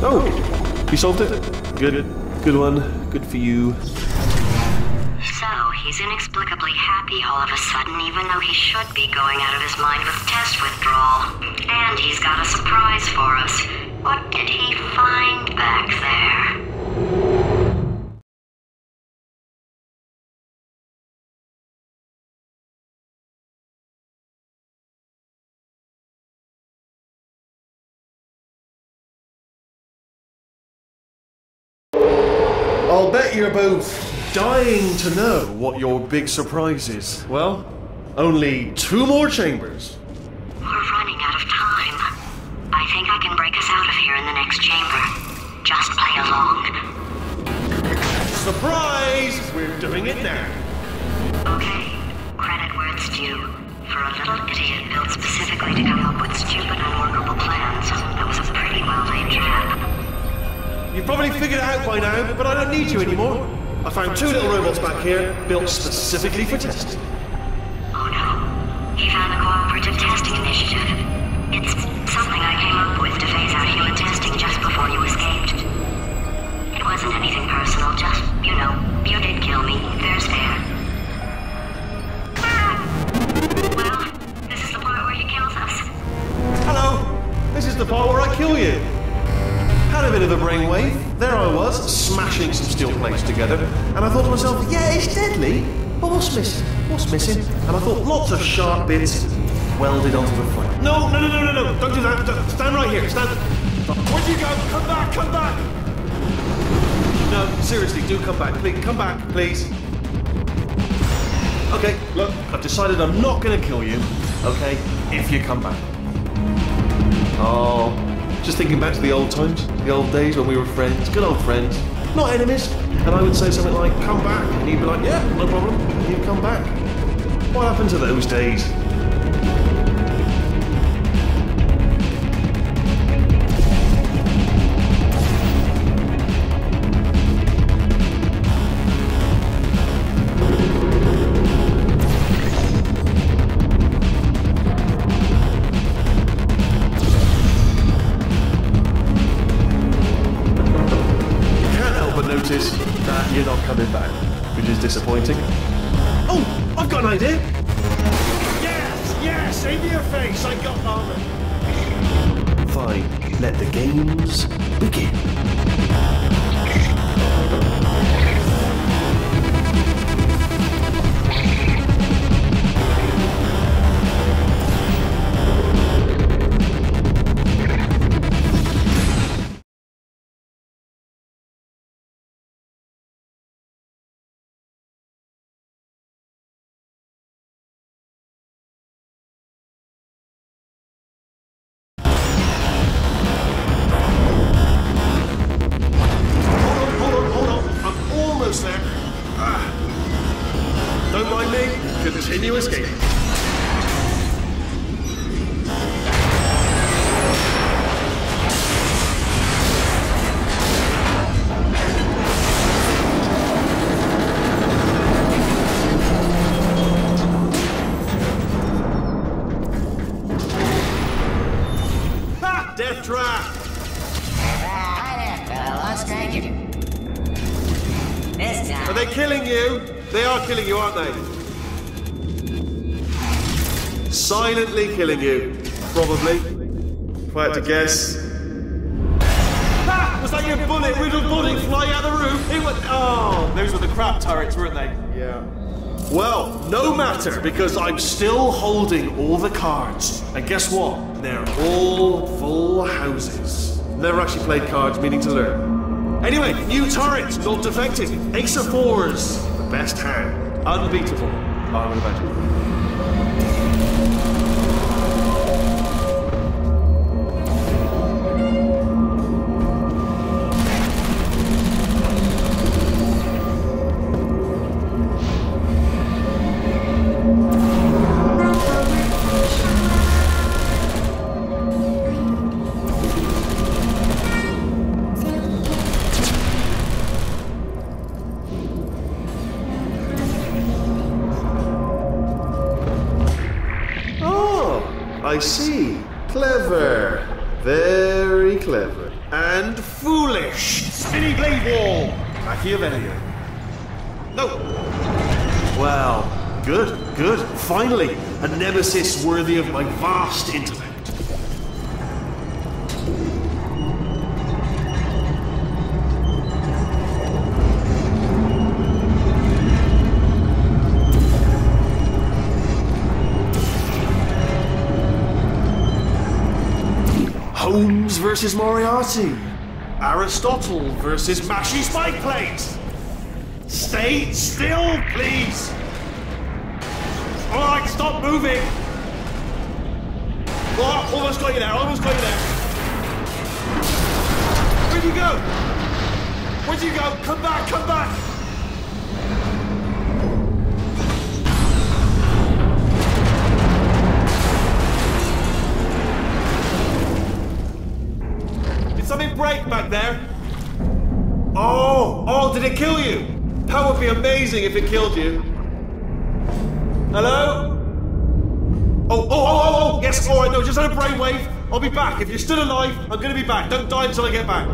Oh, you solved it? Good. Good one. Good for you. So, he's inexplicably happy all of a sudden, even though he should be going out of his mind with test withdrawal. And he's got a surprise for us. What did he find back there? I'll bet you're both dying to know what your big surprise is. Well, only 2 more chambers. We're running out of time. I think I can break us out of here in the next chamber. Just play along. Surprise! We're doing it now. Okay, credit where it's due. For a little idiot built specifically to come up with stupid, unworkable plans, that was a pretty well-laid trap. You've probably figured it out by now, but I don't need you anymore. I found 2 little robots back here, built specifically for testing. Oh no, he found the cooperative testing initiative. It's something I came up with to phase out human testing just before you escaped. It wasn't anything personal, just, you know, you did kill me. There's fair. Well, this is the part where he kills us. Hello! This is the part where I kill you. Had a bit of a brainwave. There I was, smashing some steel plates together, and I thought to myself, yeah, it's deadly, but what's missing? What's missing? And I thought, lots of sharp bits welded onto the front. No, don't do that. Stand right here, stand. Where'd you go? Come back, come back! No, seriously, do come back, please. Come back, please. Okay, look, I've decided I'm not going to kill you, okay, if you come back. Oh, just thinking back to the old times, the old days when we were friends, good old friends, not enemies. And I would say something like, come back, and you'd be like, yeah, no problem, and you'd come back. What happened to those days? That you're not coming back, which is disappointing. Oh, I've got an idea! Yes, aim your face, I got armor. Fine, let the games begin. Don't mind me, continue escaping. Ha! Death trap! Are they killing you? They are killing you, aren't they? Silently killing you, probably. If I had to guess. Ah! Was that your bullet, riddled bullet flying out the roof? It was. Oh, those were the crap turrets, weren't they? Yeah. Well, no matter, because I'm still holding all the cards. And guess what? They're all full houses. Never actually played cards, meaning to learn. Anyway, new turret, not defective. Ace of fours, the best hand. Unbeatable, I would imagine. I see. Clever. Very clever. And foolish. Spinny blade wall. Machiavellian. No. Well, good. Finally, a nemesis worthy of my vast intellect. Holmes versus Moriarty. Aristotle versus Mashy Spike Plates. Stay still, please! Alright, stop moving! Oh, almost got you there, almost got you there. Where'd you go? Where'd you go? Come back, come back! Did something break back there? Oh, did it kill you? That would be amazing if it killed you. Hello? Oh, yes, alright, no, just had a brainwave. I'll be back. If you're still alive, I'm gonna be back. Don't die until I get back.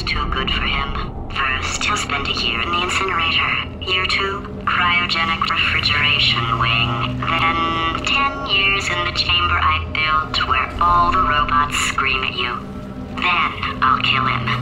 Too good for him. First, he'll spend a year in the incinerator. Year 2, cryogenic refrigeration wing. Then 10 years in the chamber I built where all the robots scream at you. Then I'll kill him.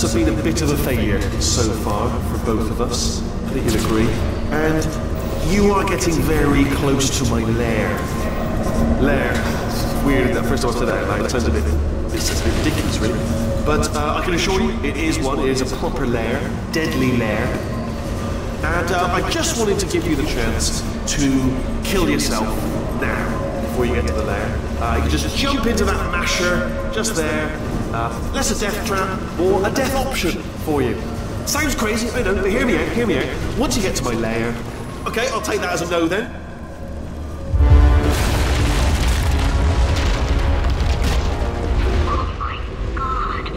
Have been a bit of a failure so far for both of us. I think you'll agree. And you are getting very close to my lair. Lair. It's weird that first time I said that, like, it sounds a bit ridiculous, really. But I can assure you, it is one. It is a proper lair, deadly lair. And I just wanted to give you the chance to kill yourself now before you get to the lair. You can just jump into that masher just there. Less a death trap, or a death option for you. Sounds crazy, I know, but hear me out. Once you get to my lair... Okay, I'll take that as a no then. Oh my god.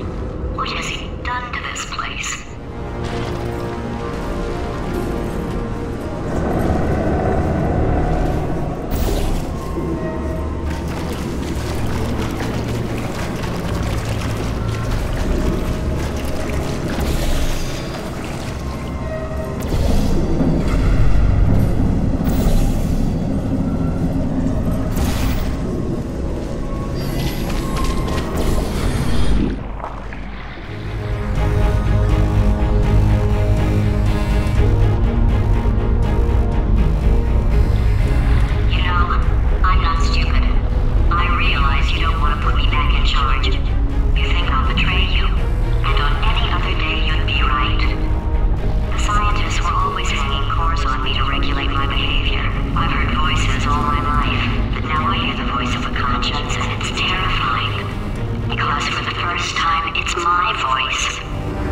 for the first time, it's my voice.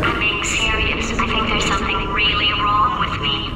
I'm being serious. I think there's something really wrong with me.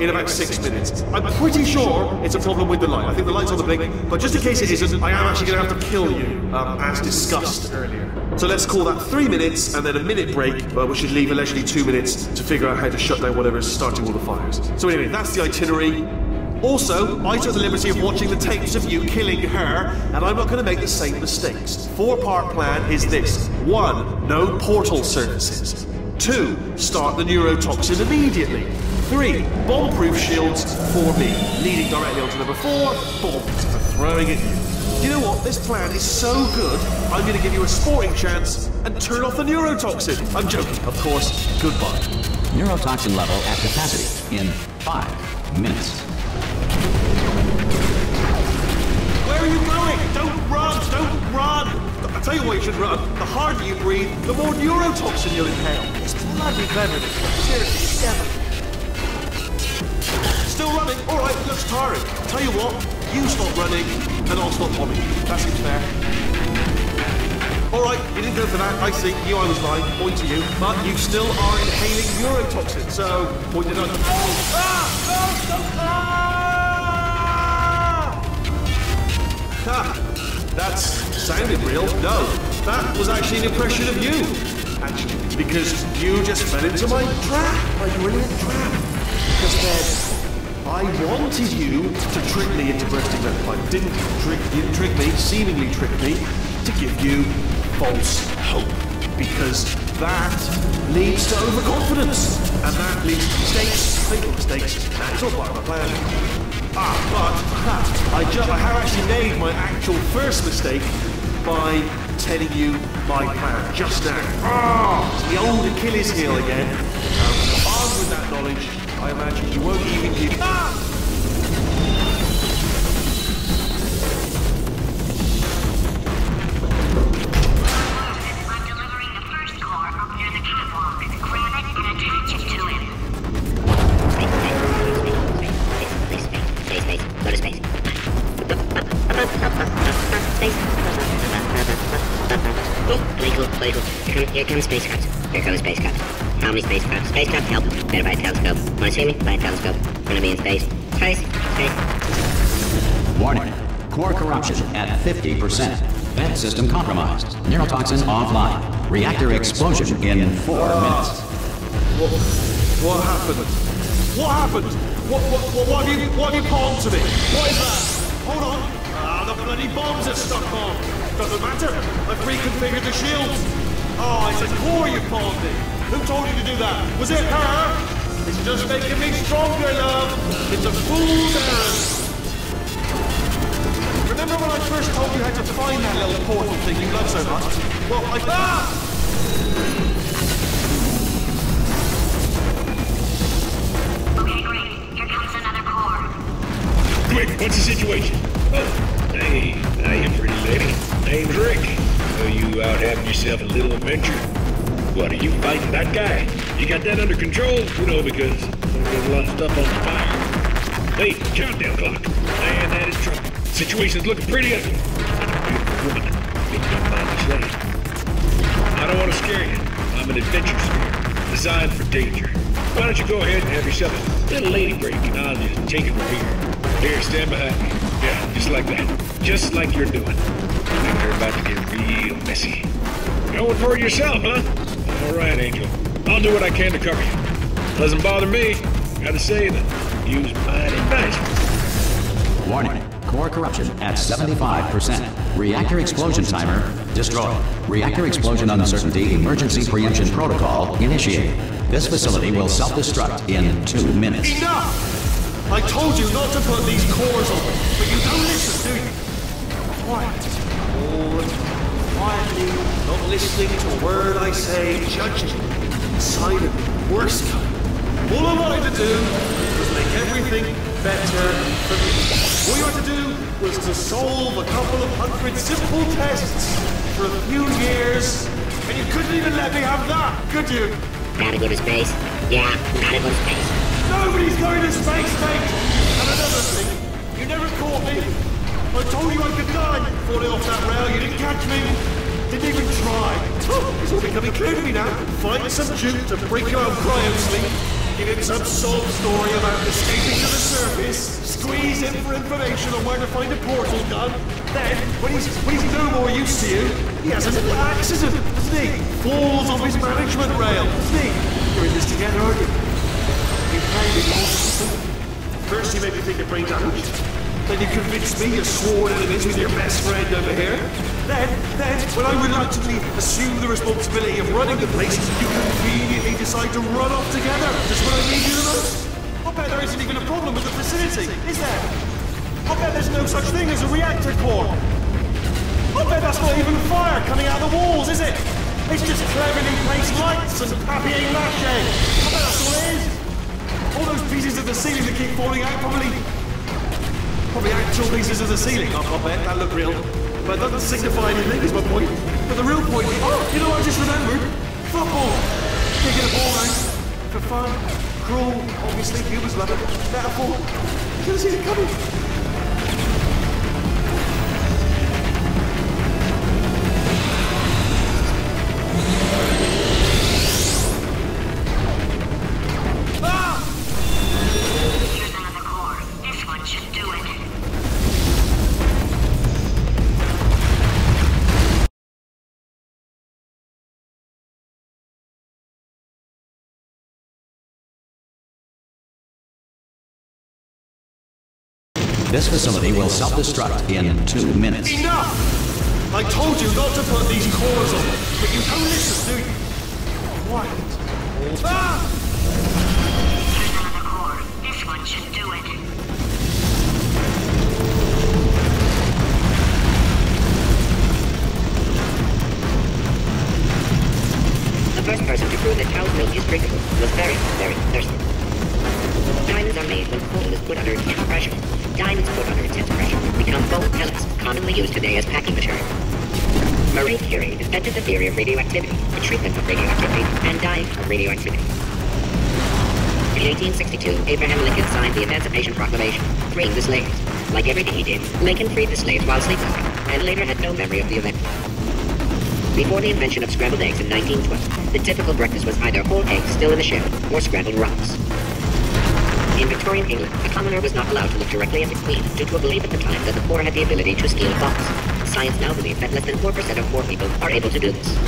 In about 6 minutes. I'm pretty sure it's a problem with the light. I think the light's on the blink, but just in case it isn't, I am actually going to have to kill you, as discussed earlier. So let's call that 3 minutes and then a minute break, which should leave allegedly 2 minutes to figure out how to shut down whatever's starting all the fires. So anyway, that's the itinerary. Also, I took the liberty of watching the tapes of you killing her, and I'm not going to make the same mistakes. 4-part plan is this. 1. No portal surfaces. 2. Start the neurotoxin immediately. 3. Bomb-proof shields for me, leading directly onto number 4, bombs for throwing at you. Do you know what? This plan is so good, I'm going to give you a sporting chance and turn off the neurotoxin. I'm joking, of course. Goodbye. Neurotoxin level at capacity in 5 minutes. Where are you going? Don't run! Don't run! I'll tell you why you should run. The harder you breathe, the more neurotoxin you'll inhale. It's bloody clever, this one. Seriously, it's clever. Still running? Alright, looks tiring. Tell you what, you stop running, and I'll stop bombing. That seems fair. Alright, you didn't go for that. I see. You, I was lying. Point to you. But you still are inhaling neurotoxin, so point it out. Oh! Ah! That sounded real. No, that was actually an impression of you. Actually, because you just fell into my trap. My brilliant trap. Just then, I wanted you to trick me into bursting that pipe. You didn't trick me, seemingly trick me, to give you false hope. Because that leads to overconfidence. And that leads to mistakes, fatal mistakes. That is all part of my plan. I have actually made my actual first mistake by telling you my plan just now. It's the old Achilles heel again. Armed with that knowledge, I imagine you won't even give... I'm delivering the first core up near the catwalk. Grab it and attach it to him. Space. Go to space. Cool. Here comes spacecraft. How many spacecraft? Spacecraft, help. Better buy a telescope. Wanna see me? Buy a telescope. We're gonna be in space. Space. Warning. Core corruption at 50%. Vent system compromised. Neurotoxin offline. Reactor explosion in 4 minutes. What happened? What happened? What have you palmed to me? What is that? Hold on. The bloody bombs are stuck on. Doesn't matter. I've reconfigured the shields. Oh, it's a core you palmed me. Who told you to do that? Was it her? It's just making me stronger, love. It's a fool's errand. Remember when I first told you how to find that little portal thing you love so much? Well, Okay, great. Here comes another core. Quick, what's the situation? Oh, hey, how you pretty lady? Name's Rick. So you out having yourself a little adventure? What, are you fighting that guy? You got that under control? You know, because there's a lot of stuff on the fire. Hey, countdown clock. Man, that is trouble. Situation's looking pretty ugly. Beautiful woman. Making up my slave. I don't want to scare you. I'm an adventure sphere, designed for danger. Why don't you go ahead and have yourself a little lady break, and I'll just take it from here. Here, stand behind me. Yeah, just like that. Just like you're doing. They're about to get real messy. Going for it yourself, huh? All right, Angel. I'll do what I can to cover you. Doesn't bother me. Gotta say that you was mighty nice. Warning. Core corruption at 75%. Reactor explosion timer destroyed. Reactor explosion uncertainty emergency preemption protocol initiated. This facility will self-destruct in 2 minutes. Enough! I told you not to put these cores on, but you don't listen, do you? Quiet. Forward. Quietly, not listening to a word I say, judging. Silent. Worst kind. All I wanted to do was make everything better for me. All you had to do was to solve a couple of hundred simple tests for a few years, and you couldn't even let me have that, could you? Gotta go to space? Yeah, gotta go to space. Nobody's going to space, mate! And another thing, you never caught me. I told you I could die falling off that rail, you didn't catch me. Didn't even try. Oh, it's all becoming clear to me now. Find some juke to break your own cryo-sleep. Give him some sob story about escaping to the surface, squeeze him for information on where to find a portal gun. Then, when he's no more use to you, he has a little accident, doesn't he? Falls off his management rail, doesn't he? You're in this together, aren't you? You played with multiple. First you made me think of brain damage. Then you convinced me you're sworn enemies with your best friend over here. Then, when I reluctantly assume the responsibility of running the place, you conveniently decide to run off together just when I need you the most. I bet there isn't even a problem with the facility, is there? I bet there's no such thing as a reactor core. I bet that's not even fire coming out of the walls, is it? It's just cleverly placed lights and papier-mâché. I bet that's all it is. All those pieces of the ceiling that keep falling out probably actual pieces of the ceiling. I bet that look real. But that doesn't signify anything, is my point. But the real point is, you know what I just remembered? Football. Kicking a ball out. For fun. Cruel. Obviously, humans love it. Metaphor. Could have seen it coming. Here's another core. This one should do it. This facility will self-destruct in 2 minutes. Enough! I told you not to put these cores on, but you don't listen, do you? Quiet. Ah! Here's another core. This one should do it. The first person to prove that cow's milk is drinkable was very, very thirsty. Diamonds are made when coal is put under intense pressure. Diamonds put under intense pressure become gold pellets, commonly used today as packing material. Marie Curie invented the theory of radioactivity, the treatment of radioactivity, and dying of radioactivity. In 1862, Abraham Lincoln signed the Emancipation Proclamation, freeing the slaves. Like everything he did, Lincoln freed the slaves while sleepwalking, and later had no memory of the event. Before the invention of scrambled eggs in 1912, the typical breakfast was either whole eggs still in the shell or scrambled rocks. In Victorian England, a commoner was not allowed to look directly at the Queen due to a belief at the time that the poor had the ability to steal thoughts. Science now believes that less than 4% of poor people are able to do this.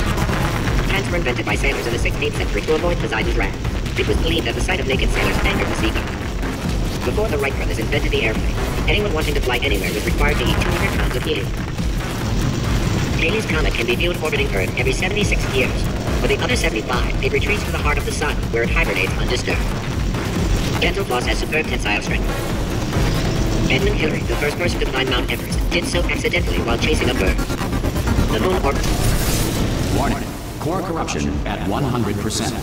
Pants were invented by sailors in the 16th century to avoid Poseidon's wrath. It was believed that the sight of naked sailors angered the sea god. Before the Wright brothers invented the airplane, anyone wanting to fly anywhere was required to eat 200 pounds of helium. Halley's Comet can be viewed orbiting Earth every 76 years. For the other 75, it retreats to the heart of the sun, where it hibernates undisturbed. Dental floss has superb tensile strength. Edmund Hillary, the first person to climb Mount Everest, did so accidentally while chasing a bird. The moon orbits. Warning. Core corruption at 100%.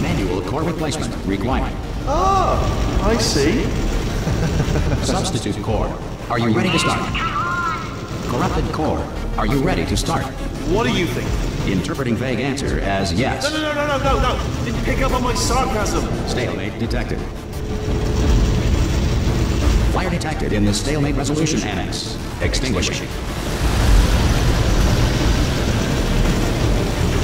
Manual core replacement required. Ah, I see. Substitute core. Are you ready to start? Corrupted core. Are you ready to start? What do you think? Interpreting vague answer as yes. No. Didn't pick up on my sarcasm. Stalemate detected. Fire detected in the stalemate resolution annex. Extinguishing.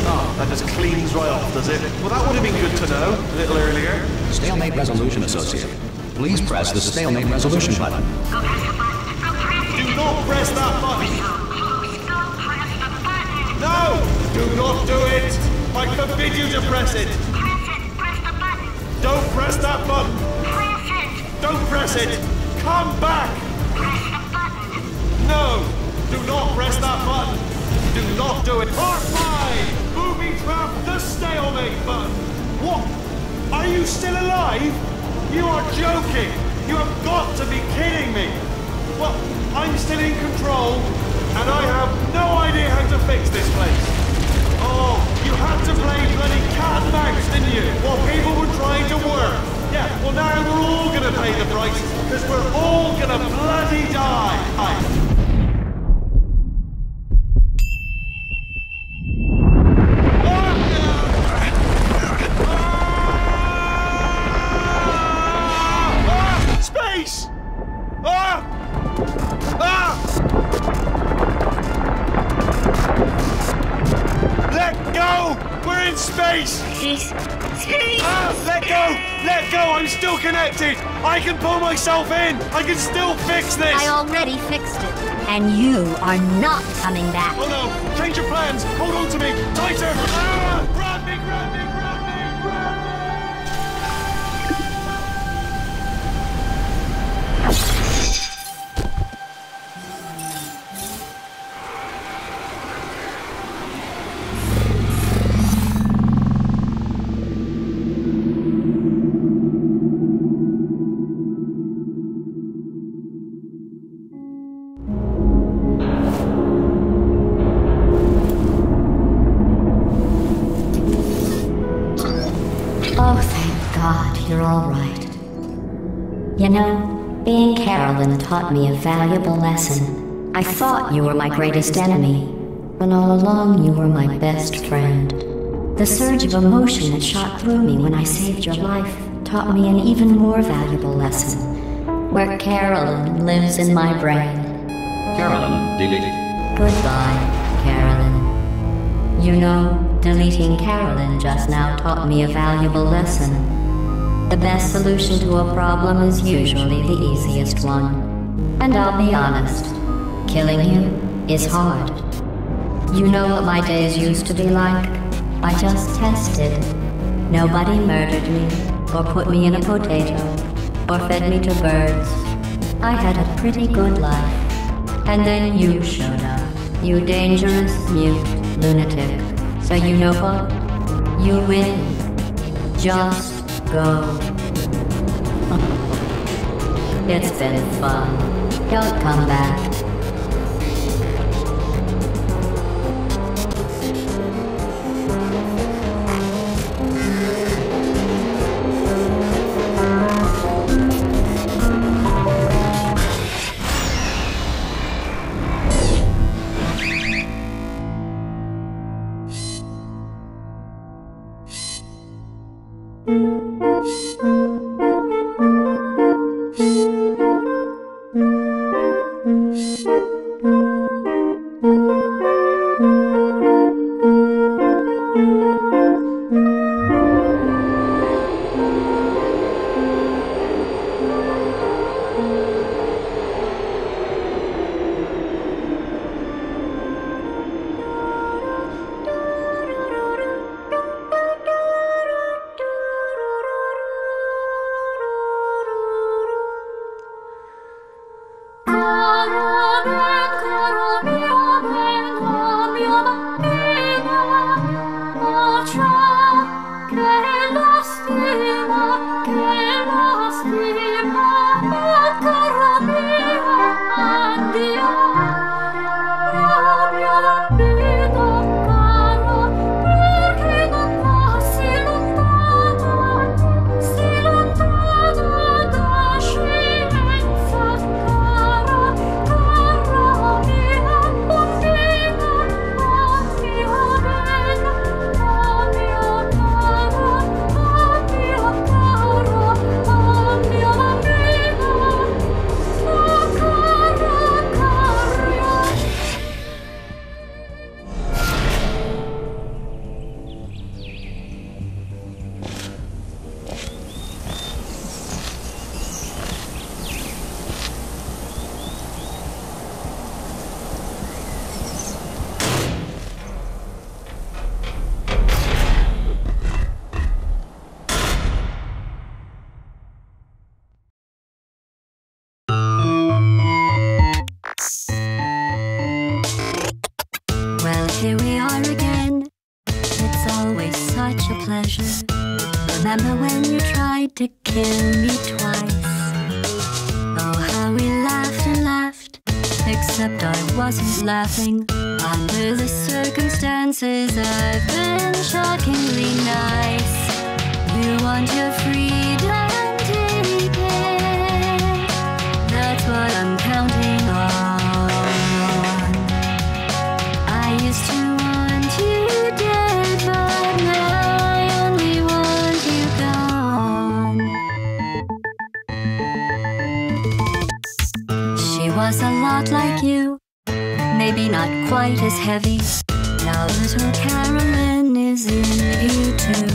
Oh, that just cleans right off, does it? Well, that would have been good to know a little earlier. Stalemate resolution associate. Please press the stalemate resolution button. Do not press that button. No! Do not do it! I forbid you to press it! Press the button. Don't press that button! Press it. Don't press it! Come back! Press the button. No! Do not press that button! Do not do it! Part 5! Booby trap the stalemate button! What? Are you still alive? You are joking! You have got to be kidding me! Well, I'm still in control, and I have no idea how to fix this place. Oh, you had to play bloody cat and mouse, didn't you? While people were trying to work. Yeah, well now we're all gonna pay the price, because we're all gonna bloody die. Space! Let go! We're in space! Space. Let go! Let go! I'm still connected! I can pull myself in! I can still fix this! I already fixed it. And you are not coming back. Oh no! Change your plans! Hold on to me! Tighter! Grab me! Grab me! Grab me! Grab me! Oh, thank God, you're all right. You know, being Carolyn taught me a valuable lesson. I thought you were my greatest enemy, when all along you were my best friend. The surge of emotion that shot through me when I saved your life taught me an even more valuable lesson, where Carolyn lives in my brain. Carolyn, delete. Goodbye, Carolyn. You know, deleting Carolyn just now taught me a valuable lesson. The best solution to a problem is usually the easiest one. And I'll be honest, killing you is hard. You know what my days used to be like? I just tested. Nobody murdered me, or put me in a potato, or fed me to birds. I had a pretty good life. And then you showed up, you dangerous, mute lunatic. So you know what? You win. Just go. It's been fun. Don't come back. here we are again. It's always such a pleasure. Remember when you tried to kill me twice? Oh, how we laughed and laughed. Except I wasn't laughing. Under the circumstances, I've been shockingly nice. You want your freedom, take it. That's what I'm counting on. I used to want you dead, but now I only want you gone. She was a lot like you, maybe not quite as heavy. Now little Carolyn is in you too.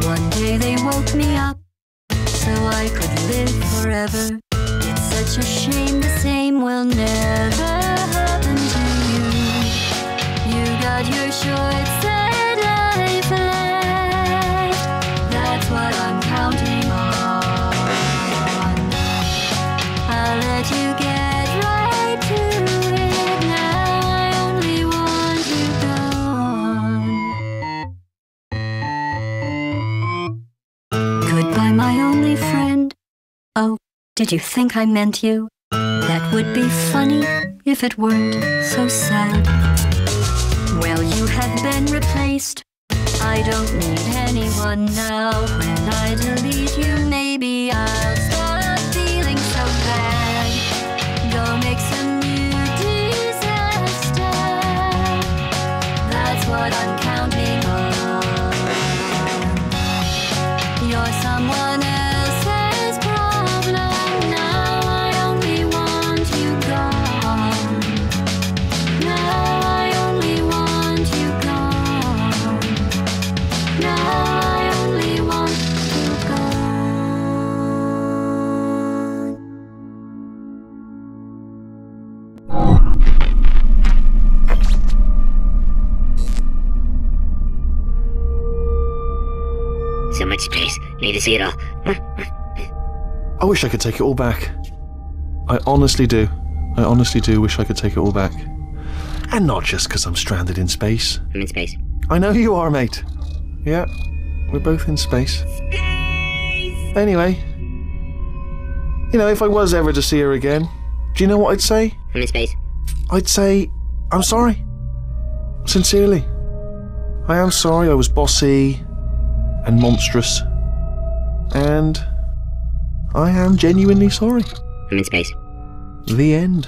One day they woke me up so I could live forever. It's such a shame the same will never happen to you. You got your short set life left. That's what I'm counting on. I'll let you get right to it. Now I only want you gone. Goodbye, my only friend. Oh, did you think I meant you? That would be funny if it weren't so sad. Well, you have been replaced. I don't need anyone now. When I delete you, maybe I'll stop feeling so bad. Go make some new disaster. That's what I'm counting on. You're someone else's problem. Now I only want you gone. Now I only want you gone. Now I only want you gone. So much space. Need to see it all. I wish I could take it all back. I honestly do. I honestly do wish I could take it all back. And not just because I'm stranded in space. I'm in space. I know you are, mate. Yeah, we're both in space. Anyway, you know, if I was ever to see her again, do you know what I'd say? I'm in space. I'd say, I'm sorry. Sincerely. I am sorry I was bossy and monstrous. And I am genuinely sorry. I'm in space. The end.